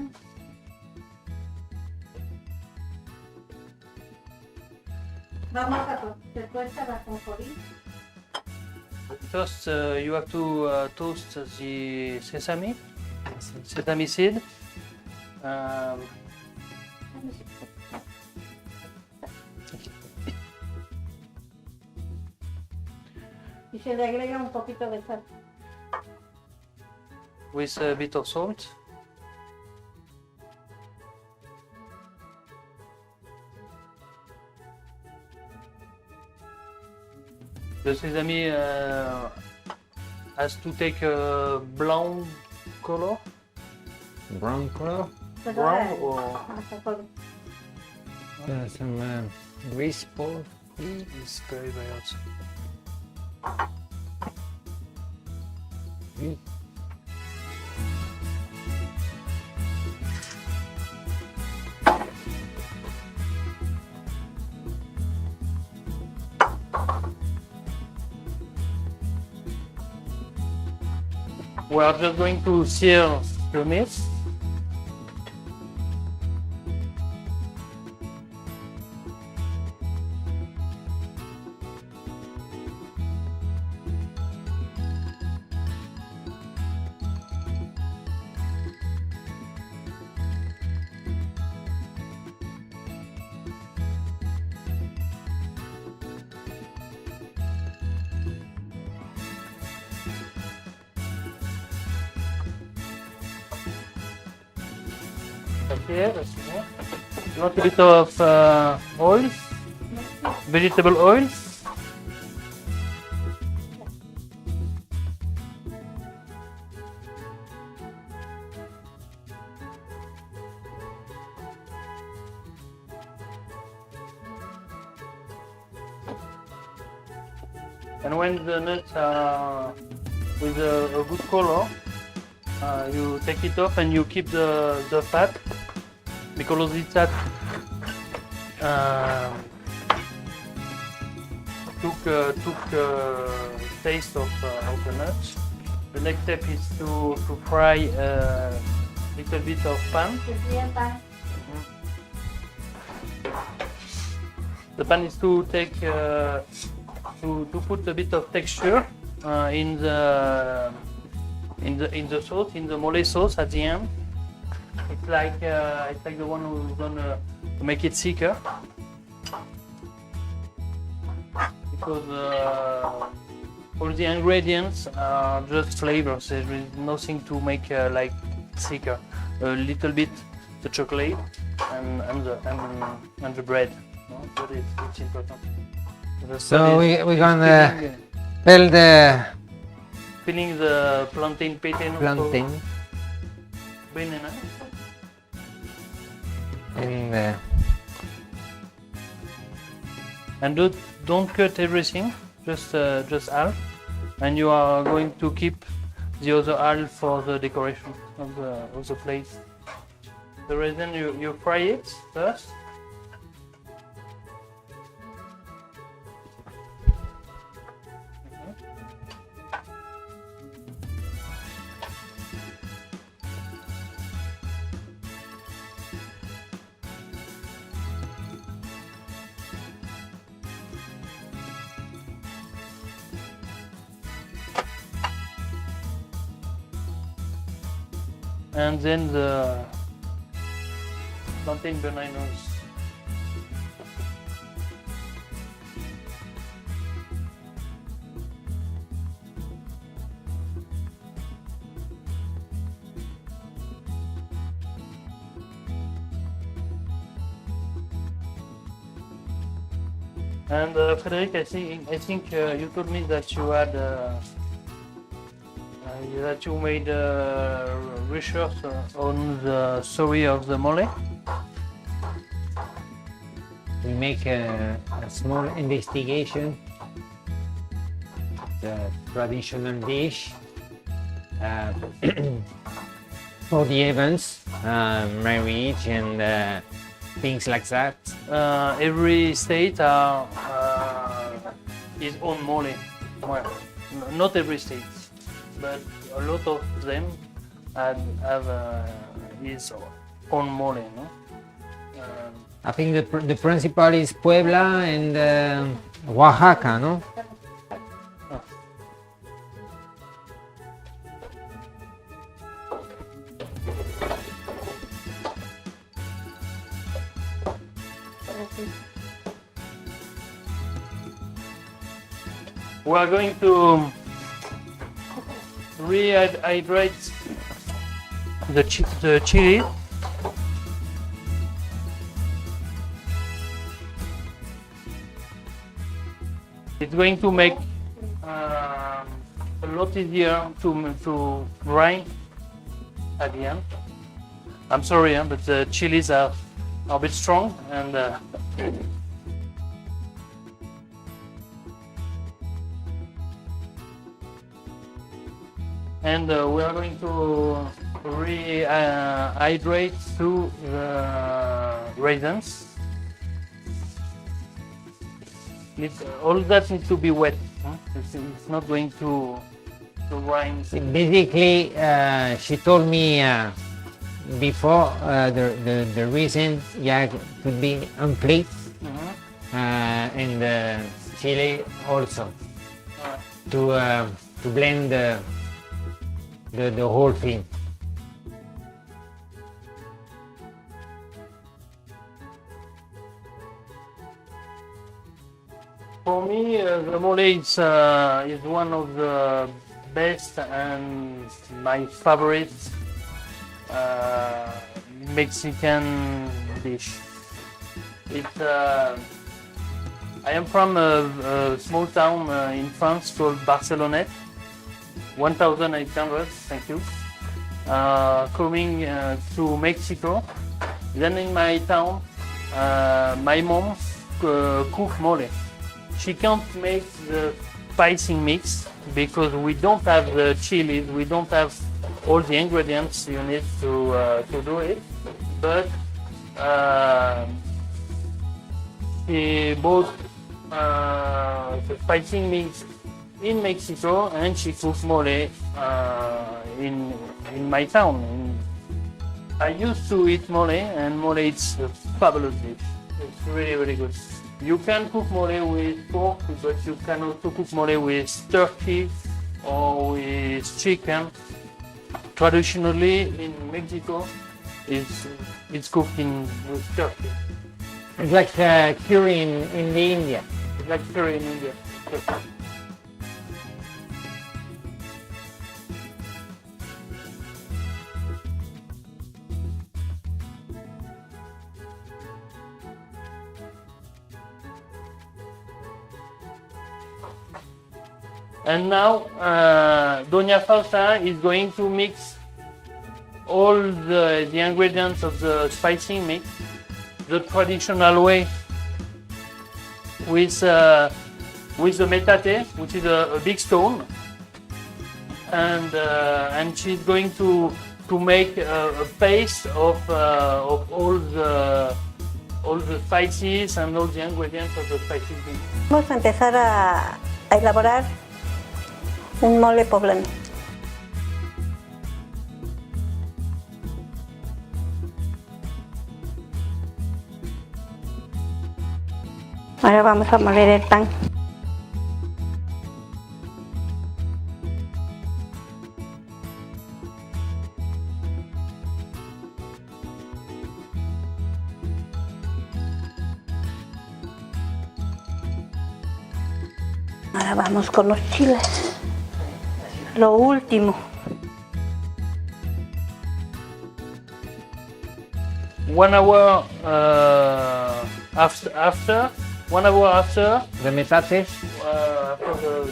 vamos a tuesta la ajonjolí. First, you have to toast the sesame seed. Y se le agrega un poquito de sal. With a bit of salt. The sesame has to take a brown color. Brown color? Brown or Some grease for it's very hot. We are just going to sear the meat. Okay, that's good. You want a bit of oil, vegetable oil. And when the nuts are with a good color, you take it off and you keep the fat, because it's that took taste of the nuts. The next step is to fry a little bit of pan. The pan is to take to put a bit of texture in the sauce, in the mole sauce at the end. It's like the one who's gonna make it thicker, because all the ingredients are just flavors. There is nothing to make like thicker. A little bit the chocolate and the bread. No? But it's important. The So salt is we're gonna filling the plantain pété. plantain Banana. and Don't cut everything, just half, and you are going to keep the other half for the decoration of the plate. The reason you fry it first. And then the plantain bananas. And Frédéric, I think you told me that you had that you made research on the story of the mole. we make a small investigation. The traditional dish for the events, marriage and things like that. Every state his own mole. Well, not every state, but a lot of them have his own mole. No? I think the principal is Puebla and Oaxaca, no? We are going to rehydrate the chili. It's going to make a lot easier to grind at the end. I'm sorry, but the chilies are a bit strong and we are going to rehydrate through the raisins. All that needs to be wet. Huh? It's not going to grind. Basically, she told me before the reason could be on plate and chili also to blend the whole thing. For me, the mole is one of the best and my favorite Mexican dish. I am from a small town in France called Barcelonnette, 1,800, thank you, coming to Mexico. Then in my town, my mom cook mole. She can't make the spicing mix because we don't have the chilies, we don't have all the ingredients you need to do it. But she bought the spicing mix in Mexico and she cooks mole in my town. I used to eat mole and mole is a fabulous dish. It's really, really good. You can cook mole with pork, but you can also cook mole with turkey or with chicken. Traditionally in Mexico, it's cooked with turkey. It's like curry in the India. It's like curry in India. Yes. And now Doña Fausta is going to mix all the ingredients of the spicing mix the traditional way with the metate, which is a big stone, and she's going to make a paste of all the spices and all the ingredients of the spices. Vamos a empezar a elaborar un mole poblano. Ahora vamos a moler el pan. Ahora vamos con los chiles. Lo último. 1 hour after 1 hour after The metate. after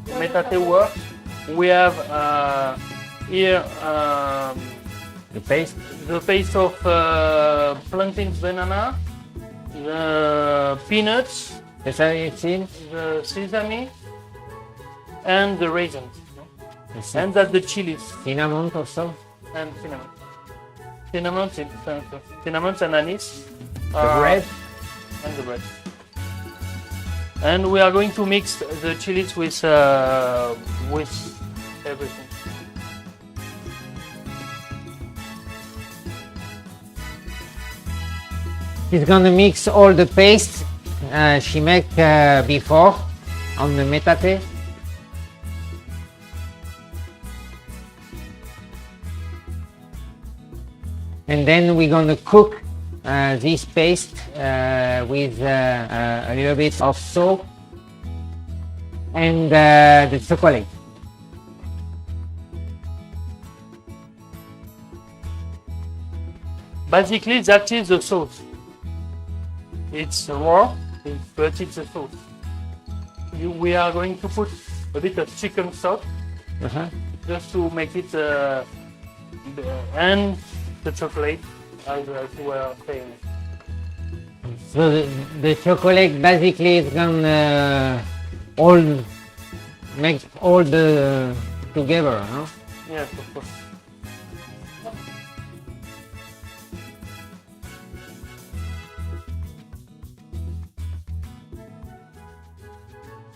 the metate works, we have here The paste. the paste of plantain banana, the peanuts, Sesame seed. the sesame, and the raisins, The seed. and that the chilies Cinnamon also. and cinnamon. Cinnamon and anise. The bread. And the bread. And we are going to mix the chilies with everything. She's gonna mix all the paste she make before on the metate. And then we're gonna cook this paste with a little bit of salt and the chocolate. Basically, that is the sauce. It's raw, but it's a sauce. We are going to put a bit of chicken stock just to make it, and the chocolate, as we were saying. So the chocolate basically is gonna make all the together, huh? Yes, of course.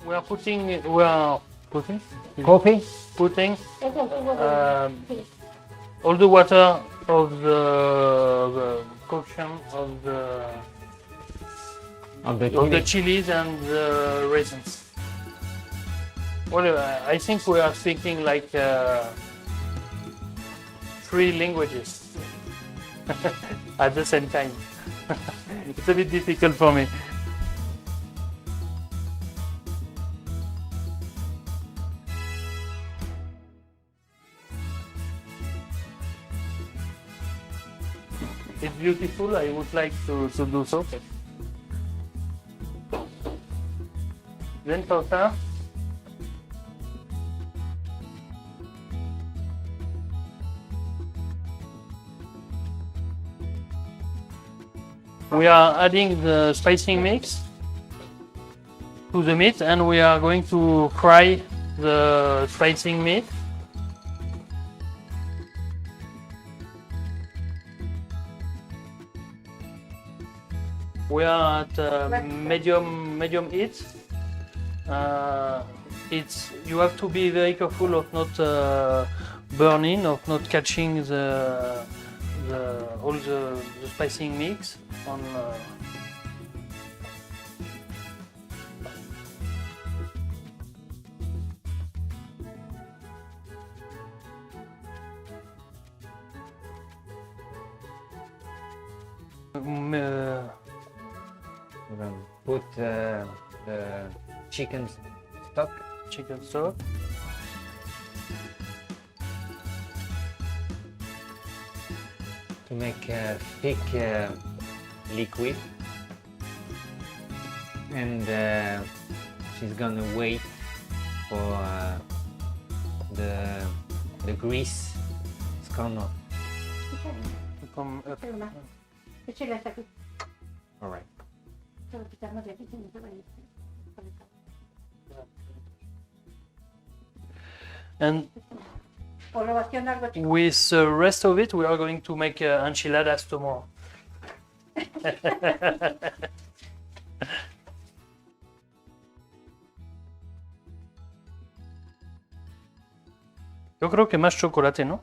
We are putting Coffee? all the water of the coction of the chilies and the raisins. Well, I think we are speaking like 3 languages at the same time. It's a bit difficult for me. It's beautiful, I would like to do so. Then Fausta. We are adding the spicing mix to the meat, and we are going to fry the spicing meat. We are at medium heat. You have to be very careful of not burning, of not catching all the spicing mix We're gonna put the chicken stock. Chicken stock. To make a thick liquid, and she's gonna wait for the grease is gonna. Comme, Échale hasta aquí. All right. Solo quitarnos de aquí, que no se vaya. and O lo vacío en algo chico. with the rest of it, we are going to make enchiladas tomorrow. Yo creo que más chocolate, ¿no?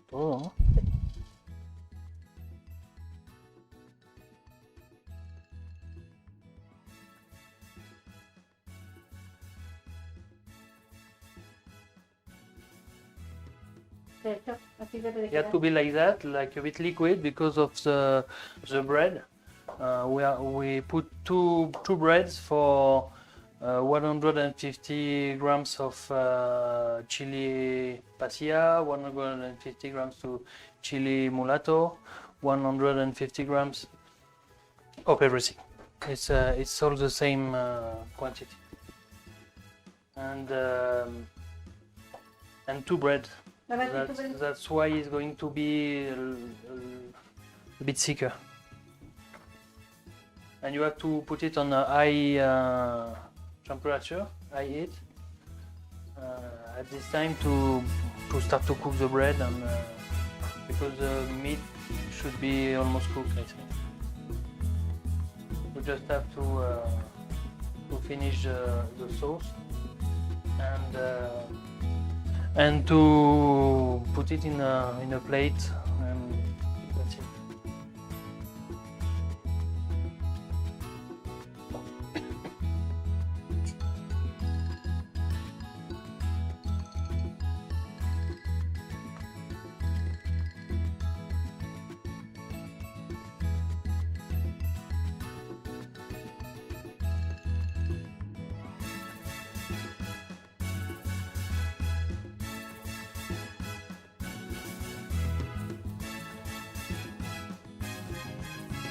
Todo, ¿no? De hecho, así debe de It had quedar. to be like that, like a bit liquid because of the bread. We put two breads for 150 grams of chili pasilla, 150 grams to chili mulatto, 150 grams of everything. It's all the same quantity. And two bread. A ver si tú ves. That's why it's going to be a bit thicker. And you have to put it on a high temperature, high heat, at this time to start to cook the bread, and because the meat should be almost cooked, I think. We just have to finish the sauce and to put it in a plate, and that's it.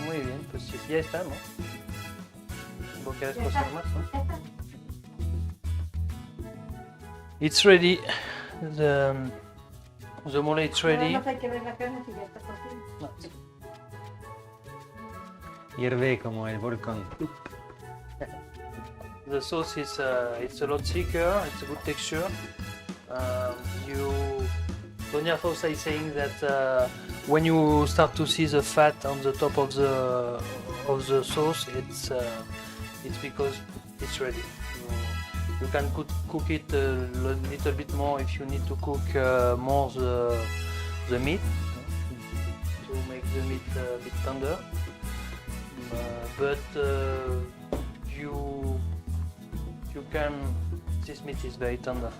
Muy bien, pues sí, ya está, ¿no? ¿Vos querés Ya cocer está. más, no? Ya está. It's ready. The mole is Nada ready. más hay que ver la carne si ya está cocida. Hierve como el volcán. The sauce is it's a lot thicker. It's a good texture. Doña Fausta is saying that when you start to see the fat on the top of the sauce, it's because it's ready. You can cook it a little bit more if you need to cook more the meat to make the meat a bit tender. But you can. This meat is very tender.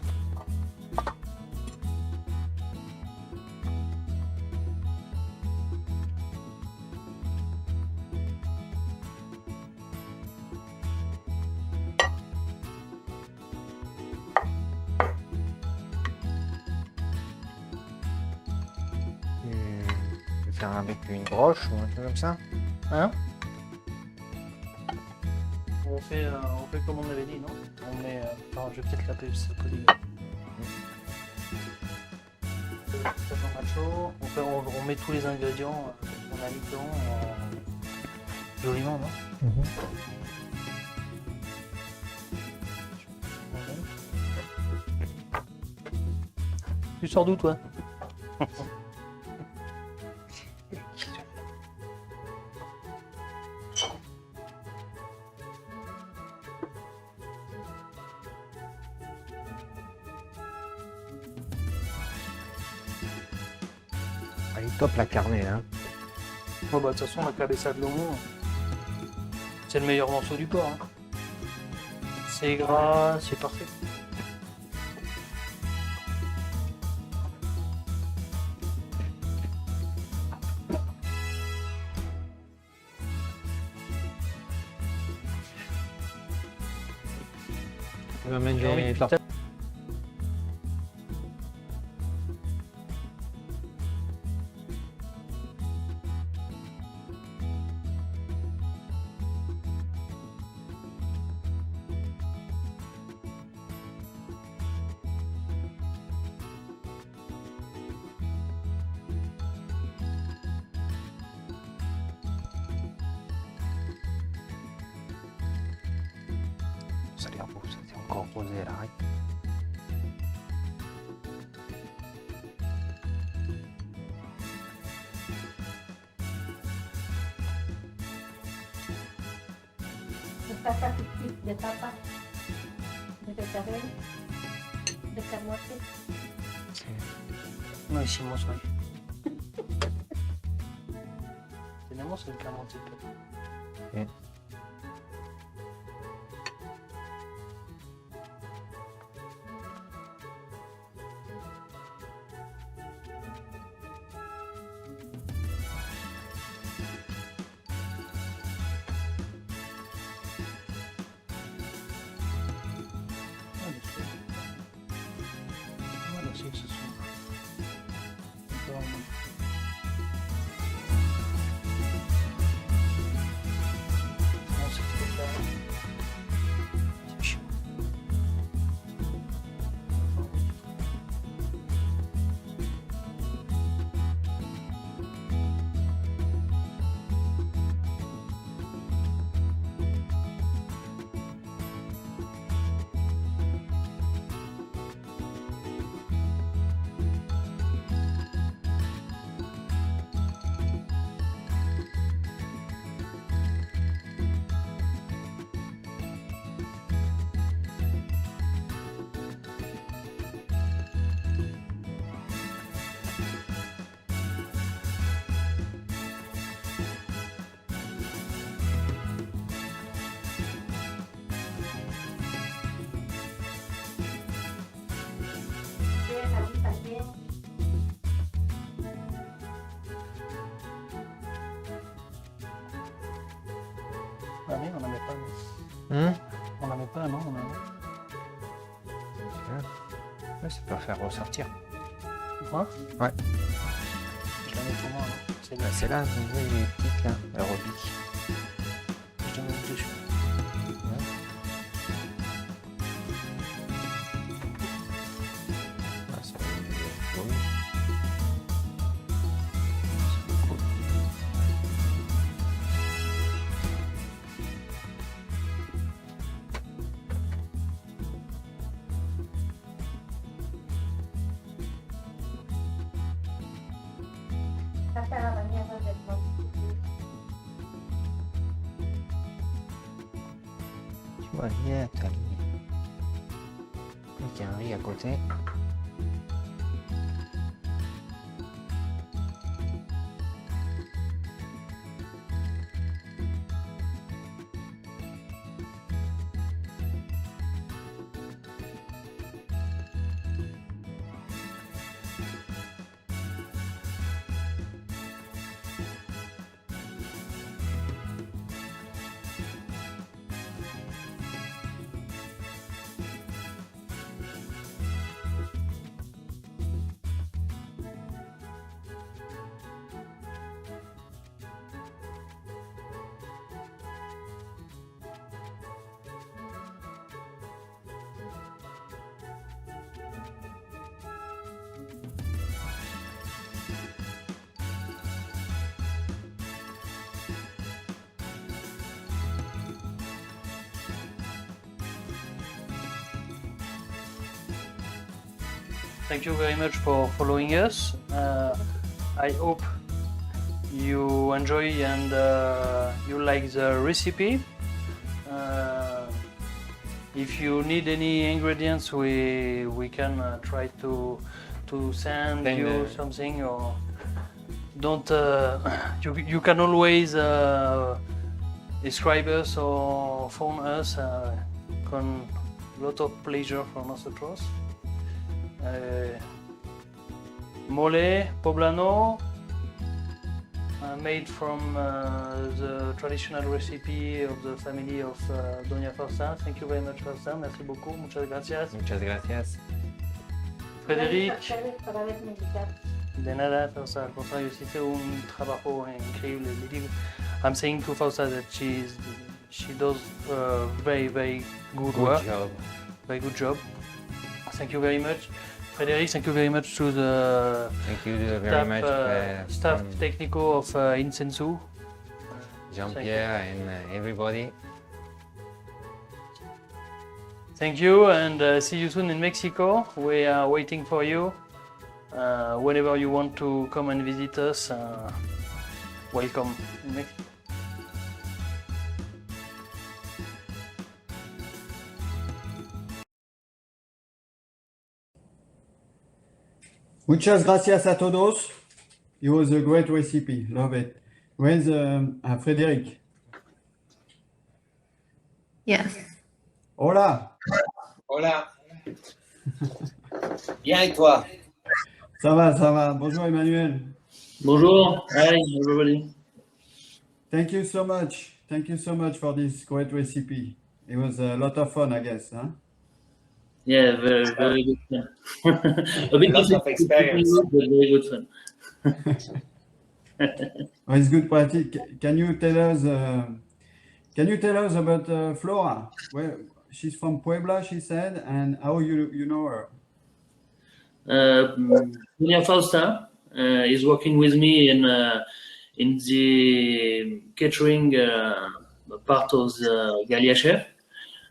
Je vais faire avec une broche ou un truc comme ça. Hein? On fait comme on avait dit, non? On met. Attends, je vais peut-être la plus polygon. Macho. On met tous les ingrédients qu'on a mis dedans joliment, non? Tu sors d'où, toi? Elle est top la carne, hein. Bon, bah, de toute façon, la cabeza de lomo, c'est le meilleur morceau du porc. Hein. C'est gras, c'est parfait. Tu vas mettre J'ai envie des de- tortillas. Ça a l'air beau, ça c'est encore rosé à l'arrêt. De papa fictif, de papa, de betabel, de camote. No hicimos hoy. Tenemos el camotito. Bien. Bueno, sí, eso es un... Vamos a explotar. ¿Quieres aquí también? Ah mais on n'en met pas. On n'en met pas, non? Ouais, ça peut faire ressortir. Moi? Ouais. Je la mets pour moi, non? C'est là. C'est là, vous voyez les petites là, aérobiques. Je la mets dessus. Ah, ça va être beau. Cool. Saca la bañera del bote. Tu vois, il y a ta ligne. Il y a un riz à côté. Thank you very much for following us. I hope you enjoy and you like the recipe. If you need any ingredients, we can try to send Then, you something, or don't. You can always describe us or phone us. Con lot of pleasure for nosotros. Mole poblano, made from the traditional recipe of the family of Doña Fausta. Thank you very much, Fausta. Merci beaucoup. Muchas gracias. Muchas gracias. Frédéric, Gracias a ustedes por haberme invitado. de nada, Fausta. Al contrario, hiciste un trabajo increíble. I'm saying to Fausta that she does very, very good work. job. Very good job. Thank you very much. Frédéric, thank you very much to the Thank you very much, staff from technical of Insensu. Jean-Pierre and everybody. Thank you, and see you soon in Mexico. We are waiting for you. Whenever you want to come and visit us, welcome in Mexico. Muchas gracias a todos. It was a great recipe. Love it. Where's Frédéric? Yes. Hola. Hola. Bien et toi? Ça va, ça va. Bonjour Emmanuel. Bonjour, hi everybody. Thank you so much. Thank you so much for this great recipe. It was a lot of fun, I guess, huh? Yeah, very good fun. A bit Lots of experience. but very good fun. Well, it's good practice. Can you tell us about Flora? Well, she's from Puebla, she said, and how you know her? Doña Fausta is working with me in the catering part of the Gallia Chef,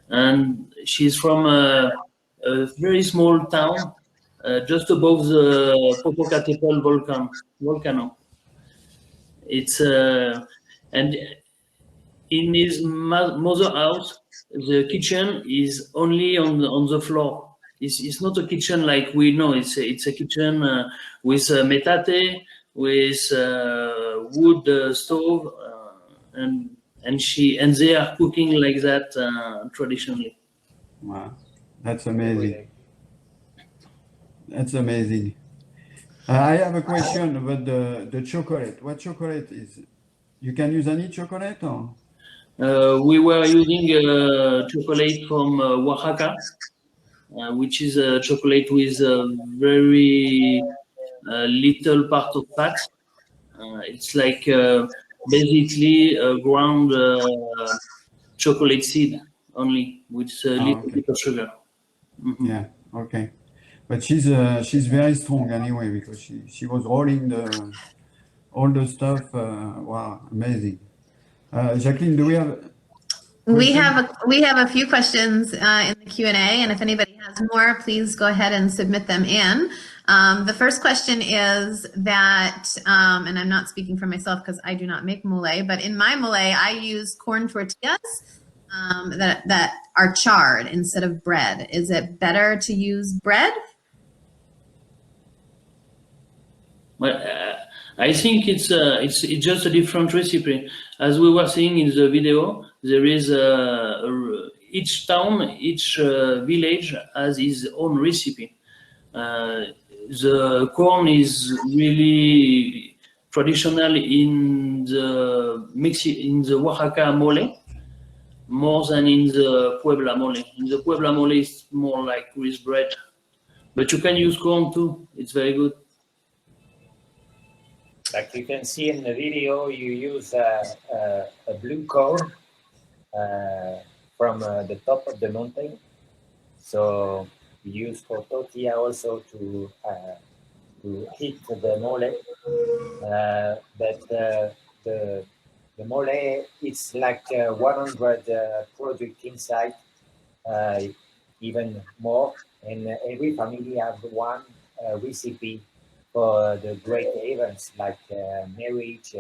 and she's from a very small town just above the Popocatépetl volcano. It's and in his mother house, the kitchen is only on the floor. It's not a kitchen like we know. It's a kitchen with metate, with wood stove, and they are cooking like that traditionally. Wow, that's amazing. That's amazing. I have a question about the chocolate. What chocolate is it? You can use any chocolate or? We were using chocolate from Oaxaca, which is a chocolate with a very little part of fat. It's like basically a ground chocolate seed only with a little bit of sugar. Mm-hmm. Yeah, okay. But she's very strong anyway because she was rolling all the stuff. Wow, amazing. Jacqueline, do we have? We have a few questions in the Q&A, and if anybody has more, please go ahead and submit them in. The first question is that, and I'm not speaking for myself because I do not make mole, but in my mole, I use corn tortillas that are charred instead of bread. Is it better to use bread? Well, I think it's just a different recipe. As we were seeing in the video, there is each town, each village has its own recipe. The corn is really traditional in the Oaxaca mole more than in the Puebla mole. In the Puebla mole, it's more like with bread, but you can use corn too. It's very good. Like you can see in the video, you use a blue corn from the top of the mountain. So we use for tortilla also to heat the mole. But the mole, it's like 100 product inside, even more. And every family has one recipe for the great events like marriage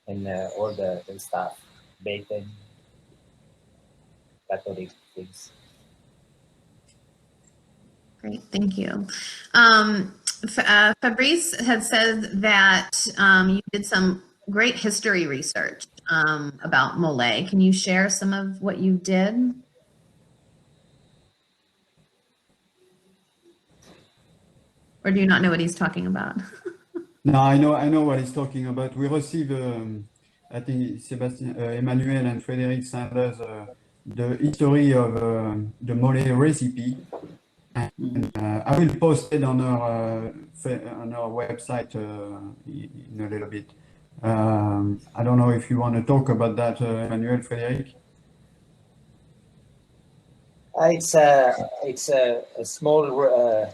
and all the stuff, bacon, Catholic things. Great, thank you. Fabrice had said that you did some great history research about mole. Can you share some of what you did? Or do you not know what he's talking about? No, I know what he's talking about. We received, I think Sebastian, Emmanuel and Frederic sent us the history of the mole recipe. And I will post it on our website in a little bit. I don't know if you want to talk about that, Emmanuel, Frederic. It's a small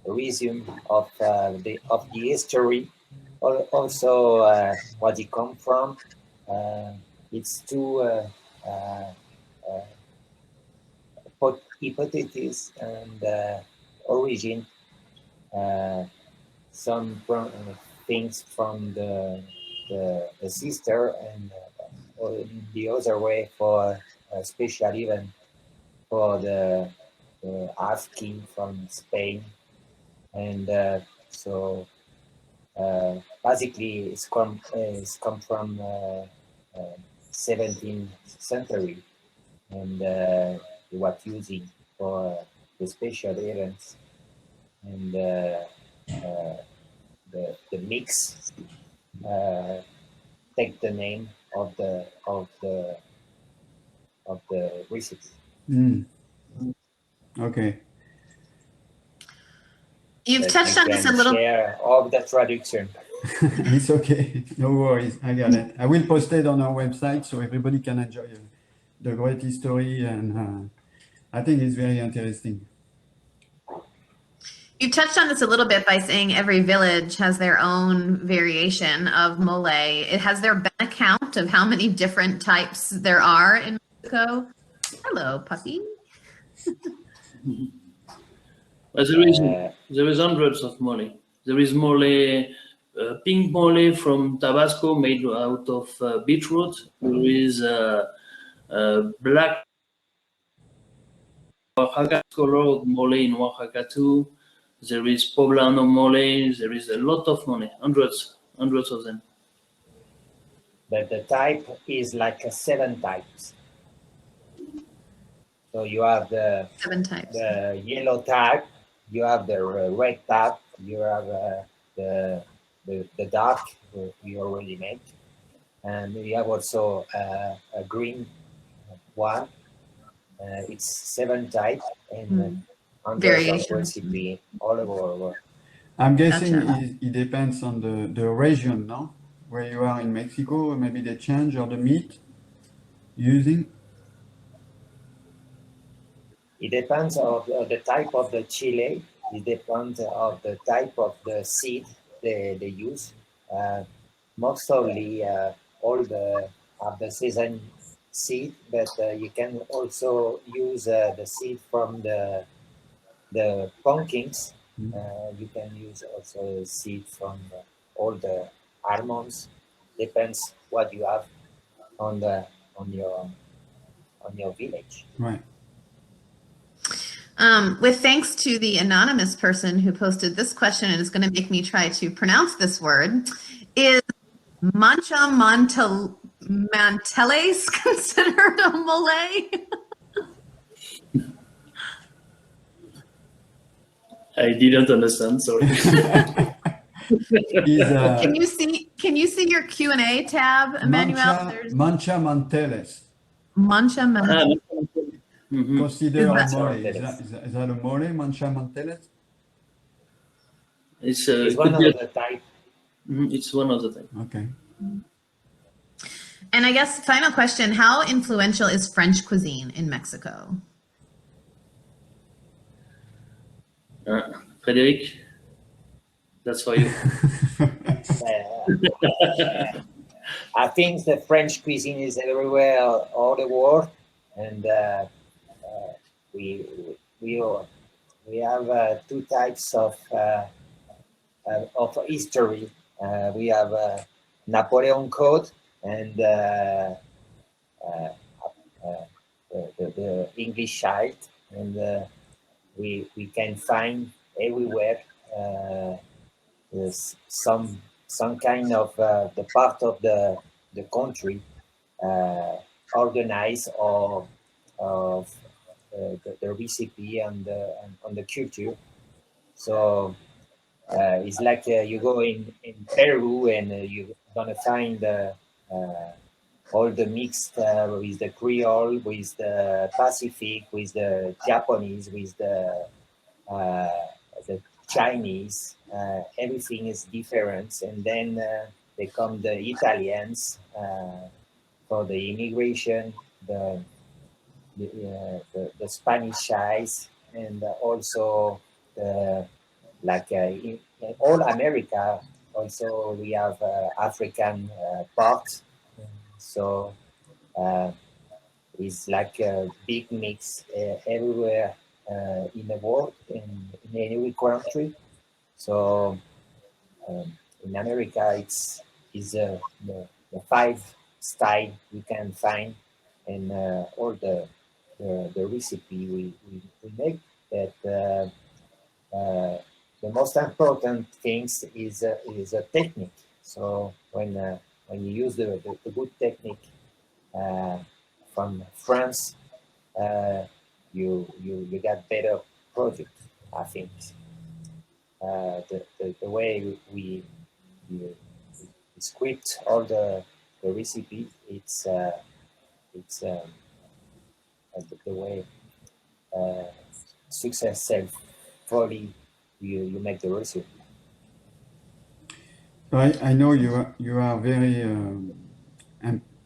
resume of the history, also what it come from. It's two hypotheses and origin. Some things from the sister, and the other way for a special event for the Half King from Spain. And so basically it's come from 17th century, and it was using for the special events, and the mix take the name of the recipe. Okay. You've touched on this a little. Share all the traduction. It's okay. No worries. I got it. I will post it on our website so everybody can enjoy the great history, and I think it's very interesting. You touched on this a little bit by saying every village has their own variation of mole. It has there been a count of how many different types there are in Mexico? Hello, puppy. There is hundreds of mole. There is mole, pink mole from Tabasco made out of beetroot. There is black Oaxaca colored mole in Oaxaca too. There is poblano mole. There is a lot of mole, hundreds of them. But the type is like 7 types. So you have the 7 types. The yellow type, you have the red type, you have the dark we already made, and you have also a green one. It's 7 types and hundreds of recipe all over. I'm guessing it depends on the region, no? Where you are in Mexico, maybe they change or the meat using. It depends on the type of the chile. It depends on the type of the seed they use. Mostly all of the season seed, but you can also use the seed from the pumpkins. You can use also seed from all the almonds. Depends what you have on your village. Right. With thanks to the anonymous person who posted this question and is going to make me try to pronounce this word, is mancha manteles considered a mole? I didn't understand. Sorry. Can you see your Q&A tab, Emmanuel? Mancha manteles. Mancha manteles. Consider a mole. Is that a mole, mancha manteles? It's one of the type. It's one of the type. Okay. And I guess final question: how influential is French cuisine in Mexico? Frédéric, that's for you. I think the French cuisine is everywhere, all the world, and we have 2 types of history. We have Napoleon Code and the English child, and we can find everywhere some kind of the part of the country organized or of the recipe and the culture. So it's like you go in Peru and you're gonna find all the mixed with the Creole, with the Pacific, with the Japanese, with the Chinese. Everything is different, and then they come the Italians for the immigration, the Spanish guys, and also like in all America. Also, we have African parts. So it's like a big mix everywhere in the world, in every country. So in America, it's the 5 style you can find, and all the recipe we make. That the most important things is a technique. So when you use the good technique from France, you get better product. I think the way we script all the recipe, it's the way success self fully you make the recipe. I know you are very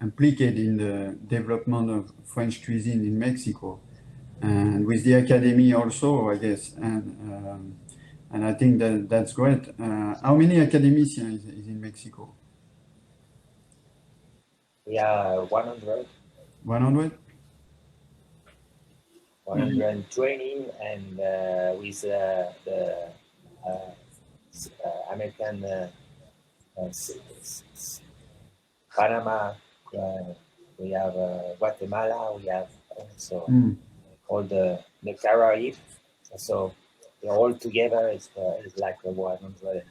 implicated in the development of French cuisine in Mexico, and with the academy also, I guess, and I think that's great. How many academicians is in Mexico? We are 100. 100? 120, and with the American Panama, we have Guatemala, we have also all the Caribbean. So all together is like 120.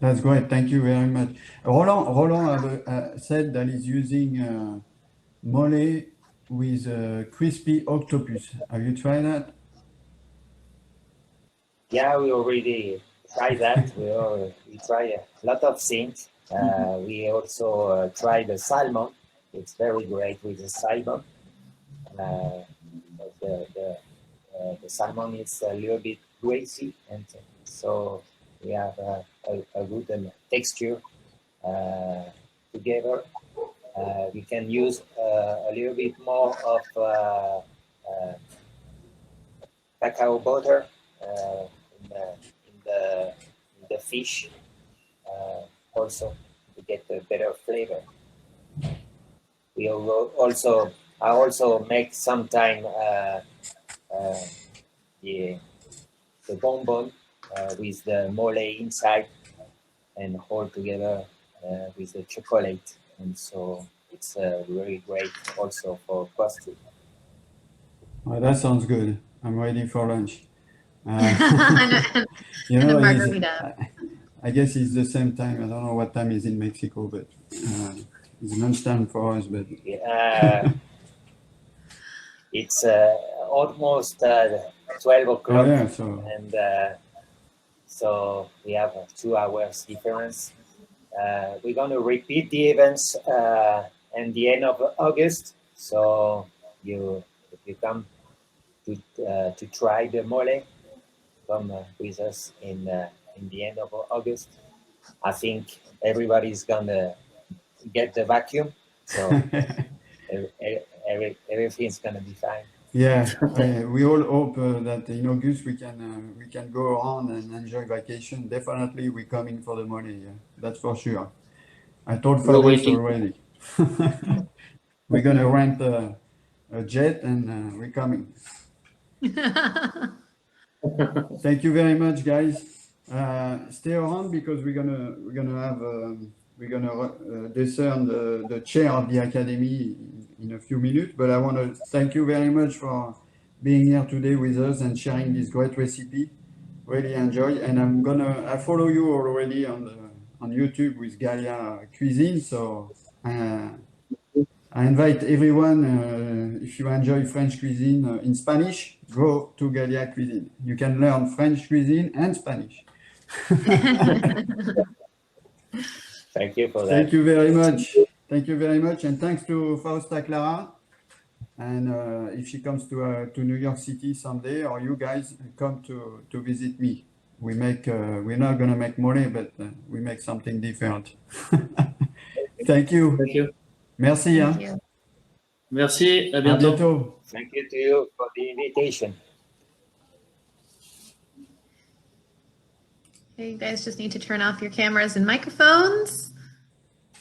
That's great. Thank you very much. Roland said that he's using mole with crispy octopus. Have you tried that? Yeah, we already tried that. We try a lot of things. We also try the salmon. It's very great with the salmon. The salmon is a little bit greasy, and so we have a good texture together. We can use a little bit more of cacao butter in the fish, also to get a better flavor. We I also make sometime the bonbon with the mole inside and hold together with the chocolate, and so it's very great also for pastry. Well, that sounds good. I'm ready for lunch. You And a know, margarita. I guess it's the same time. I don't know what time is in Mexico, but it's lunchtime for us. But it's almost 12 o'clock, yeah, and so we have 2 hours difference. We're going to repeat the events at the end of August. So if you come to try the mole, come with us in the end of August. I think everybody's gonna get the vacuum, so everything's gonna be fine. yeah, we all hope that in August we can go around and enjoy vacation. Definitely, we're coming for the money. Yeah, that's for sure. I told Fabrice already. We're gonna rent a jet and we're coming. Thank you very much, guys. Stay around because we're gonna discern the chair of the academy in a few minutes. But I want to thank you very much for being here today with us and sharing this great recipe. Really enjoy, and I follow you already on YouTube with Galia Cuisine. So I invite everyone, if you enjoy French cuisine in Spanish, go to Galia Cuisine. You can learn French cuisine and Spanish. Thank you for that. Thank you very much. Thank you very much. And thanks to Fausta Clara. And if she comes to New York City someday, or you guys come to visit me, we're not going to make money, but we make something different. Thank you. Thank you. Merci. Thank you. Merci, à À bientôt. bientôt. Thank you to you for the invitation. Okay, you guys just need to turn off your cameras and microphones.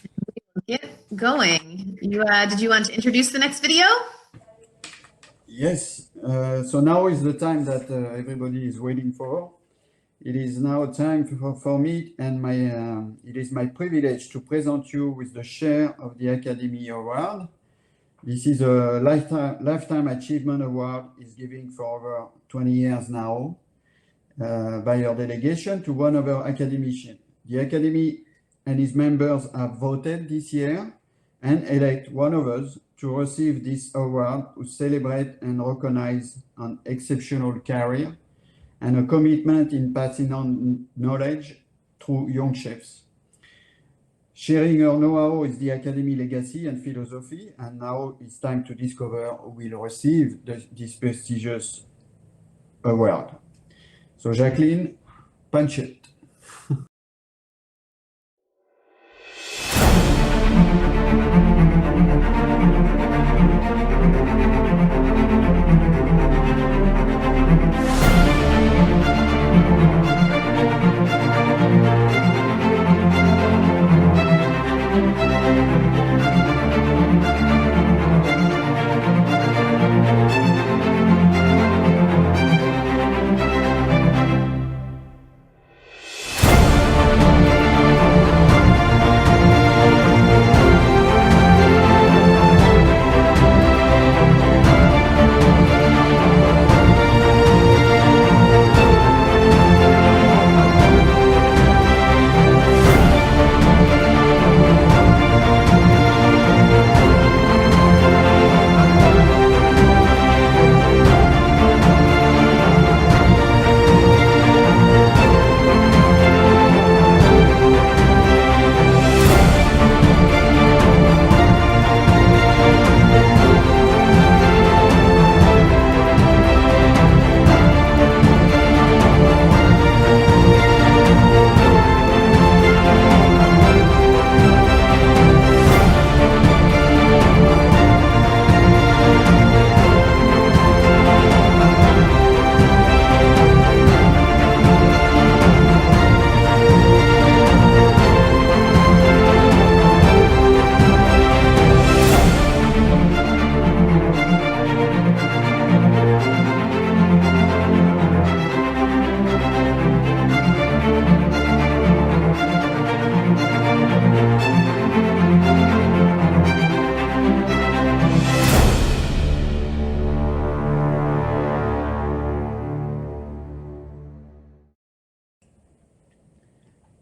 We will get going. Did you want to introduce the next video? Yes. So now is the time that everybody is waiting for. It is now time for me, and it is my privilege to present you with the share of the Academy Award. This is a Lifetime Achievement Award. It's giving for over 20 years now by your delegation to one of our academicians. The Academy and its members have voted this year and elect one of us to receive this award to celebrate and recognize an exceptional career and a commitment in passing on knowledge through young chefs. Sharing her know-how is the Academy legacy and philosophy, and now it's time to discover who will receive this prestigious award. So Jacqueline, punch it.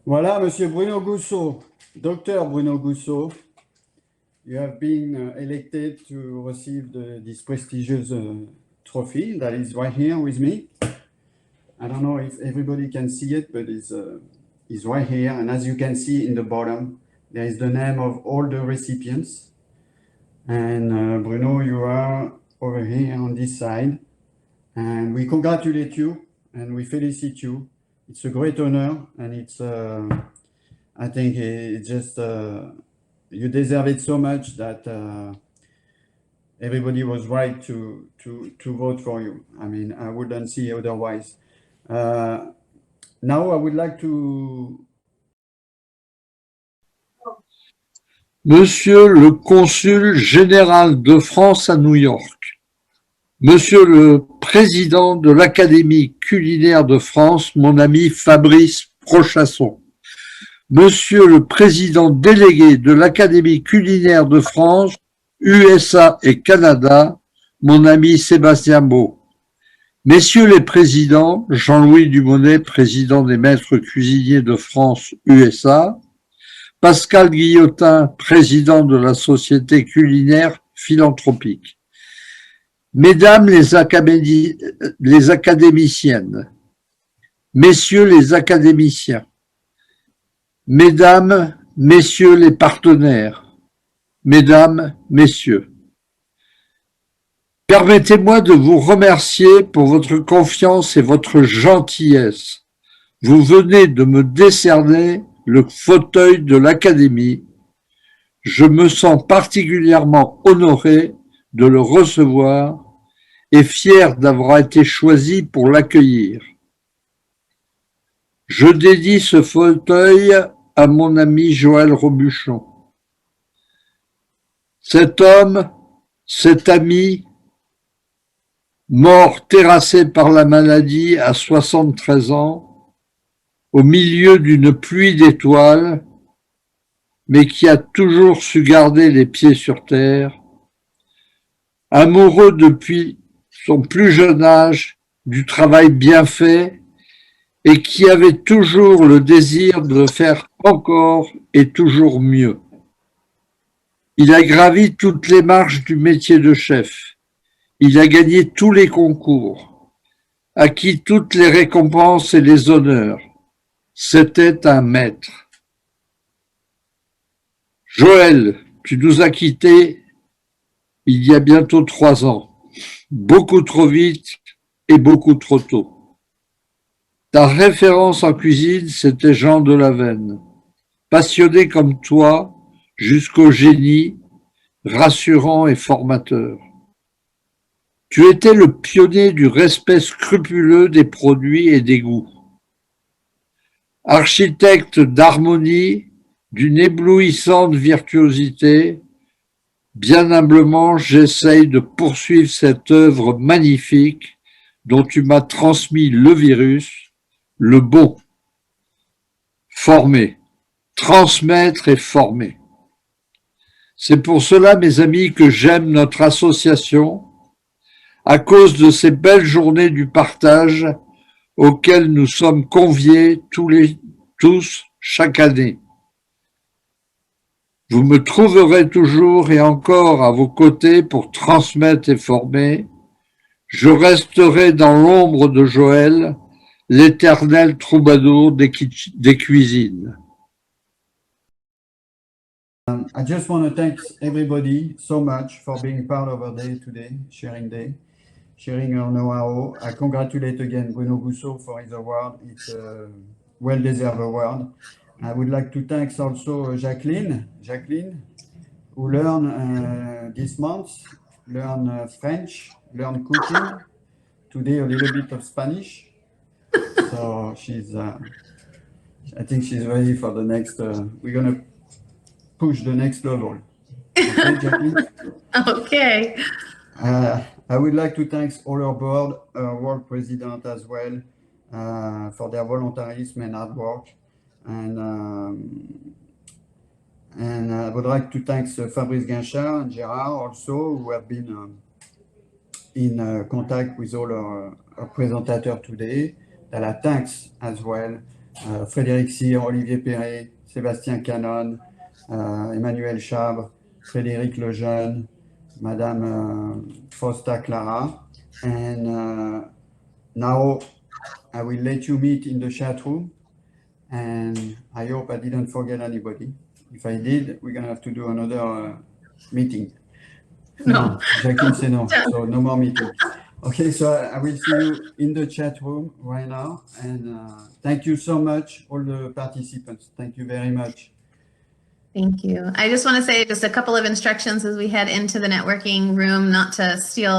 Voilà, Monsieur Bruno Gousseau, Dr. Bruno Gousseau, you have been elected to receive this prestigious trophy that is right here with me. I don't know if everybody can see it, but it's right here. And as you can see in the bottom, there is the name of all the recipients. And Bruno, you are over here on this side. And we congratulate you and we felicit you. It's a great honor, and it's, I think it's just, you deserve it so much that everybody was right to vote for you. I mean, I wouldn't see otherwise. Now I would like to... Monsieur le consul général de France à New York, Monsieur le président de l'Académie culinaire de France, mon ami Fabrice Prochasson, Monsieur le président délégué de l'Académie culinaire de France, USA et Canada, mon ami Sébastien Beau, Messieurs les présidents, Jean-Louis Dumonet, président des maîtres cuisiniers de France, USA, Pascal Guillotin, président de la Société culinaire philanthropique, Mesdames les académiciennes, Messieurs les académiciens, Mesdames, Messieurs les partenaires, Mesdames, Messieurs, permettez-moi de vous remercier pour votre confiance et votre gentillesse. Vous venez de me décerner le fauteuil de l'Académie. Je me sens particulièrement honoré de le recevoir et fier d'avoir été choisi pour l'accueillir. Je dédie ce fauteuil à mon ami Joël Robuchon. Cet homme, cet ami, mort terrassé par la maladie à 73 ans, au milieu d'une pluie d'étoiles, mais qui a toujours su garder les pieds sur terre, amoureux depuis son plus jeune âge du travail bien fait et qui avait toujours le désir de faire encore et toujours mieux. Il a gravi toutes les marches du métier de chef. Il a gagné tous les concours, acquis toutes les récompenses et les honneurs. C'était un maître. Joël, tu nous as quittés il y a bientôt 3 ans, beaucoup trop vite et beaucoup trop tôt. Ta référence en cuisine, c'était Jean Delavenne, passionné comme toi, jusqu'au génie, rassurant et formateur. Tu étais le pionnier du respect scrupuleux des produits et des goûts. Architecte d'harmonie, d'une éblouissante virtuosité, bien humblement, j'essaye de poursuivre cette œuvre magnifique dont tu m'as transmis le virus, le bon. Former, transmettre et former. C'est pour cela, mes amis, que j'aime notre association, à cause de ces belles journées du partage auxquelles nous sommes conviés tous chaque année. Vous me trouverez toujours et encore à vos côtés pour transmettre et former. Je resterai dans l'ombre de Joël, l'éternel troubadour des cuisines. I just want to thank everybody so much for being part of our day today, sharing our know-how. I congratulate again Bruno Gousseau for his award. It's a well-deserved award. I would like to thank also Jacqueline, who learned this month, learn French, learn cooking. Today a little bit of Spanish. So she's, I think she's ready for the next, we're going to push the next level. Okay, Jacqueline? Okay. I would like to thank all our board, world president as well, for their voluntarism and hard work. And I would like to thank Fabrice Guinchard and Gérard also, who have been in contact with all our presentators today. That I thanks as well Frédéric Cyr, Olivier Perret, Sébastien Canon, Emmanuel Chabre, Frédéric Lejeune, Madame Fausta Clara. And now I will let you meet in the chat room. And I hope I didn't forget anybody. If I did, we're going to have to do another meeting. No. Jacqueline said no, so no more meeting. Okay, so I will see you in the chat room right now. And thank you so much, all the participants. Thank you very much. Thank you. I just want to say just a couple of instructions as we head into the networking room, not to steal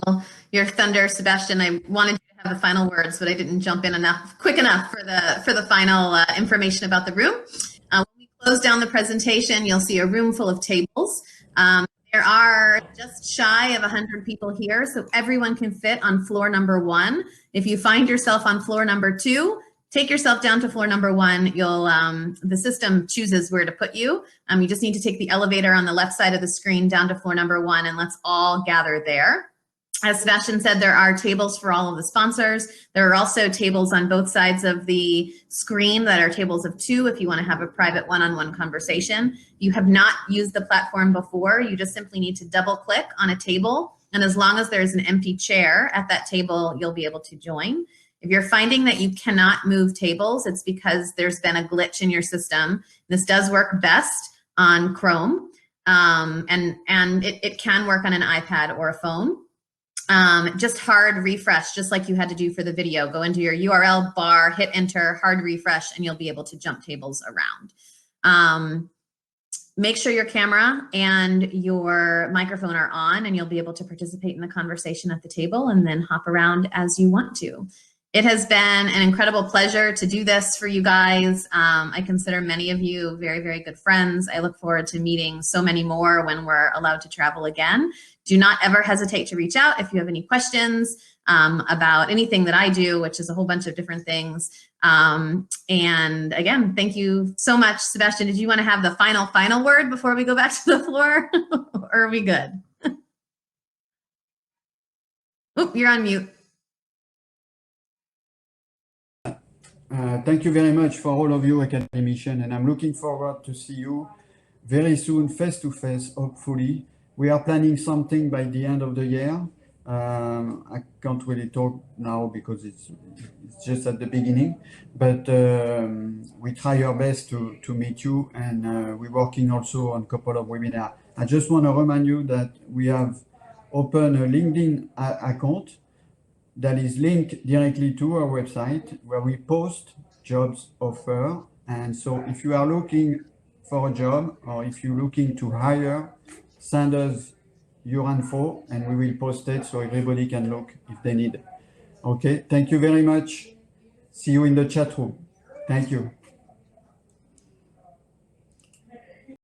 your thunder, Sebastian. I wanted you to have the final words, but I didn't jump in quick enough for the final information about the room. When we close down the presentation, you'll see a room full of tables. There are just shy of 100 people here, so everyone can fit on floor number 1. If you find yourself on floor number 2, take yourself down to floor number 1. You'll the system chooses where to put you. You just need to take the elevator on the left side of the screen down to floor number 1, and let's all gather there. As Sebastian said, there are tables for all of the sponsors. There are also tables on both sides of the screen that are tables of 2 if you want to have a private one-on-one conversation. You have not used the platform before. You just simply need to double click on a table And as long as there's an empty chair at that table, you'll be able to join. If you're finding that you cannot move tables, it's because there's been a glitch in your system. This does work best on Chrome, and it can work on an iPad or a phone. Just hard refresh, just like you had to do for the video. Go into your URL bar, hit enter, hard refresh, and you'll be able to jump tables around. Make sure your camera and your microphone are on, and you'll be able to participate in the conversation at the table and then hop around as you want to. It has been an incredible pleasure to do this for you guys. I consider many of you very, very good friends. I look forward to meeting so many more when we're allowed to travel again. Do not ever hesitate to reach out if you have any questions about anything that I do, which is a whole bunch of different things. And again, thank you so much. Sebastian, did you want to have the final word before we go back to the floor? Or are we good? Oop, you're on mute. Thank you very much for all of you academicians, and I'm looking forward to see you very soon, face to face, hopefully. We are planning something by the end of the year. I can't really talk now because it's just at the beginning, but we try our best to meet you, and we're working also on a couple of webinars. I just want to remind you that we have opened a LinkedIn account that is linked directly to our website where we post jobs offer. And so if you are looking for a job or if you're looking to hire, send us your info and we will post it so everybody can look if they need. Okay, thank you very much. See you in the chat room. Thank you.